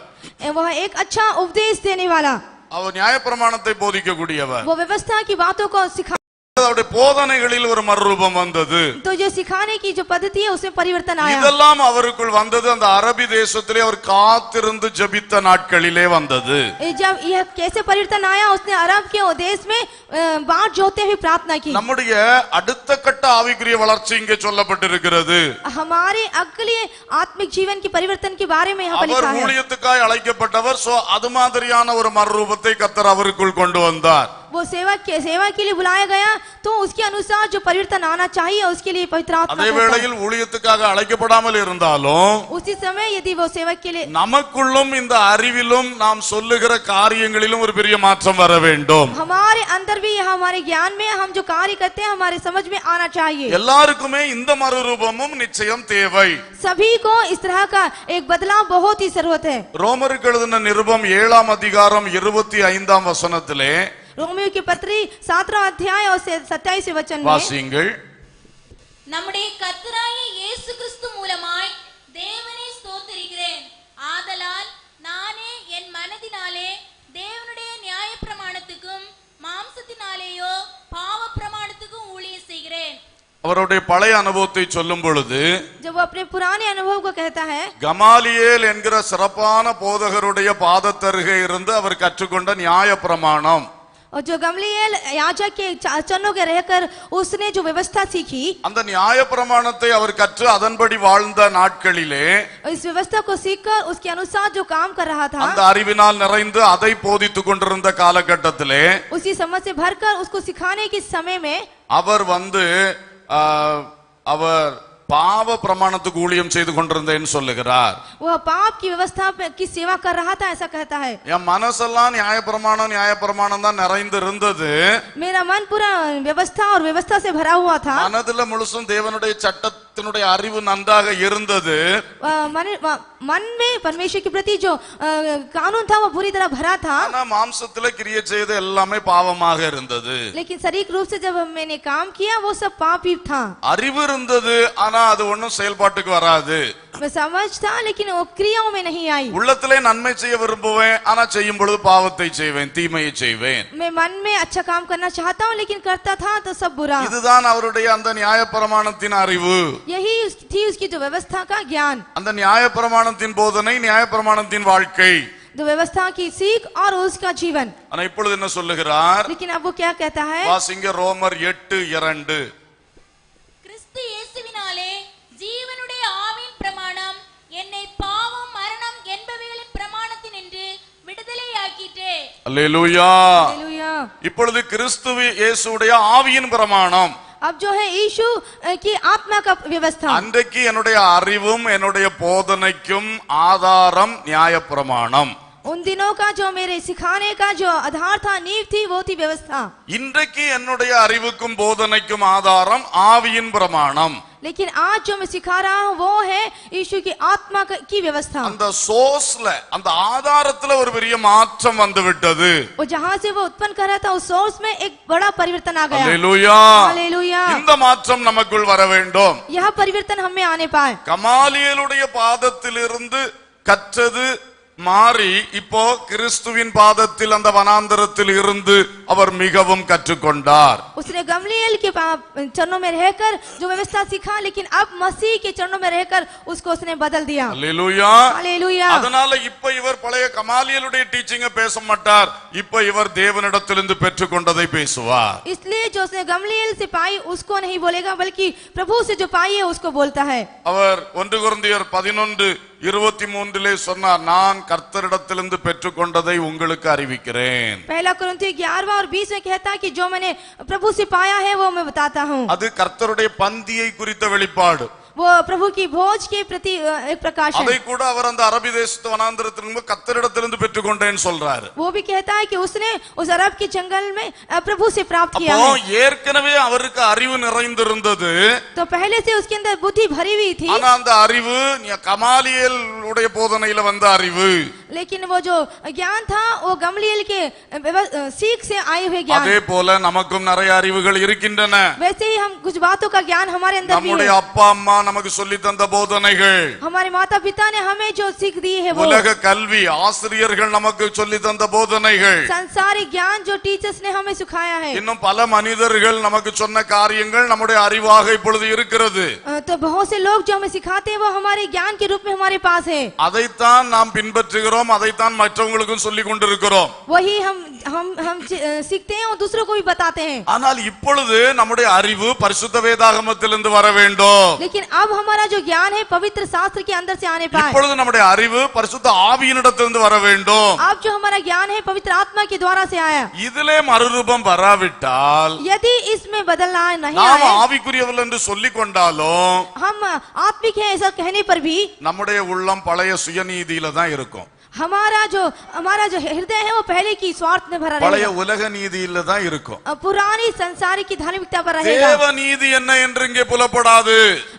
वह एक अच्छा उपदेश देने वाला, அவர் நியாயப்பிரமாணத்தை போதிக்கக்கூடியவர். वो व्यवस्था की बातों को सिखा. அவருடைய போதனைகளில் ஒரு மறுரூபம் வந்தது. तो जो सिखाने की जो पद्धति है उसमें परिवर्तन आया. இதெல்லாம் அவருக்குள் வந்தது அந்த அரபி தேசத்திலே அவர் காத்திருந்து ஜெபித்த நாட்களிலே வந்தது. जब यह कैसे परिवर्तन आया, उसने अरब के देश में बात जोते हुए प्रार्थना की. நம்முடைய அடுத்த கட்ட ஆவிக்குரிய வளர்ச்சி இங்கே சொல்லப்பட்டிருக்கிறது. हमारे अगले आत्मिक जीवन की परिवर्तन के बारे में यहाँ पर लिखा அவர் है. ஊழியத்துக்காய் அழைக்கப்பட்டவர். சோ அது மாதிரியான ஒரு மறுரூபத்தை கர்த்தர் அவருக்குள் கொண்டு வந்தார். वो सेवा के लिए बुलाया गया, तो उसके अनुसार जो परिवर्तन आना चाहिए उसके लिए पवित्र आत्मा அதே வேளையில் ஊழியத்துக்காக அழைக்கப்படாமல் இருந்தாலும் उसी समय यदि वो सेवा के लिए நமக்குள்ளும் இந்த அறிவிலும் நாம் சொல்லுகிற காரியங்களிலும் ஒரு பெரிய மாற்றம் வர வேண்டும். हमारे अंदर भी, हमारे ज्ञान में हम जो कार्य करते हैं हमारे समझ में आना चाहिए. எல்லாருக்குமே இந்த மறுரூபமும் நிச்சயம் தேவை. सभी को इस तरह का एक बदलाव बहुत ही जरूरत है. ரோமருக்கு எழுதின நிருபம் 7ஆம் அதிகாரம் 25ஆம் வசனத்திலே रोमियो की पत्री 7वां अध्याय और 27वें वचन में வாசியுங்கள். நம்முடைய கர்த்தராகிய இயேசு கிறிஸ்து மூலமாய் தேவனை ஸ்தோத்திரிக்கிறேன். ஆதலால் நானே என் மனதினாலே தேவனுடைய நியாயப்பிரமாணத்துக்கும் மாம்சத்தினாலேயோ பாவ பிரமாணத்துக்கும் ஊழியம் செய்கிறேன். அவருடைய பழைய அனுபவத்தை சொல்லும் பொழுது जब वो अपने पुराने अनुभव को कहता है, கமாலியேல் என்கிற சிறப்பான போதகருடைய பாதத்தருகே இருந்து அவர் கற்றுக்கொண்ட நியாயப்பிரமாணம், और जो गमलीएल याजक के चरणों के रहकर उसने जो व्यवस्था सीखी, அந்த நியாயப்பிரமாணத்தை அவர் கற்று அதன்படி வாழ்ந்த நாட்களிலே इस व्यवस्था को सीखकर उसके अनुसार जो काम कर रहा था, அந்த அறிவினால் நிறைந்து அதை போதித்துக் கொண்டிருந்த காலகட்டத்திலே उसी समझ से भरकर उसको सिखाने के समय में அவர் அவர் பாவ பிரமாணத்துக்கு ஊழியம் செய்து கொண்டிருந்தேன்னு சொல்லுகிறார். वह पाप की व्यवस्था की सेवा कर रहा था, ऐसा कहता है. என் மனசெல்லாம் நியாயப்பிரமாணம் தான் நிறைந்து இருந்தது. मेरा मन पूरा व्यवस्था और व्यवस्था से भरा हुआ था. மனதுல முழுசும் தேவனுடைய சட்டத்தினுடைய அறிவு நன்றாக இருந்தது. मन में परमेश्वर के प्रति जो कानून था वो पूरी तरह भरा था. ஆனா மாம்சத்துல கிரியை செய்து எல்லாமே பாவமாக இருந்தது. लेकिन शारीरिक रूप से जब मैंने काम किया वो सब पाप ही था. அறிவு இருந்தது, ஆனா அது ஒண்ணும் செயல்பாட்டுக்கு வராது. मैं समझ था लेकिन वो क्रियाओं में नहीं आई. உள்ளத்திலே நன்மை செய்ய விரும்புவேன், ஆனா செய்யும் பொழுது பாவத்தை செய்வேன், தீமையை செய்வேன். मैं मन में अच्छा काम करना चाहता हूँ लेकिन करता था तो सब बुरा. இதுதான் அவருடைய அந்த நியாயப்பிரமாணத்தின் அறிவு. यही थी उसकी जो व्यवस्था का ज्ञान, அந்த நியாயப்பிரமாணத்தின் போதனை, நியாயப்பிரமாணத்தின் வாழ்க்கை. जो व्यवस्था की सीख और उसका जीवन. ஆனா இப்பொழுது என்ன சொல்லுகிறார்? लेकिन अब वो क्या कहता है? வாசிங்க ரோமர் 8:2. கிறிஸ்து இயேசுவினாலே ஜீவனுடைய ஆவின் பிரமாணம் என்னை பாவம் மரணம் என்பவைகளின் பிரமாணத்தினின்று விடுதலையாக்கிட்டே. அல்லேலூயா. हालेलुया. இப்பொழுது கிறிஸ்து இயேசுவுடைய ஆவியின் பிரமாணம். अब जो है यीशु की आत्मा का व्यवस्था. அன்றைக்கு என்னுடைய அறிவும் என்னுடைய போதனைக்கும் ஆதாரம் நியாயப்பிரமாணம். उन दिनों का जो मेरे सिखाने का जो आधार था, नींव थी, वो थी व्यवस्था. இன்றைக்கு என்னுடைய அறிவுக்கும் போதனைக்கும் ஆதாரம் ஆவியின் பிரமாணம். लेकिन आज जो मैं सिखा रहा हूँ वो है यीशु की आत्मा की व्यवस्था. அந்த சோர்ஸ்ல, அந்த ஆதாரத்துல ஒரு பெரிய மாற்றம் வந்து விட்டது. वो जहाँ से वो उत्पन्न कर रहा था उस सोर्स में एक बड़ा परिवर्तन आ गया. அல்லேலூயா. हालेलुया. இந்த மாற்றம் நமக்குள் வர வேண்டும். यह परिवर्तन हमें आने पाए. கமாலியேலுடைய பாதத்திலிருந்து கற்றது மாறி இப்போ கிறிஸ்துவின் பாதத்தில் அந்த வனாந்தரத்தில் இருந்து அவர் மிகவும் கற்றுக்கொண்டார். उसने गमलीएल के चरणों में रहकर जो व्यवस्था सीखा, लेकिन अब मसीह के चरणों में रहकर उसको उसने बदल दिया. அல்லேலூயா. हालेलुया. அதனால இப்ப இவர் பழைய கமாலியலுடைய டீச்சிங்க பேச மாட்டார். இப்ப இவர் தேவனிடத்திலிருந்து பெற்றுக்கொண்டதை பேசுவார். इसलिए जो उसने गमलीएल से पाई उसको नहीं बोलेगा, बल्कि प्रभु से जो पाई है उसको बोलता है. அவர் 1 கொரிந்தியர் 11:23 சொன்னார், நான் கர்த்தரிடத்திலிருந்து பெற்றுக்கொண்டதை உங்களுக்கு அறிவிக்கிறேன். पहला कुरिन्थियों 11 और 20 में कहता है कि जो मैंने प्रभु से पाया है वो मैं बताता हूँ. அது கர்த்தருடைய பந்தியை குறித்த வெளிப்பாடு. वो प्रभु की भोज के प्रति एक प्रकाश है. அதை கூட அவர் அந்த அரபி தேசத்து வனாந்தரத்திலிருந்து கர்த்தரிடத்திலிருந்து பெற்றுக்கொண்டேன்னு சொல்றாரு. वो भी कहता है कि उसने उस अरब के जंगल में प्रभु से प्राप्त किया அப்போ है. ஏற்கனவே அவருக்கு அறிவு நிறைந்திருந்தது. तो पहले से उसके अंदर बुद्धि भरी हुई थी. ஆனா அந்த அறிவு கமாலியல் உடைய போதனையில வந்த அறிவு. लेकिन वो जो ज्ञान था वो गमलीएल के सीख से आए हुए ज्ञान. அதே போல நமக்கும் நிறைய அறிவுகள் இருக்கின்றன. वैसे ही हम कुछ बातों का ज्ञान हमारे अंदर भी நம்முடைய है. அப்பா அம்மா நமக்கு சொல்லி தந்த போதனைகள், हमारे माता पिता ने हमें जो सीख दी है वो, உலக கல்வி ஆசிரியர்கள் நமக்கு சொல்லி தந்த போதனைகள், संसारिक ज्ञान जो टीचर्स ने हमें सिखाया है, இன்னும் பல மனிதர்கள் நமக்கு சொன்ன காரியங்கள் நம்முடைய அறிவாக இப்பொழுது இருக்கிறது. तो बहुत से लोग जो हमें सिखाते हैं वो हमारे ज्ञान के रूप में हमारे पास है. அதைத்தான் நாம் பின்பற்றுகிறோம், அதைத்தான் மற்றவங்களுக்கும் சொல்லி கொண்டிருக்கிறோம். वही हम सीखते हैं और दूसरों को भी बताते हैं. ஆனால் இப்பொழுது நம்முடைய அறிவு பரிசுத்த வேதாகமத்திலிருந்து வர வேண்டும். लेकिन अब हमारा जो ज्ञान है पवित्र शास्त्र के अंदर से आने पाए. இப்பொழுது நம்முடைய அறிவு பரிசுத்த ஆவியினிடத்திலிருந்து வர வேண்டும். अब जो हमारा ज्ञान है पवित्र आत्मा के द्वारा से आया. இதிலே மறுரூபம் வராவிட்டால், यदि इसमें बदलना नहीं நாம் आए, ஆவிக்குரியவர்கள் என்று சொல்லிக் கொண்டாலும் हम आत्मिक है ऐसा कहने पर भी நம்முடைய உள்ளம் பழைய சுயநீதியில தான் இருக்கும். हमारा जो हृदय है वो पहले की स्वार्थ में भरा பழைய रहेगा. உலக நீதியில தான் இருக்கும். पुरानी संसार की धार्मिकता पर रहेगा. தேவ நீதி என்ன என்று இங்கே புலப்படாது.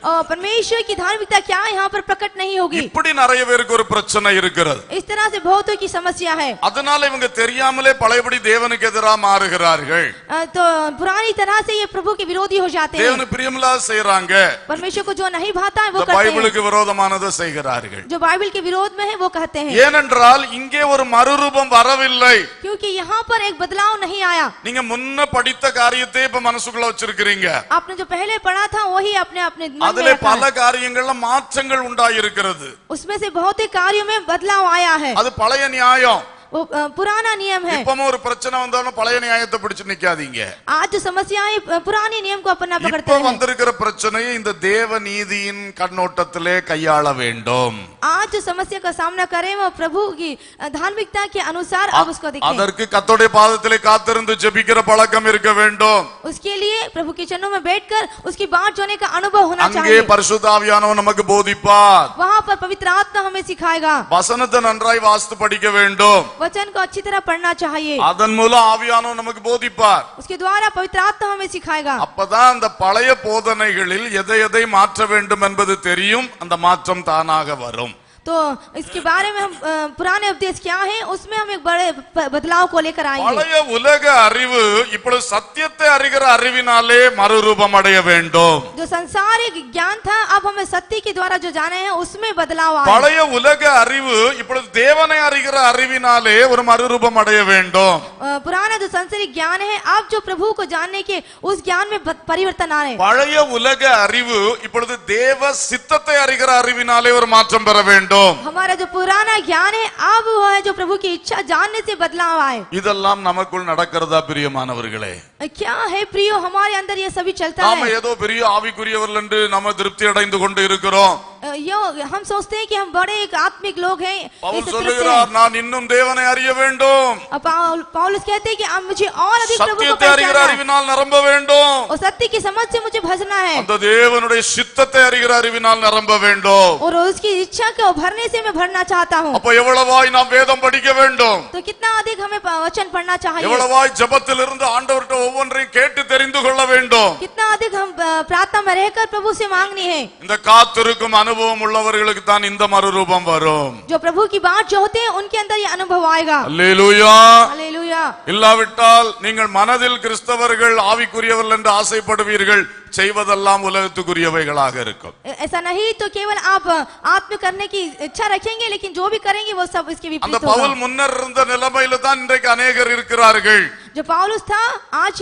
और परमेश्वर की धार्मिकता क्या है यहाँ पर प्रकट नहीं होगी. இப்படி நிறைய பேருக்கு ஒரு பிரச்சனை இருக்கிறது. इस तरह से बहुतों की समस्या है. அதனால இவங்க தெரியாமலே பழையபடி தேவனுக்கு எதிராக மாறுகிறார்கள். तो पुरानी तरह से ये प्रभु के विरोधी हो जाते हैं. தேவனுக்கு பிரியமில்லாத செய்றாங்க. परमेश्वर को जो नहीं भाता है वो இந்த करते हैं. பைபிளுக்கு விரோதமானதை செய்கிறார்கள். जो बाइबल के विरोध में है वो कहते हैं. ஏனென்றால் இங்கே ஒரு மறுரூபம் வரவில்லை. क्योंकि यहाँ पर एक बदलाव नहीं आया. நீங்க முன்ன படித்த காரியத்தை இப்ப மனசுக்குள்ள வச்சிருக்கிறீங்க. आपने जो पहले पढ़ा था वही अपने अपने मन में அதிலே रखा பல है. காரியங்கள்ல மாற்றங்கள் உண்டாயிருக்கிறது. उसमें से बहुत ही कार्यों में बदलाव आया है. அது பழைய நியாயம். वो पुराना नियम है. இப்பவும் ஒரு பிரச்சனை வந்தாலும் பழைய நியாயத்தை பிடிச்சு நிக்காதீங்க. आज जो समस्याएं पुराने नियम को अपना पकड़ते இப்ப हैं. வந்திருக்கிற பிரச்சனையை இந்த தேவ நீதியின் கண்ணோட்டத்திலே கையாள வேண்டும். आज जो समस्या का सामना करें वो प्रभु की धार्मिकता के अनुसार अब उसको देखें. அதற்கு கர்த்தருடைய பாதத்திலே காத்திருந்து ஜெபிக்கிற பழக்கம் இருக்க வேண்டும். उसके लिए प्रभु के चरणों में बैठकर उसकी बात जोने का अनुभव होना அங்கே चाहिए. பரிசுத்த ஆவியானவர் நமக்கு போதிப்பார். वहाँ पर पवित्र आत्मा हमें सिखाएगा. வசனத்தை நன்றாய் வாசித்து படிக்க வேண்டும். वचन को अच्छी तरह पढ़ना चाहिए. அதன் மூலம் ஆவியானவர் நமக்கு போதிப்பார். उसके द्वारा पवित्र आत्मा हमें सिखाएगा. அப்பதான் அந்த பழைய போதனைகளில் எதை எதை மாற்ற வேண்டும் என்பது தெரியும். அந்த மாற்றம் தானாக வரும். तो इसके बारे में हम पुराने उपदेश क्या है उसमें हम एक बड़े बदलाव को लेकर आएंगे. பழைய உலக அறிவு இப்பொழுது சத்தியத்தை அறிகிற அறிவினாலே மறுரூபம் அடைய வேண்டும். जो संसारिक ज्ञान था अब हमें सत्य के द्वारा जो जाने हैं उसमें बदलाव आए. பழைய உலக அறிவு இப்பொழுது தேவனை அறிகிற அறிவினாலே ஒரு மறுரூபம் அடைய வேண்டும். पुराना जो संसारिक ज्ञान है अब जो प्रभु को जानने के उस ज्ञान में परिवर्तन आए. பழைய உலக அறிவு இப்பொழுது தேவ சித்தத்தை அறிகிற அறிவினாலே ஒரு மாற்றம் பெற வேண்டும். हमारा जो पुराना ज्ञान है अब वो है जो प्रभु की इच्छा जानने से बदलाव आए. இதெல்லாம் நமக்குள் நடக்கிறதா பிரியமானவர்களே? क्या है प्रियो हमारे अंदर ये सभी चलता நாம है. ஏதோ பெரிய ஆவிக்குரியவர்கள் என்று நம்ம திருப்தி அடைந்து கொண்டு இருக்கிறோம். यो हम सोचते हैं कि हम बड़े एक आत्मिक लोग हैं. பவுல் சொல்லுகிறார், நான் இன்னும் தேவனை அறிய வேண்டும். पौलुस कहते हैं कि अब मुझे और अधिक प्रभु को சத்தியத்தை அறிகிற पहचानना है அறிவினால் நிரம்ப வேண்டும். और सत्य की समझ से मुझे भजना है அந்த தேவனுடைய சித்தத்தை அறிகிற அறிவினால் நிரம்ப வேண்டும். और उसकी इच्छा को भरने से मैं भरना चाहता हूँ. அப்ப எவ்வளவாய் நாம் வேதம் படிக்க வேண்டும். तो कितना अधिक हमें वचन पढ़ना चाहिए. எவ்வளவாய் ஜெபத்தில் இருந்து ஆண்டவர்ட்ட ஒவ்வொன்றையும் கேட்டு தெரிந்து கொள்ள வேண்டும். कितना अधिक हम प्रार्थना में रहकर प्रभु से मांगनी है. இந்த காத்திருக்கும் அனுபவம் உள்ளவர்களுக்கு தான் இந்த மறுரூபம் வரும். जो प्रभु की बात जो होते हैं उनके अंदर ये अनुभव आएगा. அல்லேலூயா. हालेलुया. இல்லாவிட்டால் நீங்கள் மனதில் கிறிஸ்தவர்கள் ஆவிக்குரியவர்கள் என்று ஆசைப்படுவீர்கள், செய்வதெல்லாம் உலகத்துக்குரியவைகளாக இருக்கும். ऐसा नहीं तो केवल आप आत्म करने की इच्छा रखेंगे, लेकिन जो भी करेंगे वो सब इसके அந்த विपरीत பவுல் होगा. முன்னர் இருந்த நிலைமையில தான் இன்றைக்கு अनेகர் இருக்கிறார்கள். जो पौलुस था आज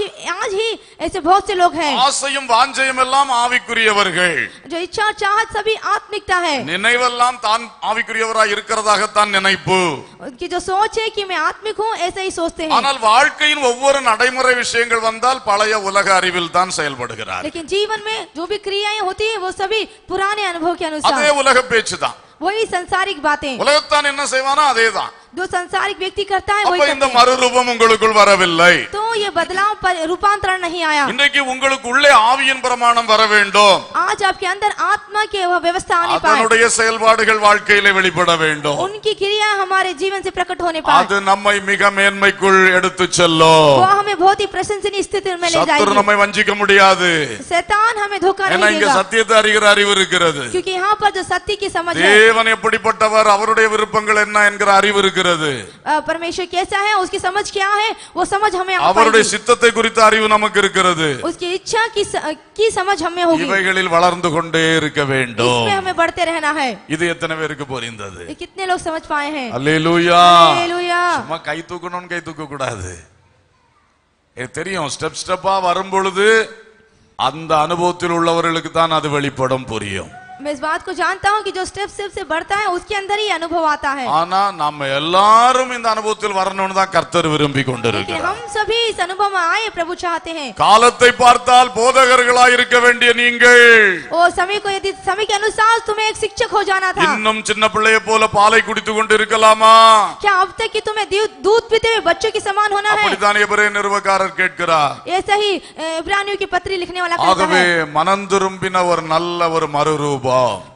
ही ऐसे बहुत से लोग हैं. ஆசையும் வாஞ்சையும் எல்லாம் ஆவிக்குரியவர்கள். जो इच्छा और चाहत सभी आत्मिकता है. நினைவெல்லாம் தான் ஆவிக்குரியவராய் இருக்கிறதாகத்தான் நினைப்பு. उनकी जो सोच है कि मैं आत्मिक हूँ, ऐसा ही सोचते हैं. ஆனால் வாழ்க்கையின் ஒவ்வொரு நடைமுறை விஷயங்கள் வந்தால் பழைய உலக அறிவில் தான் செயல்படுகிறார். लेकिन जीवन में जो भी क्रियाएं होती है वो सभी पुराने अनुभव के அதே अनुसार, உலக பேச்சு தான். वही संसारिक बातें. உலகத்தான் என்ன செய்வானோ அதேதான். जो संसारिक व्यक्ति करता है அப்ப वही இந்த करते हैं. மறுரூபம் உங்களுக்குள் வரவில்லை. तो ये बदलाव रूपांतरण नहीं आया. இன்றைக்கு உங்களுக்கு உள்ளே ஆவியின் பிரமாணம் வர வேண்டும். आज आपके अंदर आत्मा की वह व्यवस्था आने पाए, அதனுடைய செயல்பாடுகள் வாழ்க்கையிலே வெளிப்பட வேண்டும். उनकी क्रिया हमारे जीवन से प्रकट होने पाए, அது நம்மை மிக மேன்மைக்குள் எடுத்துச் செல்லும். वो हमें बहुत ही प्रशंसनीय स्थिति में ले சத்துரு जाएगी. நம்மை வஞ்சிக்க முடியாது. शैतान हमें धोखा ஏன்னா नहीं இங்க देगा, சத்தியத்தை அறிகிற அறிவு இருக்கிறது. क्योंकि यहाँ पर जो सत्य की समझ है, தேவன் எப்படிப்பட்டவர், அவருடைய விருப்பங்கள் என்ன என்கிற அறிவு இருக்கிறது. परमेश्वर कैसा है उसकी समझ क्या है वो समझ हमें आ அவருடைய पाएगी. சித்தத்தை குறித்த அறிவு நமக்கு இருக்கிறது. उसकी इच्छा की समझ हमें होगी. இவைகளில் வளர்ந்து கொண்டே இருக்க வேண்டும். इसमें हमें बढ़ते रहना है. இது எத்தனை பேருக்கு புரிந்தது? ये कितने लोग समझ पाए हैं? அல்லேலூயா. हालेलुया. சும்மா கை தூக்கணும்னு கை தூக்க கூடாது. எனக்கு தெரியும், ஸ்டெப் ஸ்டெப்பா வரும் பொழுது அந்த அனுபவத்தில் உள்ளவர்களுக்கு தான் அது வெளிப்படும், புரியும். मैं इस बात को जानता हूँ कि जो स्टेप स्टेप से बढ़ता है उसके अंदर ही अनुभव आता है. ஆனா நம்ம எல்லாரும் இந்த அனுபவத்தில் வரணும்னு தான் கர்த்தர் விரும்பி लेकिन கொண்டிருக்கிறார். हम सभी इस अनुभव में आए प्रभु चाहते हैं. காலத்தை பார்த்தால் போதகர்களாய் இருக்க வேண்டிய நீங்கள் और समय को यदि समय के अनुसार तुम्हें एक शिक्षक हो जाना था. இன்னும் சின்ன பிள்ளையை போல பாலை குடித்து கொண்டு இருக்கலாமா? क्या अब तक कि तुम्हें दूध पीते हुए बच्चों के समान होना है? அப்படித்தான் எபிரேய நிருபக்காரர் கேட்கிறார். ऐसा ही इब्रानियों की पत्री लिखने वाला कहता ஆகவே है. மனம் திரும்பின ஒரு நல்ல ஒரு மறுரூபம்,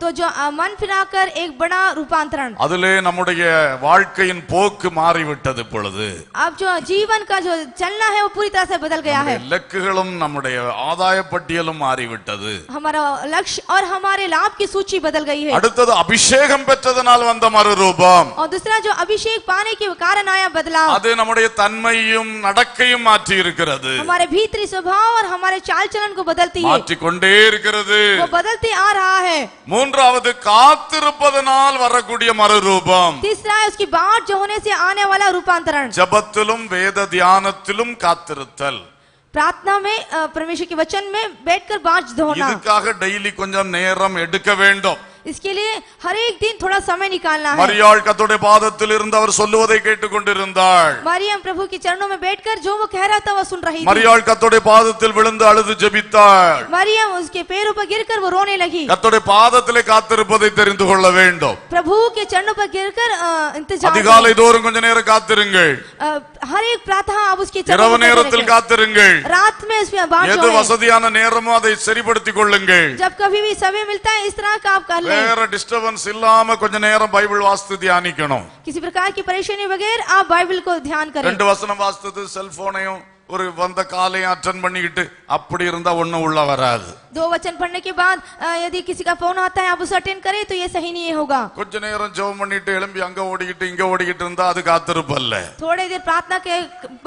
तो जो मन फिराकर एक बड़ा रूपांतरण, அதிலே நம்முடைய வாழ்க்கையின் போக்கு மாறிவிட்டது. பொழுது अब जो जीवन का जो चलना है वो पूरी तरह से बदल गया है. இலக்குகளும் நம்முடைய ஆதாய பட்டியலும் மாறிவிட்டது. हमारा लक्ष्य और हमारे लाभ की सूची बदल गई है. அடுத்தது அபிஷேகம் பெற்றதனால் வந்த மறுரூபம். और दूसरा जो अभिषेक पाने के कारण आया बदलाव, அது நம்முடைய தன்மையும் நடக்கையும் மாற்றி இருக்கிறது. हमारे भीतरी स्वभाव और हमारे चाल चलन को बदलती है, மாற்றிக் கொண்டே இருக்கிறது. वो बदलते आ रहा है. மூன்றாவது காத்திருப்பதனால் வரக்கூடிய மறுரூபம். तीसरा है उसकी बाट जो होने से आने वाला रूपांतरण. ஜெபத்திலும் வேத தியானத்திலும் காத்திருத்தல். प्रार्थना में परमेश्वर के वचन में बैठकर बाट धोना, இதுக்காக டெய்லி கொஞ்சம் நேரம் எடுக்க வேண்டும். इसके लिए हर एक दिन थोड़ा समय निकालना है. மரியாள் கர்த்தருடைய பாதத்தில் இருந்து அவர் சொல்லுவதை கேட்டுக்கொண்டிருந்தாள். मरियम प्रभु के चरणों में बैठकर जो वो कह रहा था वो सुन रही थी. மரியாள் கர்த்தருடைய பாதத்தில் விழுந்து அழுது ஜெபித்தாள். मरियम उसके पैरों पर गिरकर वो रोने लगी. கர்த்தருடைய பாதத்திலே காத்திருப்பதை தெரிந்து கொள்ள வேண்டும். प्रभु के चरणों पर गिरकर इंतजार அதிகாலை தோறும் கொஞ்ச நேரம் காத்திருங்கள். हर एक प्रातः आप उसके चरणों இரவு पर நேரத்தில் बैठे காத்திருங்கள். रखें. रात में उसमें बाट எது जो है, வசதியான நேரமோ அதை சரிப்படுத்திக் கொள்ளுங்கள். जब कभी भी समय मिलता है इस तरह का आप कर लें. வேற டிஸ்டர்பன்ஸ் இல்லாம கொஞ்ச நேரம் பைபிள் வாசித்து தியானிக்கணும். किसी प्रकार की परेशानी बगैर आप बाइबल को ध्यान करें. ரெண்டு வசனம் வாசித்தது செல்போனையும் ஒரு வந்த காலையும் அட்டெண்ட் பண்ணிக்கிட்டு அப்படி இருந்தா ஒண்ணும் உள்ள வராது. 2 वचन पढ़ने के बाद यदि किसी का फोन आता है आप उसे अटेंड करें तो ये सही नहीं होगा. கொஞ்ச நேரம் ஜெபம் பண்ணிட்டு எழும்பி அங்க ஓடிக்கிட்டு இங்க ஓடிக்கிட்டு இருந்தா அது காத்திருப்பல்ல. थोड़ी देर प्रार्थना के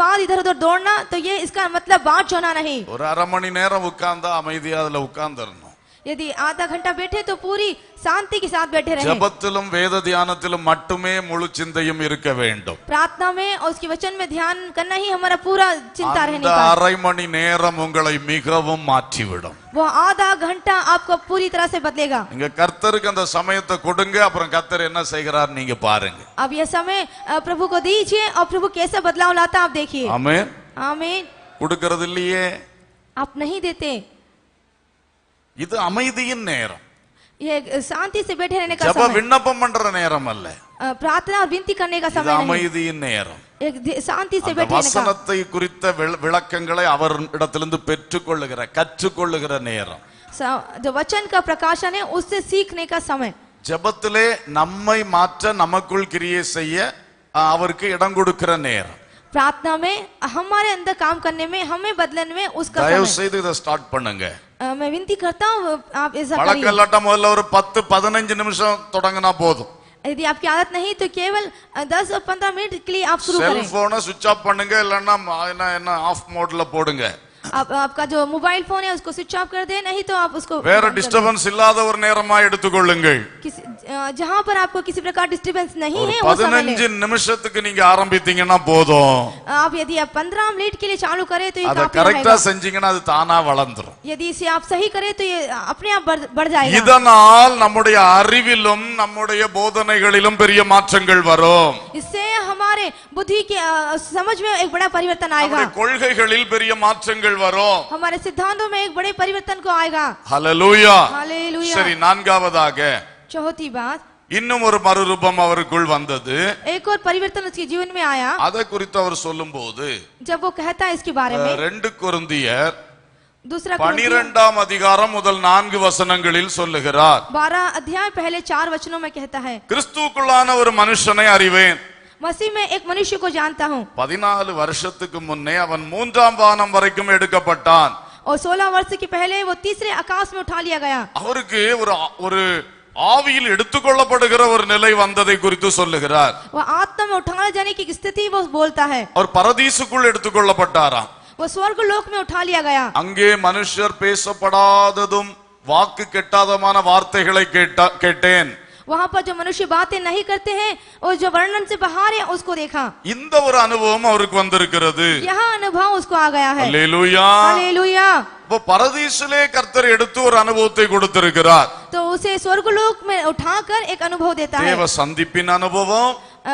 बाद इधर उधर दौड़ना तो ये इसका मतलब बाट होना नहीं. ஒரு அரை மணி நேரம் உட்கார்ந்தா அமைதியா அதுல உட்கார்ந்துடணும். यदि आधा घंटा बैठे तो पूरी शांति के साथ बैठे रहें. ஜெபத்திலும் வேத தியானத்திலும் மட்டுமே முழு சிந்தையும் இருக்க வேண்டும். प्रार्थना में और उसके वचन में ध्यान करना ही हमारा पूरा चिंता रहने அந்த का. அரை மணி நேரம் உங்களை மிகவும் மாற்றிவிடும். वो आधा घंटा आपको पूरी तरह से बदलेगा. நீங்க கர்த்தருக்கு அந்த சமயத்தை கொடுங்க, அப்புறம் கர்த்தர் என்ன செய்கிறார் நீங்க பாருங்க. अब यह समय प्रभु को दीजिए और प्रभु कैसा बदलाव लाता आप देखिए. ஆமென். आमीन. கொடுக்கிறது இல்லையே, आप नहीं देते. இது அமைதியின் நேரம். ये शांति से बैठे रहने का ஜெப समय, விண்ணப்பம் பண்ற நேரம் அல்ல, प्रार्थना और विनती करने का இது समय नहीं. அமைதியின் நேரம். एक शांति से அந்த बैठे रहने का. வசனத்தை குறித்த விளக்கங்களை அவர் இடத்திலிருந்து பெற்றுக்கொள்ளுகிற கற்றுக்கொள்ளுகிற நேரம். जो वचन का प्रकाशन है उससे सीखने का समय. ஜெபத்திலே நம்மை மாற்ற நமக்குள் கிரியை செய்ய அவருக்கு இடம் கொடுக்கிற நேரம். प्रार्थना में हमारे अंदर काम करने में हमें बदलने में उसका தயவு समय. செய்து இதை ஸ்டார்ட் பண்ணுங்க. मैं विनती करता हूँ आप ऐसा வழக்கம் करिए. இல்லாட்டா முதல்ல ஒரு 10-15 நிமிஷம் தொடங்கினா போதும். यदि आपकी आदत नहीं तो केवल 10 और 15 मिनट के लिए आप शुरू करें। செல்போனை சுவிட்ச் ஆஃப் பண்ணுங்க, இல்லன்னா என்ன ஆஃப் மோட்ல போடுங்க. आपका जो मोबाइल फोन है उसको स्विच ऑफ कर दे, नहीं तो आप उसको வேற டிஸ்டர்பன்ஸ் இல்லாத ஒரு நேரமா எடுத்துக்கொள்ளுங்கள். जहां पर आपको किसी प्रकार डिस्टर्बेंस नहीं है, 15 நிமிஷத்துக்கு நீங்க ஆரம்பித்தீங்கன்னா போதும். आप यदि आप 15 मिनट के लिए चालू करें तो ये அத काफी கரெக்ட்டா செஞ்சீங்கன்னா அது தானா வளர்ந்துரும். यदि इसे आप सही करें तो ये अपने आप बढ़ जाएगा. இதனால் நம்முடைய அறிவிலும் நம்முடைய போதனைகளிலும் பெரிய மாற்றங்கள் வரும். इससे हमारे बुद्धि की समझ में एक बड़ा परिवर्तन आएगा. நம்முடைய கொள்கைகளில் பெரிய மாற்றங்கள் வரும். हमारे सिद्धांतों में एक बड़े परिवर्तन को आएगा. हालेलुया. हालेलुया. சரி, நான்காவதாக चौथी बात, இன்னும் ஒரு மறுரூபம் அவருக்குள் வந்தது. एक और परिवर्तन उसके जीवन में आया. அத குறித்து அவர் சொல்லும்போது जब वो कहता है इसके बारे में 2 கொரிந்தியர் दूसरा 12ஆம் அதிகாரம் முதல் 4 வசனங்களில் சொல்லுகிறார். 12 अध्याय पहले 4 वचनों में कहता है, கிறிஸ்துவுக்குள்ளான ஒரு மனுஷனை அறிவேன். मसीह में एक मनुष्य को जानता हूँ 14 வருஷத்துக்கு முன்னே அவன் 3ஆம் வானம் வரைக்கும் எடுக்கப்பட்டான். और 16 वर्ष के पहले वो तीसरे आकाश में उठा लिया गया. அவருக்கு ஒரு ஆவியில் எடுத்துக்கொள்ளப்படுகிற ஒரு நிலை வந்ததை குறித்து சொல்லுகிறார். वो आत्मा में उठाए जाने की स्थिति वो बोलता है. அவர் பரதீசுக்குள் எடுத்துக்கொள்ளப்பட்டாராம். वो स्वर्ग लोक में उठा लिया गया. அங்கே மனுஷர் பேசப்படாததும் வாக்கு கெட்டாதமான வார்த்தைகளை கேட்டேன். वहां पर जो मनुष्य बातें नहीं करते हैं और जो वर्णन से बाहर है उसको देखा. இந்த ஒரு அனுபவம் அவருக்கு வந்திருக்கிறது. यहाँ अनुभव उसको आ गया है. அல்லேலூயா. हालेलुया. இப்போ பரதீசிலே கர்த்தர் எடுத்து ஒரு அனுபவத்தை கொடுத்திருக்கிறார். तो उसे स्वर्गलोक में उठाकर एक अनुभव देता है. தேவ சந்திப்பின் அனுபவம்,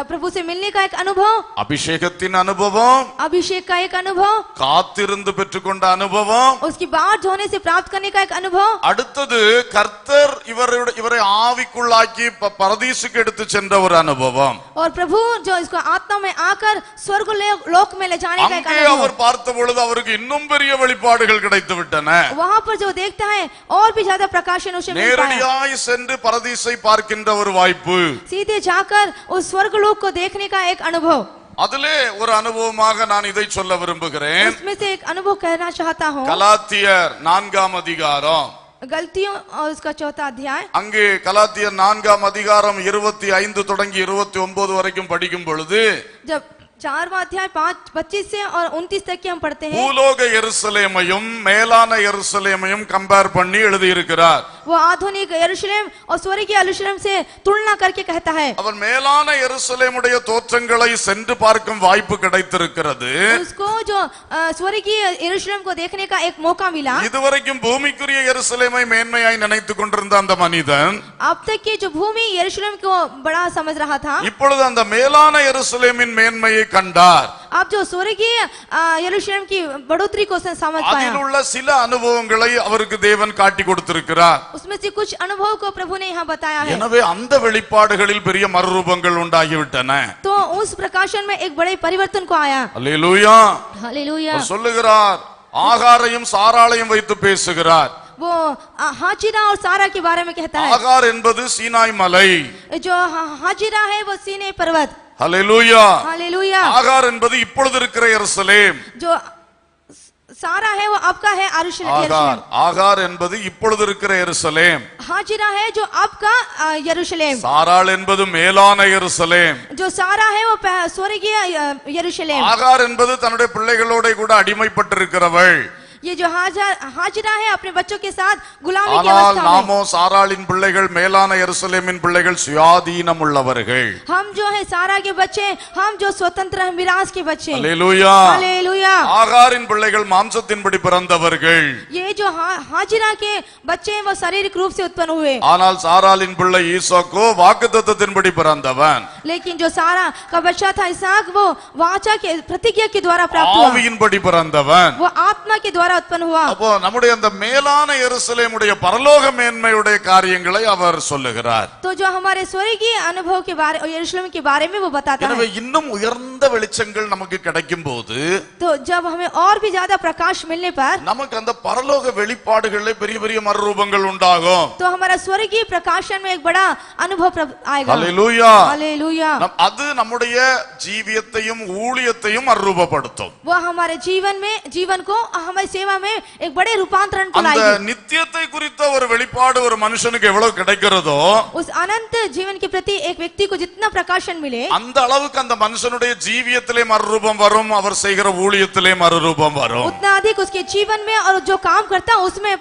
प्रभु से मिलने का एक अनुभव, அபிஷேகத்தின் அனுபவம், अभिषेक का एक अनुभव, காத்திருந்து பெற்றுக்கொண்ட அனுபவம், उसकी बाट होने से प्राप्त करने का एक अनुभव. அடுத்தது கர்த்தர் இவரை ஆவிக்குள்ளாக்கி பரதீசுக்கு எடுத்து சென்ற ஒரு அனுபவம். और प्रभु जो इसको आत्मा में आकर स्वर्ग लोक में ले जाने का एक அங்கே अनुभव. அவர் பார்த்த பொழுது அவருக்கு இன்னும் பெரிய வெளிப்பாடுகள் கிடைத்து விட்டன. वहां पर जो देखता है और भी ज्यादा प्रकाशन उसे मिलता है. நேரடியாய் சென்று பரதீசை பார்க்கின்ற ஒரு வாய்ப்பு, सीधे जाकर उस स्वर्ग लोक को देखने का एक अनुभव. அதிலே ஒரு அனுபவமாக நான் இதை சொல்ல விரும்புகிறேன். उसमें से एक अनुभव कहना चाहता हूँ. கலாத்தியர் 4ஆம் அதிகாரம், गलतियों और उसका 4था अध्याय. அங்கே கலாத்தியர் 4ஆம் அதிகாரம் 25 தொடங்கி 29 வரைக்கும் படிக்கும் பொழுது जब 4वां अध्याय 25 से और 29 तक के हम पढ़ते हैं. பூலோக எருசலேமையும் மேலான எருசலேமையும் கம்பேர் பண்ணி எழுதி இருக்கிறார். वो आधुनिक यरूशलेम और स्वर्गीय यरूशलेम से तुलना करके कहता है. அவன் மேலான எருசலேமுடைய தோற்றங்களை சென்று பார்க்கும் வாய்ப்பு கிடைத்திருக்கிறது. उसको जो स्वर्गीय यरूशलेम को देखने का एक मौका मिला. இதுவரைக்கும் பூமிக்குரிய எருசலேமை மேன்மையாய் நினைத்துக் கொண்டிருந்த அந்த மனிதன் अब तक की जो भूमि यरूशलेम को बड़ा समझ रहा था, இப்பொழுது அந்த மேலான எருசலேமின் மேன்மையை கண்டார். अब जो स्वर्गीय यरूशलेम की बढ़ोतरी को समझ पाया. அதில் உள்ள சில அனுபவங்களை அவருக்கு தேவன் காட்டி கொடுத்திருக்கிறார். उसमें से कुछ अनुभव को प्रभु ने यहाँ बताया है. எனவே அந்த வெளிப்பாடுகளில் பெரிய மறுரூபங்கள் உண்டாகிவிட்டன. तो उस प्रकाशन में एक बड़े परिवर्तन को आया. அல்லேலூயா. हालेलुया. அவர் சொல்லுகிறார், ஆகாரையும் சாராளையும் வைத்து பேசுகிறார். वो हाजिरा और सारा के बारे में कहता है. ஆகார் என்பது சீனாய் மலை. जो हाजिरा है वो सीने पर्वत. அல்லேலூயா. हालेलुया. ஆகார் என்பது இப்பொழுது இருக்கிற எருசலேம். जो सारा है वो आपका है ஆகார் ஆகார் என்பது இப்பொழுது இருக்கிற எருசலேம். हाजिरा है जो आपका यरूशलेम. சாராள் என்பது மேலான எருசலேம். जो सारा है वो स्वर्गीय यरूशलेम. ஆகார் என்பது தன்னுடைய பிள்ளைகளோட கூட அடிமைப்பட்டிருக்கிறவள். ये जो हाजिरा है अपने बच्चों के साथ गुलामी की ஆனால் अवस्था में. நாமோ சாராளின் பிள்ளைகள் மேலான எருசலேமின் பிள்ளைகள் சுயாதீனம் உள்ளவர்கள். हम जो है सारा के बच्चे, हम जो स्वतंत्र हैं मिरास के बच्चे. அல்லேலூயா. हालेलुया. ஆகாரின் பிள்ளைகள் மாம்சத்தின்படி பிறந்தவர்கள். ये जो हाजिरा के बच्चे हैं वो शारीरिक रूप से उत्पन्न हुए. ஆனால் சாராளின் பிள்ளை ஈசாக்கோ வாக்குத்தத்தத்தின்படி பிறந்தவன். लेकिन जो सारा का बच्चा था इसहाक वो वाचा के प्रतिज्ञा के द्वारा प्राप्त हुआ. ஆவியின்படி பிறந்தவன். वो आत्मा के द्वारा उत्पन्न हुआ. அப்போ நம்முடைய அந்த மேலான எருசலேமுடைய பரலோக மேன்மையுடைய காரியங்களை அவர் சொல்லுகிறார். तो जो हमारे स्वर्गीय अनुभव के बारे और यरूशलेम के बारे में वो बताता எனவே है. இன்னும் உயர்ந்த வெளிச்சங்கள் நமக்கு கிடைக்கும் போது तो जब हमें और भी ज्यादा प्रकाश मिलने पर நமக்கு அந்த பரலோக வெளிப்பாடுகளிலே பெரிய பெரிய மறுரூபங்கள் உண்டாகும். तो हमारा स्वर्गीय प्रकाशन में एक बड़ा अनुभव आएगा. அல்லேலூயா. हालेलुया. அது நம்முடைய ஜீவியத்தையும் ஊழியத்தையும் மறுரூபப்படுத்தும். वो हमारे जीवन को हमारे सेवा में एक बड़े रूपांतरण को அந்த लाएगी। நித்தியத்தை குறித்த ஒரு வெளிப்பாடு ஒரு மனுஷனுக்கு எவ்வளவு கிடைக்கிறதோ उस अनंत जीवन के प्रति एक व्यक्ति को जितना प्रकाशन मिले, அந்த அளவுக்கு அந்த மனுஷனுடைய ஜீவியத்திலே மறுரூபம் வரும், அவர் செய்கிற ஊழியத்திலே மறுரூபம் வரும். उतना अधिक उसके जीवन में और जो काम करता है उसमें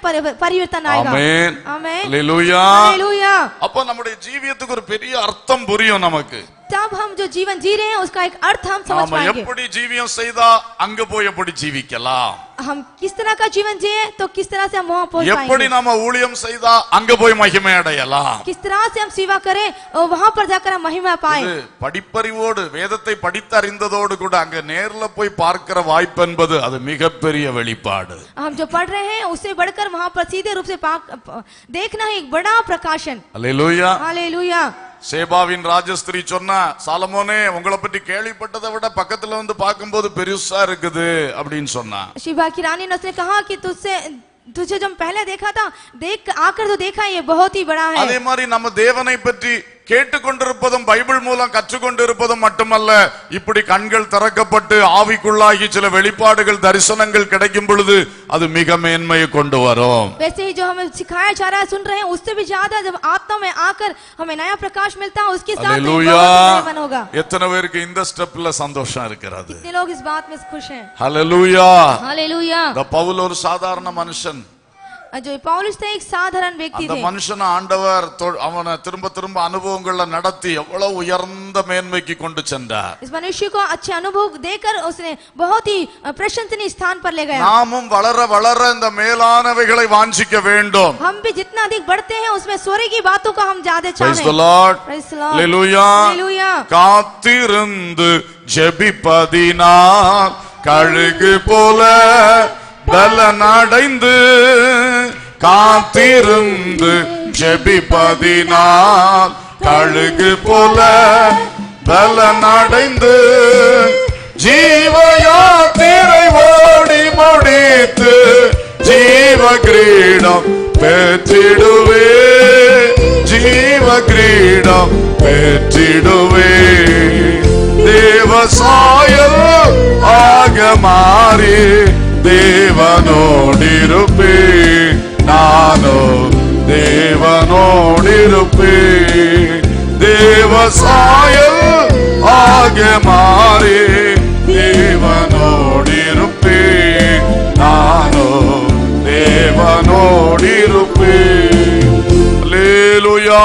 परिवर्तन आएगा। ஆமென். आमेन। அல்லேலூயா. हालेलुया। அப்ப நம்முடைய ஜீவியத்துக்கு ஒரு பெரிய அர்த்தம் புரியும் நமக்கு. तब हम जो जीवन जी रहे हैं उसका एक अर्थ हम समझ நாம पाएंगे। எப்படி ஜீவியம் செய்தா அங்க போய் எப்படி ஜீவிக்கலாம், हम किस तरह का जीवन जिए तो किस तरह से हम वहां पहुंच எப்படி पाएंगे, நாம ஊழியம் செய்தா அங்க போய் மகிமை அடையலாம். किस तरह से हम सेवा करें और वहां पर जाकर हम महिमा पाए। இது படிப்பறிவோடு வேதத்தை படித்தறிந்ததோடு கூட அங்க நேர்ல போய் பார்க்கிற வாய்ப்பு என்பது அது மிகப்பெரிய வெளிப்பாடு. हम जो पढ़ रहे हैं उससे बढ़कर वहां पर सीधे रूप से देखना है एक बड़ा प्रकाशन। அல்லேலூயா. हालेलुया। சேபாவின் ராஜஸ்திரி சொன்னா, சாலமோனே உங்களை பற்றி கேள்விப்பட்டதை விட பக்கத்துல வந்து பார்க்கும்போது பெருசா இருக்குது அப்படின்னு சொன்னா. शिबा की रानी ने उसने कहा कि तुझे जब पहले देखा था, देख आकर तो देखा ये बहुत ही बड़ा है। அதே மாதிரி நம்ம தேவனை பற்றி கேட்டுக்கொண்டிருப்பதும் பைபிள் மூலம் கற்றுக்கொண்டிருப்பதும் மட்டுமல்ல, இப்படி கண்கள் திறக்கப்பட்டு ஆவிக்குள்ளாகி சில வெளிப்பாடுகள் தரிசனங்கள் கிடைக்கும் பொழுது அது மிக மேன்மையை கொண்டு வரும். वैसे ही जो हमें सिखाया जा रहा है सुन रहे हैं, उससे भी ज्यादा जब आत्मा में आकर हमें नया प्रकाश मिलता है उसके साथ அல்லேலூயா. जीवन होगा। எத்தனை பேருக்கு இந்த ஸ்டெப்ல சந்தோஷம் இருக்கிறது? कितने लोग इस बात में खुश हैं? ஹல்லேலூயா. हालेलुया। இந்த பவுல் ஒரு சாதாரண மனுஷன். जो पौलुस थे एक साधारण व्यक्ति அந்த थे। மனுஷன் ஆண்டவர் அவனை திரும்ப திரும்ப அனுபவங்களை நடத்தி எவ்வளவு உயர்ந்த மேன்மைக்கு கொண்டு சென்றார். इस मनुष्य को अच्छे अनुभव देकर उसने बहुत ही प्रशंसनीय स्थान पर ले गया। நாமும் வளர வளர இந்த மேலானவைகளை வாஞ்சிக்க வேண்டும். हम भी जितना अधिक बढ़ते हैं उसमें स्वर्ग की बातों को हम ज्यादा Praise the चाहें। Lord. Praise the Lord. Hallelujah. Hallelujah. காத்திருந்து ஜெபிப்பதினால் கழுகு போல பலனடைந்து, காத்திருந்து ஜெபிப்பதினால் கழுகு போல பலனடைந்து, ஜீவயாத்திரை ஓடி முடித்து ஜீவ கிரீடம் பெற்றிடுவே, ஜீவ கிரீடம் பெற்றிடுவே. தேவசாயல் ஆக மாறி தேவனோடிருப்பே, நானோ தேவனோடிருப்பே. தேவசாயல் ஆக மாறி தேவனோடிருப்பே, நானோ தேவனோடிருப்பே. அல்லேலூயா.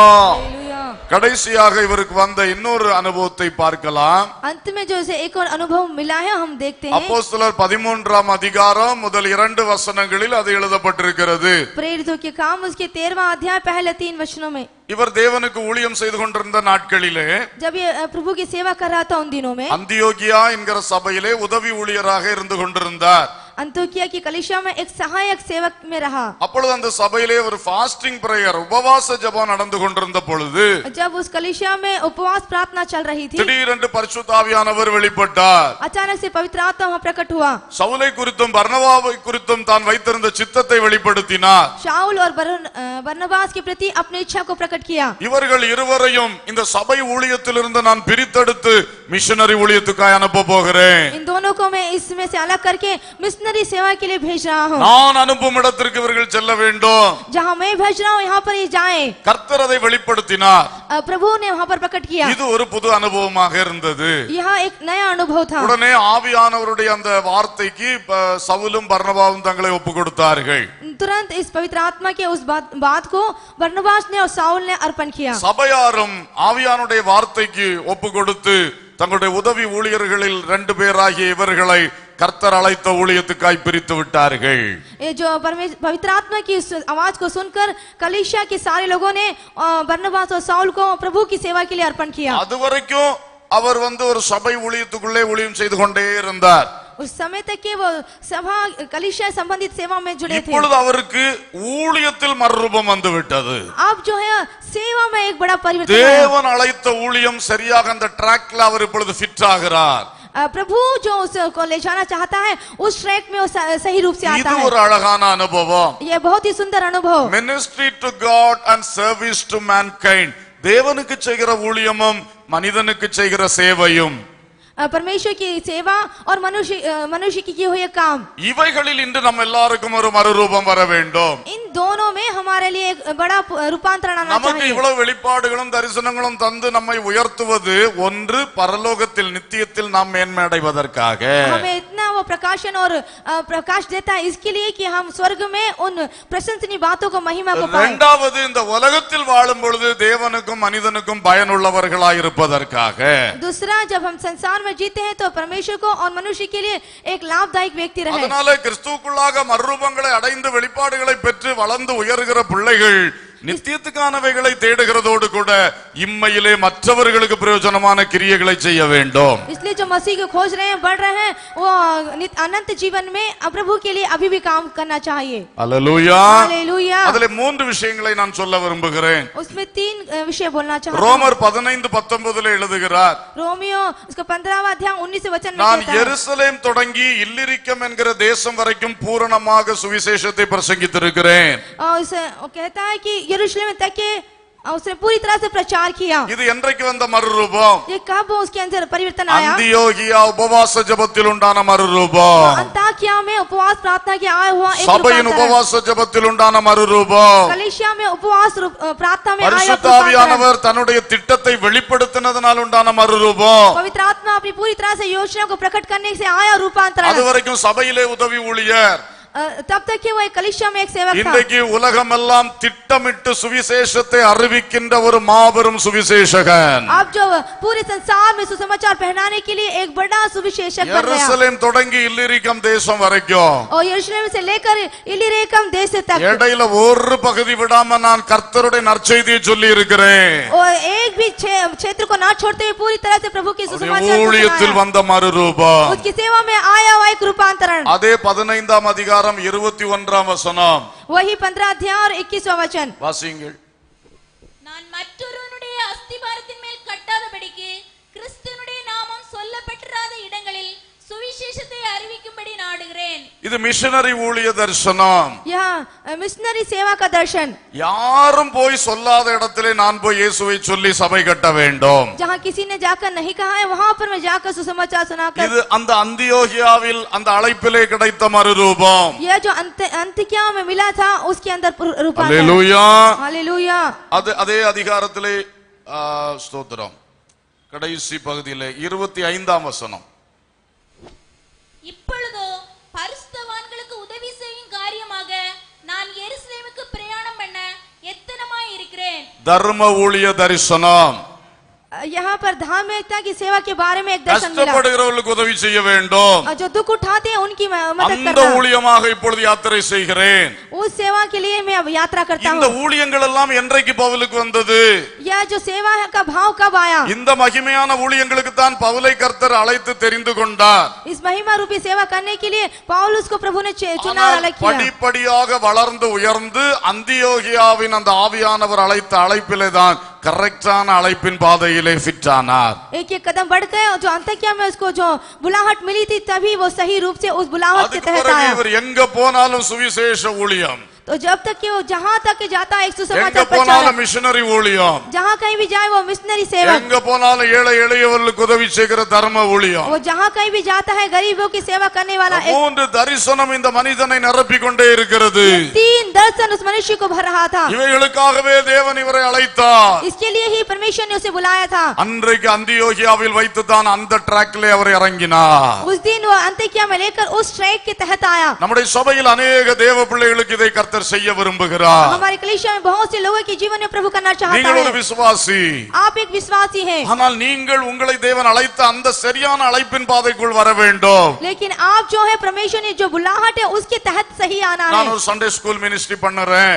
கடைசியாக இவருக்கு வந்த இன்னொரு அனுபவத்தை பார்க்கலாம். अंत में जो इसे एक और अनुभव मिला है हम देखते हैं। அப்போஸ்தலர் 13ஆம் அதிகாரம் முதல் 2 வசனங்களில் அது எழுதப்பட்டிருக்கிறது. प्रेरितों के काम उसके 13वां अध्याय पहले 3 वचनों में। இவர் தேவனுக்கு ஊழியம் செய்து கொண்டிருந்த நாட்களிலே जब ये प्रभु की सेवा कर रहा था उन दिनों में அந்தியோகியா என்கிற சபையிலே உதவி ஊழியராக இருந்து கொண்டிருந்தார். अंतोकिया की कलीसिया में एक सहायक सेवक में रहा। அப்பொழுது அந்த சபையிலே ஒரு ஃபாஸ்டிங் பிரேயர், உபவாச ஜெபம் நடந்து கொண்டிருந்த பொழுது जब उस कलीसिया में उपवास प्रार्थना चल रही थी, திடீரென்று பரிசுத்த ஆவியானவர் வெளிப்பட்டார். अचानक से पवित्र आत्मा वहां प्रकट हुआ। சவுலை குறித்தும் பர்னபாவை குறித்தும் தான் வைத்திருந்த சித்தத்தை வெளிப்படுத்தினார். शाऊल और बरनबास के प्रति अपनी इच्छा को प्रकट किया। இவர்கள் இருவரையும் இந்த சபை ஊழியத்திலிருந்து நான் பிரித்தெடுத்து மிஷனரி ஊழியத்துக்காக அனுப்ப போகிறேன். इन दोनों को मैं इसमें से अलग करके मिशनरी सेवा के लिए भेज रहा हूँ। நான் அனுப்பும் இடத்திற்கு இவர்கள் செல்ல வேண்டும். जहाँ मैं भेज रहा हूँ यहाँ पर ये जाएं। கர்த்தர் அதை வெளிப்படுத்தினார். प्रभु ने वहाँ पर प्रकट किया। இது ஒரு புது அனுபவமாக இருந்தது. यहाँ एक नया अनुभव था। உடனே ஆவியானவருடைய அந்த வார்த்தைக்கு சவுலும் பர்னபாவும் தங்களை ஒப்பு கொடுத்தார்கள். तुरंत इस पवित्र आत्मा के उस बात को बरनबास ने और साउल ने अर्पण किया। சபையாரும் ஆவியானுடைய வார்த்தைக்கு ஒப்பு கொடுத்து தங்களுடைய உதவி ஊழியர்களில் 2 பேராகிய இவர்களை கர்த்தர் அழைத்த ஊழியத்துக்காய் பிரித்து விட்டார்கள். ये जो पवित्र आत्मा की आवाज को सुनकर कलीसिया के सारे लोगों ने बरनबास और साउल को प्रभु की सेवा के लिए अर्पण किया। அதுவரைக்கும் அவர் ஒரு சபை ஊழியத்துக்குள்ளே ஊழியம் செய்து கொண்டே இருந்தார். उस समय तक के वो सभा कलीसिया संबंधित सेवा में जुड़े थे। இப்பொழுது அவருக்கு ஊழியத்தில் மறுரூபம் வந்து விட்டது. अब जो है सेवा में एक बड़ा परिवर्तन आया। தேவன் அழைத்த ஊழியம் சரியாக அந்த ட்ராக்ல அவர் இப்பொழுது ஃபிட் ஆகிறார். प्रभु जो उसको ले जाना चाहता है उस ट्रैक में वो सही रूप से आता இது है। ஒரு அழகான அனுபவம். ये बहुत ही सुंदर अनुभव। Ministry to God and service to mankind. தேவனுக்கு செய்கிற ஊழியமும் மனிதனுக்கு செய்கிற சேவையும் परमेश्वर की सेवा और मनुष्य की किए हुए काम, இவைகளில் இன்று நம்ம எல்லாருக்கும் ஒரு மறுரூபம் வர வேண்டும். इन दोनों में हमारे लिए एक बड़ा रूपांतरण आना நமக்கு चाहिए। இவ்வளவு வெளிப்பாடுகளும் தரிசனங்களும் தந்து நம்மை உயர்த்துவது ஒன்று பரலோகத்தில் நித்தியத்தில் நாம் மேன்மை அடைவதற்காக. हमें इतना वो प्रकाशन और प्रकाश देता है इसके लिए कि हम स्वर्ग में उन प्रशंसनीय बातों को, महिमा को पाएं। இரண்டாவது இந்த உலகத்தில் வாழும் பொழுது தேவனுக்கும் மனிதனுக்கும் பயனுள்ளவர்களாய் இருப்பதற்காக. दूसरा, जब हम संसार में जीते हैं तो परमेश्वर को और मनुष्य के लिए एक लाभदायक व्यक्ति रहे। அதனால கிறிஸ்துவுக்குள்ளாக மறுரூபங்களை அடைந்து வெளிப்பாடுகளை பெற்று வளர்ந்து உயர்கிற பிள்ளைகள் நித்தியத்துக்கானவைகளை தேடுகிறதோடு கூட இம்மையிலே மற்றவர்களுக்கு பிரயோஜனமான கிரியைகளை செய்ய வேண்டும். इसलिए जो मसीह को खोज रहे हैं, बढ़ रहे हैं, वो अनंत जीवन में प्रभु के लिए अभी भी काम करना चाहिए। அல்லேலூயா. हालेलुया। அதிலே 3 விஷயங்களை நான் சொல்ல விரும்புகிறேன். उसमें 3 विषय बोलना चाहता हूं। ரோமர் 15:19 எழுதுகிறார், रोमियो उसका 15वां अध्याय 19 वचन में நான் कहता है, எருசலேம் தொடங்கி இல்லிரிக்கம் என்கிற தேசம் வரைக்கும் பூரணமாக சுவிசேஷத்தை பிரசங்கித்திருக்கிறேன். और वो कहता है कि यरूशलेम तक के उसने पूरी तरह से प्रचार किया। இது என்றைக்கு வந்த மறுரூபம்? ये कब उसके अंदर परिवर्तन आया? அந்தியோகியா உபவாச ஜெபத்தில் உண்டான மறுரூபம். अंताकिया में उपवास प्रार्थना के आया हुआ एक சபையின் रूपांतरण। உபவாச ஜெபத்தில் உண்டான மறுரூபம். कलीसिया में उपवास प्रार्थना में आया பரிசுத்த रूपांतरण। ஆவியானவர் தன்னுடைய திட்டத்தை வெளிப்படுத்தினதனால் உண்டான மறுரூபம். पवित्र आत्मा अपनी पूरी तरह से योजना को प्रकट करने से आया रूपांतरण। அதுவரைக்கும் சபையிலே உதவி ஊழியர், तब तक कि वो एक कलीसिया में एक सेवक था। இன்றைக்கு உலகமெல்லாம் திட்டமிட்டு சுவிசேஷத்தை அறிவிக்கின்ற ஒரு மாபெரும் சுவிசேஷகன். अब जो पूरे संसार में सुसमाचार पहनाने के लिए एक बड़ा सुविशेषक बन गया। எருசலேம் தொடங்கி இல்லிரிக்கம் தேசம் வரைக்கும் और यरूशलेम से लेकर इलिरेकम देश तक, இடையில ஒரு பகுதி விடாம நான் கர்த்தருடைய நற்செய்தியை சொல்லி இருக்கிறேன். और एक भी क्षेत्र को ना छोड़ते हुए पूरी तरह से प्रभु की सुसमाचार को ஊழியத்தில் सुनाया। வந்த மறுரூபம். उसकी सेवा में आया हुआ एक रूपांतरण। அதே 15ஆம் அதிகாரம் 21ஆம் வசனம் वही 15 अध्याय और 21वां वचन। வாசியுங்கள். நான் மற்றொருவனுடைய அஸ்திபாரத்தின் மேல் கட்டாதபடிக்கு கிறிஸ்துவினுடைய நாமம் சொல்லப்பட்டிராத இடங்களில் சுவிசேஷத்தை அறிவிக்கும்படி நாடுகிறேன். இது மிஷனரி ஊழிய தரிசனம். यह मिशनरी सेवा का दर्शन। யாரும் போய் சொல்லாத இடத்திலே நான் போய் இயேசுவை சொல்லி சபை கட்ட வேண்டும். जहाँ किसी ने जाकर नहीं कहा है, वहाँ पर मैं जाकर सुसमाचार सुनाकर। இது அந்த அந்தியோகியாவில் அந்த அழைப்பிலே கிடைத்த மறுரூபம். यह जो अंतिकिया में मिला था उसके अंदर रूपांतरण। அல்லேலூயா. हालेलुया। அதே அதிகாரத்திலே ஸ்தோத்திரம் கடைசி பகுதியிலே 25ஆம் வசனம். இப்பொழுதோ பரிசுத்தவான்களுக்கு உதவி செய்யும் காரியமாக நான் எருசலேமுக்கு பிரயாணம் பண்ண எத்தனமாய் இருக்கிறேன். தர்ம ஊழிய தரிசனம். यहाँ पर धार्मिकता की सेवा के बारे में एक दर्शन मिला। கஷ்டப்படுகிறவர்களுக்கு உதவி செய்ய வேண்டும். जो दुख उठाते हैं उनकी मदद அந்த करना। ஊழியமாக இப்பொழுது யாத்திரை செய்கிறேன். उस सेवा के लिए मैं अब यात्रा करता இந்த हूँ। ஊழியங்கள் எல்லாம் என்றைக்கு பவுலுக்கு வந்தது? यह जो सेवा का भाव कब आया? இந்த மகிமையான ஊழியங்களுக்கு தான் பவுலை கர்த்தர் அழைத்து தெரிந்து கொண்டார். इस महिमा रूपी सेवा करने के लिए पौलुस को प्रभु ने चुना और अलग किया। படிப்படியாக வளர்ந்து உயர்ந்து அந்தியோகியாவின் அந்த ஆவியானவர் அழைத்த அழைப்பிலே தான் கரெக்டான அழைப்பின் பாதையிலே ஃபிட் ஆனார். एक एक कदम बढ़ गए और जो अंतकिया में उसको जो बुलाहट मिली थी तभी वो सही रूप से उस बुलाहट के அதுக்கு तहत பிறகு आया। இவர் எங்க போனாலும் சுவிசேஷ ஊழியம், तो जब तक कि वो जहाँ तक कि जाता है एक எங்க सुसमाचार போனாலும் प्रचारक, மிஷனரி ஊழியம், जहाँ कहीं भी जाए वो मिशनरी सेवक, எங்க போனாலும் ஏழை எளியவர்களுக்கு உதவி செய்கிற தர்ம ஊழியம். वो जहाँ कहीं भी जाता है गरीबों की सेवा करने वाला एक 3 தரிசனம் இந்த மனிதனை நிரப்பிக் கொண்டே இருக்கிறது. 3 दर्शन उस मनुष्य को भर रहा था। இவைகளுக்காகவே தேவன் இவரை அழைத்தார். इसके लिए ही परमेश्वर ने उसे बुलाया था। அன்றைக்கு அந்தியோகியாவில் வைத்து தான் அந்த ட்ராக்ல அவர் இறங்கினார். उस दिन वो अंतकिया में लेकर उस ट्रैक के तहत आया। நம்முடைய சபையில் अनेक தேவ பிள்ளைகளுக்கு இதை கர்த்தர் செய்ய விரும்புகிறார். हमारे कलीसिया में बहुत से लोगों के जीवन में प्रभु करना चाहता நீங்கள் ஒரு है। விசுவாசி, आप एक विश्वासी हैं, ஆனால் நீங்கள் உங்களை தேவன் அழைத்த அந்த சரியான அழைப்பின் பாதைக்குள் வர வேண்டும். लेकिन आप जो है परमेश्वर ने जो बुलाहट है उसके तहत सही आना நான் है। ஒரு சண்டே ஸ்கூல் மினிஸ்ட்ரி பண்ணுறேன்,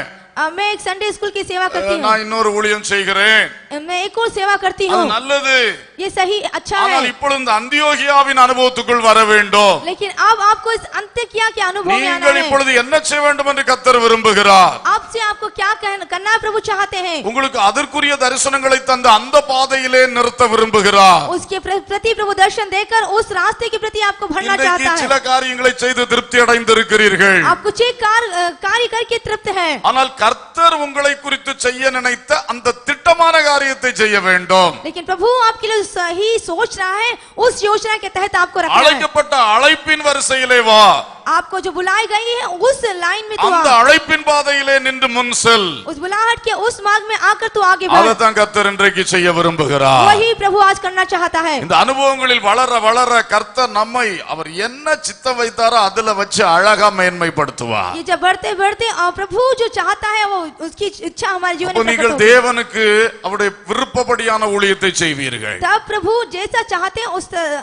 मैं एक संडे स्कूल की सेवा करती हूँ, நான் இன்னொரு ஊழியம் செய்கிறேன், मैं एक और सेवा करती அது हूँ, நல்லது. ये सही अच्छा ஆனால் है। இப்பொழுது இந்த அந்தியோகியாவின் அனுபவத்துக்குள் வர வேண்டும். लेकिन अब आपको इस अंतकिया के अनुभव में आना நீங்கள் है। இப்பொழுது என்ன செய்ய வேண்டும் என்று கர்த்தர் விரும்புகிறார். आपसे आपको क्या करना है प्रभु चाहते हैं। உங்களுக்கு அதற்குரிய தரிசனங்களை தந்து அந்த பாதையிலே நிறுத்த விரும்புகிறார். उसके प्रति प्रभु दर्शन देकर उस रास्ते के प्रति आपको भरना இன்றைக்கு चाहता சில है। காரியங்களை செய்து திருப்தி அடைந்திருக்கிறீர்கள். आप कुछ एक कार्य करके तृप्त है, ஆனால் கர்த்தர் உங்களை குறித்து செய்ய நினைத்த அந்த திட்டமான காரியத்தை செய்ய வேண்டும். लेकिन प्रभु आपके लिए सही सोच रहा है, उस योजना के तहत आपको रखना है. அழைக்கப்பட்ட அழைப்பின் வரிசையிலே வா. आपको जो बुलाई गई है उस लाइन में तू அந்த आ. அழைப்பின் பாதையிலே நின்று முன் செல். उस बुलाहट के उस मार्ग में आकर तू आगे बढ़. அதைத்தான் கர்த்தர் இன்றைக்கு செய்ய விரும்புகிறார். वही प्रभु आज करना चाहता है. இந்த அனுபவங்களில் வளர வளர கர்த்தர் நம்மை அவர் என்ன சித்தம் வைத்தாரோ அதுல வச்சு அழகா மேன்மைப்படுத்துவார். ये जब बढ़ते बढ़ते और प्रभु जो चाहता है वो उसकी इच्छा हमारे जीवन में நீங்கள் प्रकट होगी. தேவனுக்கு அவருடைய விருப்பப்படியான ஊழியத்தை செய்வீர்கள். तब प्रभु जैसा चाहते हैं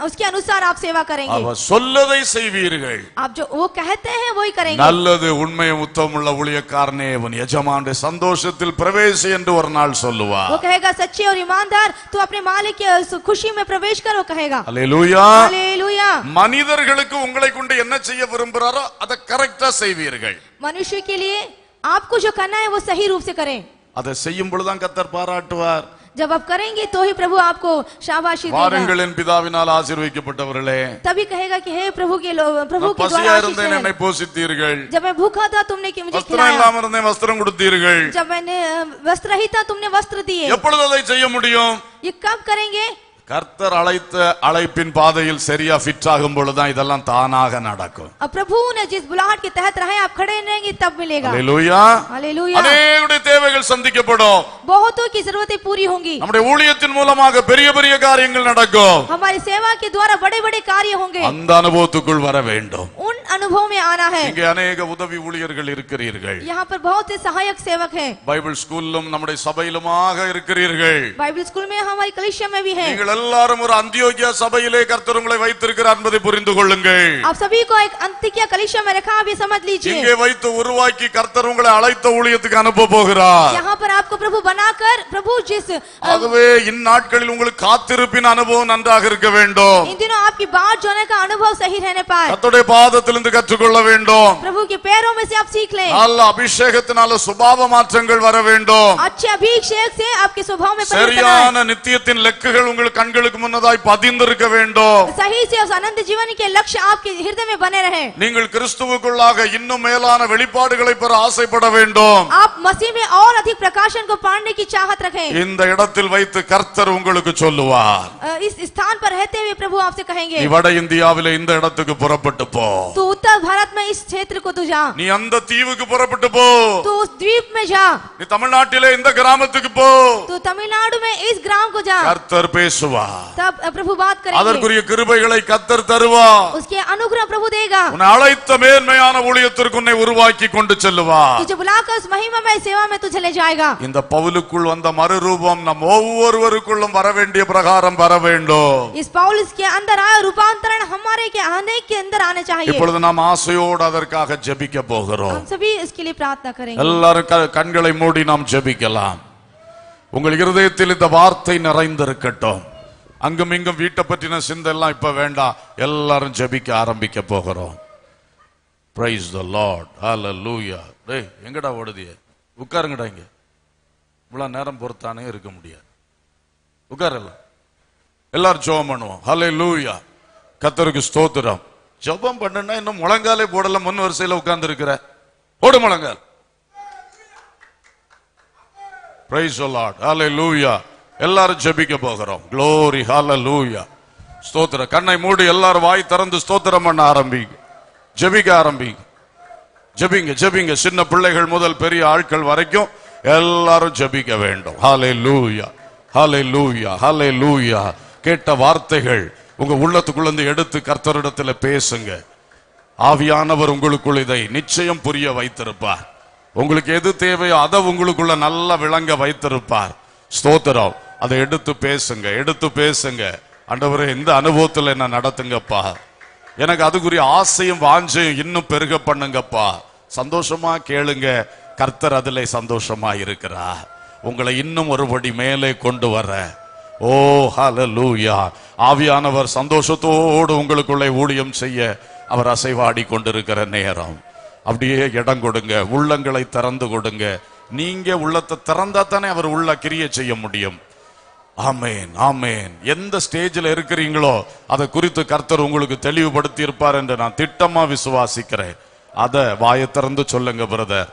उसके अनुसार आप सेवा करेंगे. அவர் சொல்லதை செய்வீர்கள். आप जो वो कहते हैं वही करेंगे. நல்லது உண்மையும் உத்தமமுள்ள ஊழியக்காரனே உன் எஜமானுடைய சந்தோஷத்தில் பிரவேசி என்று ஒரு நாள் சொல்லுவார். वो कहेगा सच्चे और ईमानदार तू अपने मालिक की खुशी में प्रवेश कर, वो कहेगा. அல்லேலூயா. हालेलुया. மனிதர்களுக்கு உங்களை கொண்டு என்ன செய்ய விரும்புறாரோ அதை கரெக்டா செய்வீர்கள். मनुष्य के लिए आपको जो करना है वो सही रूप से करें. அதை செய்யும் பொழுதுதான் கர்த்தர் பாராட்டுவார். जब आप करेंगे तो ही प्रभु आपको शाबाशी देगा. வாருங்களின் பிதாவினால் ஆசீர்வதிக்கப்பட்டவர்களே, तभी कहेगा कि हे प्रभु के प्रभु के பசியா द्वारा இருந்தேன் आशीष என்னை போஷித்தீர்கள். जब मैं भूखा था तुमने मुझे வஸ்திரம் खिलाया. இல்லாம இருந்தேன் வஸ்திரம் கொடுத்தீர்கள். जब मैंने वस्त्र रही था तुमने वस्त्र दिए. எப்பொழுது அதை செய்ய முடியும்? ये कब करेंगे? கர்த்தர் அழைத்த அழைப்பின் பாதையில் சரியா ஃபிட் ஆகும் பொழுதுதான் இதெல்லாம் தானாக நடக்கும். अब प्रभु ने जिस बुलाहट के तहत रहे आप खड़े रहेंगे तब मिलेगा. அல்லேலூயா. हालेलुया. அநேகருடைய தேவைகள் சந்திக்கப்படும். बहुतों की जरूरतें पूरी होंगी. நம்முடைய ஊழியத்தின் மூலமாக பெரிய பெரிய காரியங்கள் நடக்கும். हमारी सेवा के द्वारा बड़े बड़े कार्य होंगे. அந்த அனுபவத்துக்குள் வர வேண்டும். उन अनुभव में आना है. இங்கே अनेक உதவி ஊழியர்கள் இருக்கிறீர்கள். यहाँ पर बहुत से सहायक सेवक हैं. பைபிள் ஸ்கூல்லும் நம்முடைய சபையிலுமாக இருக்கிறீர்கள். बाइबल स्कूल में हमारी कलीसिया में भी है. நீங்கள் எல்லாரும் ஒரு அந்தியோகியா சபையிலே கர்த்தர் உங்களை வைத்திருக்கிறார் என்பதை புரிந்து கொள்ளுங்கள். आप सभी को एक अंतिकिया कलीसिया में रखा, आप ये समझ लीजिए. இங்கே வைத்து உருவாக்கி கர்த்தர் உங்களை அழைத்த ஊழியத்துக்கு அனுப்ப போகிறார். यहाँ पर आपको प्रभु बनाकर प्रभु जिस ஆகவே இந்நாட்களில் உங்களுக்கு காத்திருப்பின் அனுபவம் நன்றாக இருக்க வேண்டும். इन दिनों आपकी बात जोने का अनुभव सही रहने पाए. கர்த்தருடைய பாதத்திலிருந்து கற்றுக்கொள்ள வேண்டும். प्रभु के पैरों में से आप सीख लें. நல்ல அபிஷேகத்தினால சுபாவ மாற்றங்கள் வர வேண்டும். अच्छे अभिषेक से आपके स्वभाव में परिवर्तन आए. சரியான நித்தியத்தின் லெக்குகள் உங்கள் கண்களுக்கு முன்னதாய் பதிந்திருக்க வேண்டும். सही से उस अनंत जीवन के लक्ष्य आपके हृदय में बने रहे. நீங்கள் கிறிஸ்துவுக்குள்ளாக இன்னும் மேலான வெளிப்பாடுகளை பெற ஆசைப்பட வேண்டும். आप मसीह में और अधिक प्रकाशन को पाने की चाहत रखें. இந்த இடத்தில் வைத்து கர்த்தர் உங்களுக்கு சொல்லுவார். इस स्थान पर रहते हुए प्रभु आपसे कहेंगे நீ வட இந்தியாவிலே இந்த இடத்துக்கு புறப்பட்டு போ. तू उत्तर भारत में इस क्षेत्र को तू जा. நீ அந்த தீவுக்கு புறப்பட்டு போ. तू उस द्वीप में जा. நீ தமிழ்நாட்டிலே இந்த கிராமத்துக்கு போ. तू तमिलनाडु में इस ग्राम को जा. கர்த்தர் பேசுவார். तब प्रभु बात करेंगे. அதற்குரிய கிருபைகளை கர்த்தர் தருவார். उसके अनुग्रह प्रभु देगा. உன்னை அழைத்த மேன்மையான ஊழியத்திற்கு உன்னை உருவாக்கி கொண்டு செல்லுவார். तुझे बुलाकर उस महिमामय सेवा में तुझे ले जाएगा. இந்த பவுலுக்குள் வந்த மறுரூபம் நம் ஒவ்வொருவருக்குள்ளும் வர வேண்டிய பிரகாரம் வர வேண்டும். इस पौलुस के अंदर आया रूपांतरण हमारे के अनेक के अंदर आने चाहिए. இப்பொழுது நாம் ஆசையோடு அதற்காக ஜெபிக்க போகிறோம். हम सभी इसके लिए प्रार्थना करेंगे. எல்லாரும் கண்களை மூடி நாம் ஜெபிக்கலாம். உங்கள் இருதயத்தில் இந்த வார்த்தை நிறைந்திருக்கட்டும். அங்கும் இங்கும் வீட்டை பற்றின சிந்தெல்லாம் இப்ப வேண்டாம். எல்லாரும் ஜெபிக்க ஆரம்பிக்க போகிறோம். Praise the Lord. Hallelujah. டேய் எங்கடா ஓடுதிய? உட்காருங்கடா இங்க. இவ்வளவு நேரம் பொறுத்தானே இருக்க முடியாது. உட்காரலாம். எல்லாரும் ஜெபம் பண்ணுவோம். Hallelujah. கர்த்தருக்கு ஸ்தோத்திரம். ஜெபம் பண்ணுனா இன்னும் முழங்காலே போடல, முன் வரிசையில உட்கார்ந்து இருக்கிற. போடு முழங்கால். Praise the Lord. Hallelujah. எல்லாரும் ஜெபிக்க போகிறோம். Glory. Hallelujah. ஸ்தோத்திரம். கண்ணை மூடி எல்லாரும் வாய் திறந்து ஸ்தோத்திரம் பண்ண ஆரம்பிங்க. ஜெபிக்க ஆரம்பிங்க. ஜெபிங்க ஜெபிங்க. சின்ன பிள்ளைகள் முதல் பெரிய ஆட்கள் வரைக்கும் எல்லாரும் ஜெபிக்க வேண்டும். Hallelujah. Hallelujah. Hallelujah. கேட்ட வார்த்தைகள் உங்க உள்ளத்துக்குள்ள எடுத்து கர்த்தரிடத்தில் பேசுங்க. ஆவியானவர் உங்களுக்குள் இதை நிச்சயம் புரிய வைத்திருப்பார். உங்களுக்கு எது தேவையோ அதை உங்களுக்குள்ள நல்லா விளங்க வைத்திருப்பார். ஸ்தோத்திரம். அதை எடுத்து பேசுங்க, எடுத்து பேசுங்க. ஆண்டவரே இந்த அனுபவத்தில் என்ன நடத்துங்கப்பா, எனக்கு அதுக்குரிய ஆசையும் வாஞ்சையும் இன்னும் பெருக பண்ணுங்கப்பா. சந்தோஷமா கேளுங்க. கர்த்தர் அதிலே சந்தோஷமா இருக்கிறார். உங்களை இன்னும் ஒருபடி மேலே கொண்டு வர. ஓ ஹல்லேலூயா. ஆவியானவர் சந்தோஷத்தோடு உங்களுக்குள்ளே ஊழியம் செய்ய அவர் அசைவாடி கொண்டிருக்கிற நேரம். அப்படியே இடம் கொடுங்க. உள்ளங்களை திறந்து கொடுங்க. நீங்க உள்ளத்தை திறந்தா தானே அவர் உள்ள கிரியை செய்ய முடியும். ஆமேன் ஆமேன். எந்த ஸ்டேஜில் இருக்கிறீங்களோ அதை குறித்து கர்த்தர் உங்களுக்கு தெளிவுபடுத்தி இருப்பார் என்று நான் திட்டமா விசுவாசிக்கிறேன். அதை வாயை திறந்து சொல்லுங்க பிரதர்.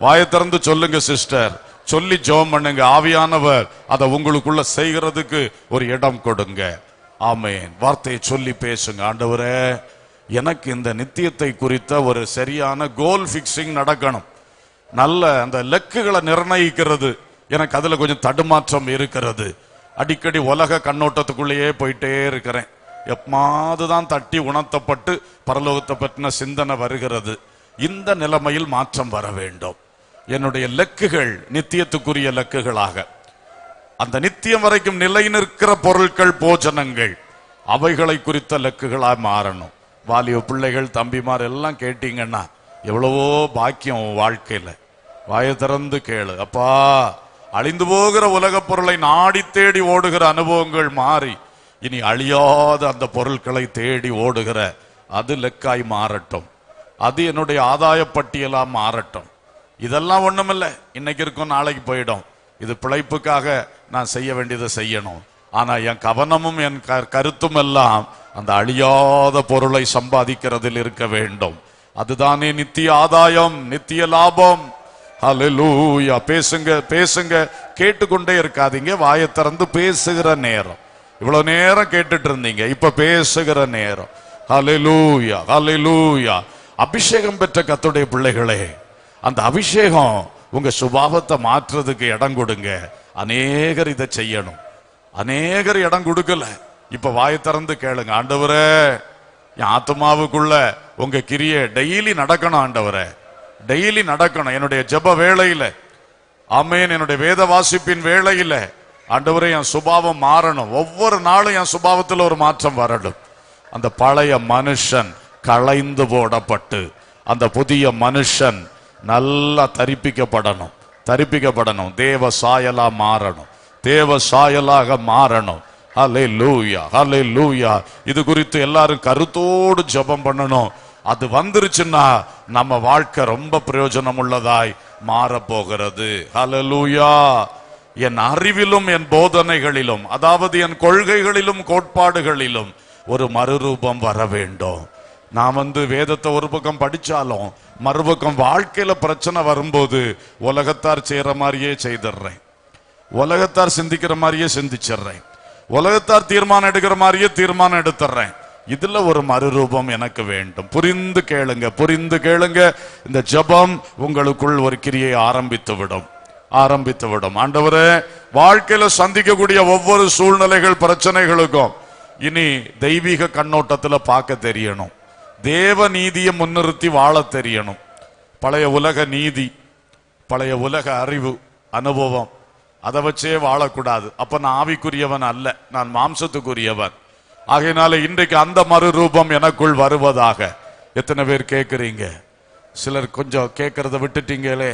வாயை திறந்து சொல்லுங்க சிஸ்டர், சொல்லி ஜெபம் பண்ணுங்க. ஆவியானவர் அதை உங்களுக்குள்ள செய்கிறதுக்கு ஒரு இடம் கொடுங்க. ஆமென். வார்த்தையை சொல்லி பேசுங்க. ஆண்டவரே, எனக்கு இந்த நித்தியத்தை குறித்த ஒரு சரியான கோல் பிக்சிங் நடக்கணும். நல்ல அந்த லக்குகளை நிர்ணயிக்கிறது எனக்கு அதுல கொஞ்சம் தடுமாற்றம் இருக்கிறது. அடிக்கடி உலக கண்ணோட்டத்துக்குள்ளேயே போயிட்டே இருக்கிறேன். எப்பமாதுதான் தட்டி உணர்த்தப்பட்டு பரலோகத்தை பற்றின சிந்தனை வருகிறது. இந்த நிலைமையில் மாற்றம் வர வேண்டும். என்னுடைய லக்குகள் நித்தியத்துக்குரிய லக்குகளாக, அந்த நித்தியம் வரைக்கும் நிலை நிற்கிற பொருட்கள், போஜனங்கள், அவைகளை குறித்த லக்குகளாக மாறணும். வாலிப பிள்ளைகள், தம்பிமார் எல்லாம் கேட்டீங்கன்னா எவ்வளவோ பாக்கியம் வாழ்க்கையில. வாயை திறந்து கேளு. அப்பா, அழிந்து போகிற உலக பொருளை நாடி தேடி ஓடுகிற அனுபவங்கள் மாறி இனி அழியாத அந்த பொருட்களை தேடி ஓடுகிற அது லெக்காய் மாறட்டும். அது என்னுடைய ஆதாய பட்டியலா மாறட்டும். இதெல்லாம் ஒண்ணுமில்ல, இன்னைக்கு இருக்கும் நாளைக்கு போயிடும். இது பிழைப்புக்காக நான் செய்ய வேண்டியதை செய்யணும். ஆனா என் கவனமும் என் கருத்தும் எல்லாம் அந்த அழியாத பொருளை சம்பாதிக்கிறதில் இருக்க வேண்டும். அதுதானே நித்திய ஆதாயம், நித்திய லாபம். ஹல்லேலூயா. பேசுங்க பேசுங்க, கேட்டுக்கொண்டே இருக்காதீங்க. வாயை திறந்து பேசுகிற நேரம். இவ்வளவு நேரம் கேட்டுட்டு இருந்தீங்க, இப்ப பேசுகிற நேரம். ஹல்லேலூயா ஹல்லேலூயா. அபிஷேகம் பெற்ற கர்த்தருடைய பிள்ளைகளே, அந்த அபிஷேகம் உங்க சுபாவத்தை மாற்றுறதுக்கு இடம் கொடுங்க. அநேகர் இதை செய்யணும், அநேகர் இடம் கொடுக்கல. இப்ப வாயை திறந்து கேளுங்க. ஆண்டவரே, என் ஆத்மாவுக்குள்ள உங்க கிரியை டெய்லி நடக்கணும். ஆண்டவரே, டெய்லி நடக்கணும். என்னுடைய ஜெப வேளையில, ஆமென், என்னுடைய வேத வாசிப்பின் வேளையில ஆண்டவரே என் சுபாவம் மாறணும். ஒவ்வொரு நாளும் என் சுபாவத்தில் ஒரு மாற்றம் வரணும். அந்த பழைய மனுஷன் களைந்து போடப்பட்டு அந்த புதிய மனுஷன் நல்லா தரிப்பிக்கப்படணும். தரிப்பிக்கப்படணும். தேவ சாயலா மாறணும். தேவ சாயலாக மாறணும். ஹல்லேலூயா ஹல்லேலூயா. இது குறித்து எல்லாரும் கருத்தோடு ஜெபம் பண்ணணும். அது வந்துருச்சுன்னா நம்ம வாழ்க்கை ரொம்ப பிரயோஜனம் உள்ளதாய் மாறப்போகிறது. ஹல்லேலூயா. என் அறிவிலும் என் போதனைகளிலும், அதாவது என் கொள்கைகளிலும் கோட்பாடுகளிலும் ஒரு மறுரூபம் வர வேண்டும். நான் வேதத்தை ஒரு பக்கம் படிச்சாலும் மறுபக்கம் வாழ்க்கையில பிரச்சனை வரும்போது உலகத்தார் செய்யற மாதிரியே செய்திடுறேன், உலகத்தார் சிந்திக்கிற மாதிரியே சிந்திச்சிடுறேன், உலகத்தார் தீர்மானம் எடுக்கிற மாதிரியே தீர்மானம் எடுத்துறேன். இதுல ஒரு மறுரூபம் எனக்கு வேண்டும். புரிந்து கேளுங்க, புரிந்து கேளுங்க. இந்த ஜெபம் உங்களுக்குள் ஒரு கிரியை ஆரம்பித்து விடும், ஆரம்பித்து விடும். ஆண்டவரே, வாழ்க்கையில சந்திக்கக்கூடிய ஒவ்வொரு சூழ்நிலைகள், பிரச்சனைகளுக்கும் இனி தெய்வீக கண்ணோட்டத்துல பார்க்க தெரியணும். தேவ நீதியை முன்னிறுத்தி வாழ தெரியணும். பழைய உலக நீதி, பழைய உலக அறிவு, அனுபவம், அதை வச்சே வாழக்கூடாது. அப்ப நான் ஆவிக்குரியவன் அல்ல, நான் மாம்சத்துக்குரியவன். ஆகையினால இன்றைக்கு அந்த மறுரூபம் எனக்குள் வருவதாக. எத்தனை பேர் கேட்கிறீங்க? சிலர் கொஞ்சம் கேட்கறத விட்டுட்டீங்களே.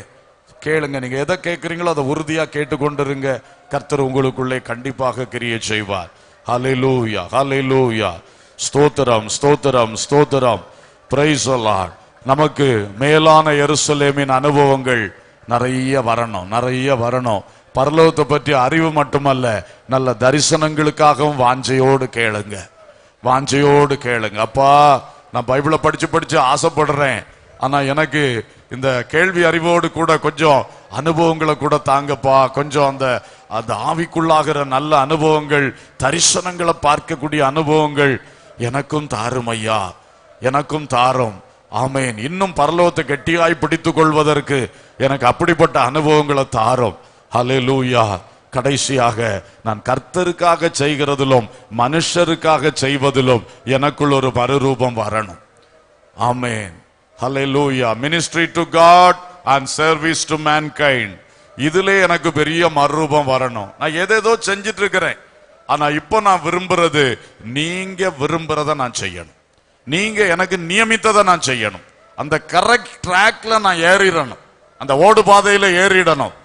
கேளுங்க. நீங்க எதை கேட்கிறீங்களோ அதை உறுதியா கேட்டுக்கொண்டிருங்க. கர்த்தர் உங்களுக்குள்ளே கண்டிப்பாக கிரியை செய்வார். ஹல்லேலூயா ஹல்லேலூயா. ஸ்தோத்திரம் ஸ்தோத்திரம் ஸ்தோத்திரம். Praise the Lord. நமக்கு மேலான எருசலேமின் அனுபவங்கள் நிறைய வரணும், நிறைய வரணும். பரலோகத்தை பற்றி அறிவு மட்டுமல்ல, நல்ல தரிசனங்களுக்காகவும் வாஞ்சையோடு கேளுங்க, வாஞ்சையோடு கேளுங்க. அப்பா, நான் பைபிளை படிச்சு படிச்சு ஆசைப்படுறேன், ஆனா எனக்கு இந்த கேள்வி அறிவோடு கூட கொஞ்சம் அனுபவங்களை கூட தாங்கப்பா. கொஞ்சம் அந்த அந்த ஆவிக்குள்ளாகிற நல்ல அனுபவங்கள், தரிசனங்களை பார்க்கக்கூடிய அனுபவங்கள் எனக்கும் தாரும் ஐயா, எனக்கும் தாரும். ஆமேன். இன்னும் பரலோகத்தை கெட்டியாய் பிடித்துக் கொள்வதற்கு எனக்கு அப்படிப்பட்ட அனுபவங்களை தாரும். ஹல்லேலூயா. கடைசியாக, நான் கர்த்தருக்காக செய்கிறதிலும் மனுஷருக்காக செய்வதிலும் எனக்குள் ஒரு மறுரூபம் வரணும். Amen. Hallelujah. Ministry to God and service to mankind, இதுல எனக்கு பெரிய மறுரூபம் வரணும். நான் ஏதேதோ செஞ்சிட்டு இருக்கிறேன், ஆனா இப்போ நான் விரும்புறது நீங்க விரும்புறத நான் செய்யணும். நீங்க எனக்கு நியமித்ததை நான் செய்யணும். அந்த கரெக்ட் ட்ராக்ல நான் ஏறிடணும், அந்த ஓடு பாதையில ஏறிடணும்.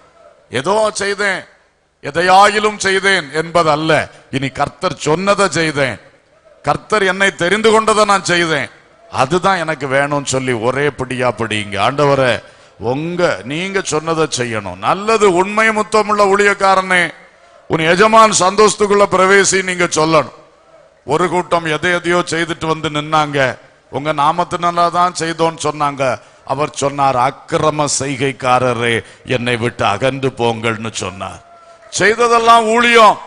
ஏதோ செய்தேன், எதையாயிலும் செய்தேன் என்பதல்ல. இனி கர்த்தர் சொன்னதை செய்தேன், கர்த்தர் என்னை தெரிந்து கொண்டதை நான் செய்தேன், அதுதான் எனக்கு வேணும்னு சொல்லி ஒரே பிடியா பிடிங்க. ஆண்டவரே, நீங்க சொன்னதை செய்யணும். நல்லது, உண்மை முத்தமுள்ள ஊழியக்காரனே, உன் எஜமான் சந்தோஷத்துக்குள்ள பிரவேசி நீங்க சொல்லணும். ஒரு கூட்டம் எதையோ செய்துட்டு வந்து நின்னாங்க, உங்க நாமத்தினாலதான் செய்தோன்னு சொன்னாங்க. அவர் சொன்னார், அக்கிரம செய்கைக்காரரே என்னை விட்டு அகன்று போங்கள்னு சொன்னார். செய்ததெல்லாம் ஊழியம்.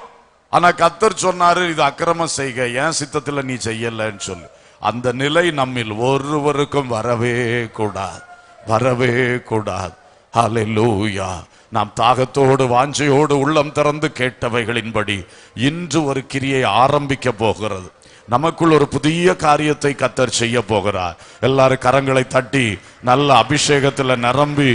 ஆனா கர்த்தர் சொன்னாரு, இது அக்கிரம செய்கை, என் சித்தத்துல நீ செய்யலன்னு சொல்லு. அந்த நிலை நம்மில் ஒருவருக்கும் வரவே கூடாது, வரவே கூடாது. ஹல்லேலூயா. நாம் தாகத்தோடு வாஞ்சையோடு உள்ளம் திறந்து கேட்டவைகளின்படி இன்று ஒரு கிரியை ஆரம்பிக்க போகிறது. நமக்குள் ஒரு புதிய காரியத்தை கர்த்தர் செய்ய போகிறார். எல்லாரும் கரங்களை தட்டி நல்ல அபிஷேகத்துல நிரம்பி,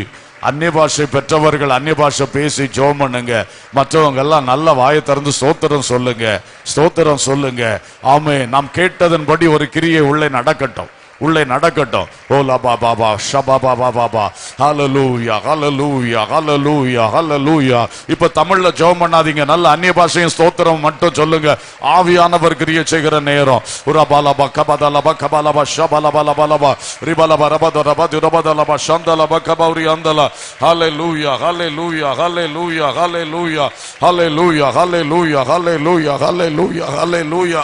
அந்நிய பாஷை பெற்றவர்கள் அந்நிய பாஷை பேசி ஜெபம் பண்ணுங்க. மற்றவங்க எல்லாம் நல்ல வாயை திறந்து ஸ்தோத்திரம் சொல்லுங்க, ஸ்தோத்திரம் சொல்லுங்க. ஆமே, நாம் கேட்டதன்படி ஒரு கிரியை உள்ளே நடக்கட்டும், உள்ளே நடக்கட்டும். ஓலா பாபா பா ஷபா பாபா பாபா. ஹல்லேலூயா, ஹல்லேலூயா, ஹல்லேலூயா, ஹல்லேலூயா. இப்ப தமிழ்ல ஜெபம் பண்ணாதீங்க, நல்ல அந்நிய பாஷையும் ஸ்தோத்திரம் மட்டும் சொல்லுங்க. ஆவியானவர் கிரியை செய்கிற நேரம். உரபாலபா கபதலபா கபலபா ஷபலபலபலபா ரிபலபா ரபதரபா துரபதலபா ஷந்தலபா கபௌரி அந்தல. ஹல்லேலூயா, ஹல்லேலூயா, ஹல்லேலூயா, ஹல்லேலூயா, ஹல்லேலூயா, ஹல்லேலூயா, ஹல்லேலூயா, ஹல்லேலூயா, ஹல்லேலூயா.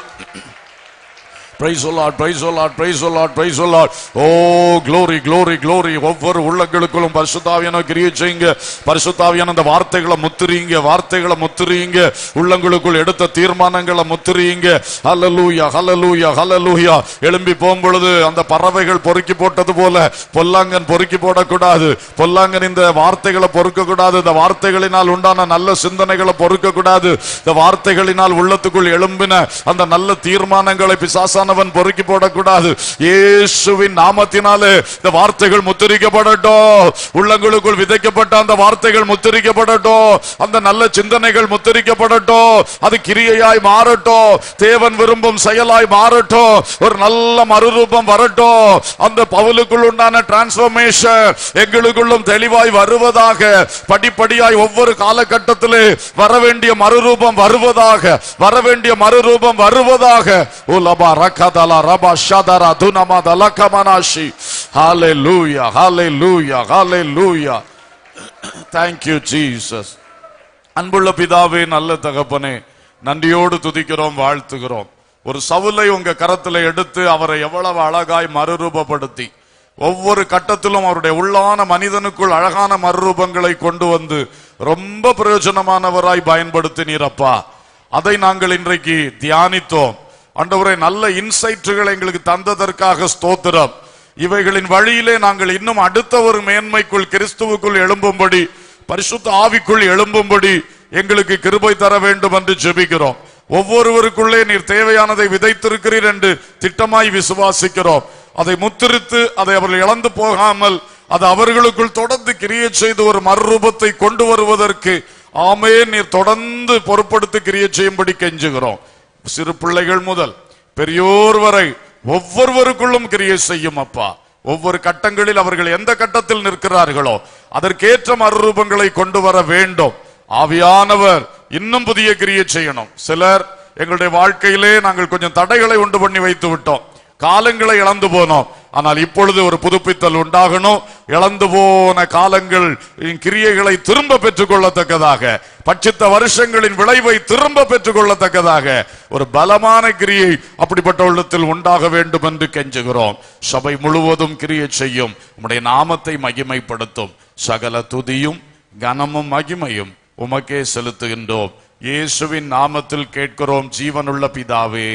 Praise the Lord, praise the Lord, praise the Lord, praise the Lord. Oh, glory, glory, glory. ஒவ்வொரு உள்ளங்களுக்குள்ளும் பரிசுத்த ஆவியானவர் கிரியை செய்யுங்க. பரிசுத்த ஆவியான அந்த வார்த்தைகளை முத்திரீங்க, வார்த்தைகளை முத்திரீங்க. உள்ளங்களுக்குள் எடுத்த தீர்மானங்களை முத்திரீங்க. ஹல்லேலூயா, ஹல்லேலூயா, ஹல்லேலூயா. எழும்பி போகும்பொழுது அந்த பறவைகள் பொறுக்கி போட்டது போல பொல்லாங்கன் பொறுக்கி போடக்கூடாது. பொல்லாங்கன் இந்த வார்த்தைகளை பொறுக்க கூடாது. இந்த வார்த்தைகளினால் உண்டான நல்ல சிந்தனைகளை பொறுக்க கூடாது. இந்த வார்த்தைகளினால் உள்ளத்துக்குள் எழும்பின அந்த நல்ல தீர்மானங்களை பிசாசான பொறுக்கி போடக்கூடாது. இயேசுவின் நாமத்தினாலே இந்த வார்த்தைகள் முத்திரிக்கப்படட்டும். உள்ளங்களுக்குள் விதைக்கப்பட்ட அந்த வார்த்தைகள் முத்திரிக்கப்படட்டும். அந்த நல்ல சிந்தனைகள் முத்திரிக்கப்படட்டும். அது கிரியையாய் மாறட்டும். தேவன் விரும்பும் செயலாய் மாறட்டும். ஒரு நல்ல மறுரூபம் வரட்டும். அந்த பவுலுக்குள் உண்டான டிரான்ஸ்பர்மேஷன் எங்களுக்குள்ளும் தெளிவாய் வருவதாக. படிப்படியாய் ஒவ்வொரு காலகட்டத்திலே வரவேண்டிய மறுரூபம் வருவதாக, வரவேண்டிய மறுரூபம் வருவதாக. உலபா ரகதலா ரபா ஷதரா துனமதல கமனாஷி. ஹல்லேலூயா, ஹல்லேலூயா, ஹல்லேலூயா. Thank you Jesus. அன்புள்ள பிதாவே, நல்ல தகப்பனே, நன்றியோடு துதிக்கிறோம், வாழ்த்துகிறோம். ஒரு சவுலை உங்க கரத்துல எடுத்து அவரை எவ்வளவு அழகாய் மறுரூபப்படுத்தி ஒவ்வொரு கட்டத்திலும் அவருடைய உள்ளான மனிதனுக்குள் அழகான மறுரூபங்களை கொண்டு வந்து ரொம்ப பிரயோஜனமானவராய் பயன்படுத்தினீரப்பா. அதை நாங்கள் இன்றைக்கு தியானித்தோம். ஆண்டவரே, நல்ல இன்சைட்டுகளை எங்களுக்கு தந்ததற்காக ஸ்தோத்திரம். இவைகளின் வழியிலே நாங்கள் இன்னும் அடுத்த ஒரு மேன்மைக்குள் கிறிஸ்துவுக்குள் எழும்பும்படி, பரிசுத்த ஆவிக்குள் எழும்பும்படி எங்களுக்கு கிருபை தர வேண்டும் என்று ஜெபிக்கிறோம். ஒவ்வொருவருக்குள்ளே நீர் தேவையானதை விதைத்திருக்கிறீர் என்று திட்டமாய் விசுவாசிக்கிறோம். அதை முத்திரித்து அதை அவர்கள் இழந்து போகாமல் அது அவர்களுக்குள் தொடர்ந்து கிரியை செய்து ஒரு மறுரூபத்தை கொண்டு வருவதற்கு ஆமே நீர் தொடர்ந்து பொறுப்படுத்தி கிரியை செய்யும்படி கெஞ்சுகிறோம். சிறு பிள்ளைகள் முதல் பெரியோர் வரை ஒவ்வொருவருக்குள்ளும் கிரியை செய்யும் அப்பா. ஒவ்வொரு கட்டங்களில் அவர்கள் எந்த கட்டத்தில் நிற்கிறார்களோ அதற்கேற்ற மறுரூபங்களை கொண்டு வர வேண்டும். ஆவியானவர் இன்னும் புதிய கிரியை செய்யணும். சிலர் எங்களுடைய வாழ்க்கையிலே நாங்கள் கொஞ்சம் தடைகளை உண்டு பண்ணி வைத்து விட்டோம், காலங்களை இழந்து போனோம். ஆனால் இப்பொழுது ஒரு புதுப்பித்தல் உண்டாகணும். இழந்து போன காலங்கள் கிரியைகளை திரும்ப பெற்றுக் கொள்ளத்தக்கதாக, பட்சித்த வருஷங்களின் விளைவை திரும்ப பெற்றுக் கொள்ளத்தக்கதாக ஒரு பலமான கிரியை அப்படிப்பட்ட உள்ளத்தில் உண்டாக வேண்டும் என்று கெஞ்சுகிறோம். சபை முழுவதும் கிரியை செய்யும், உம்முடைய நாமத்தை மகிமைப்படுத்தும். சகல துதியும் கனமும் மகிமையும் உமக்கே செலுத்துகின்றோம். இயேசுவின் நாமத்தில் கேட்கிறோம் ஜீவனுள்ள பிதாவே.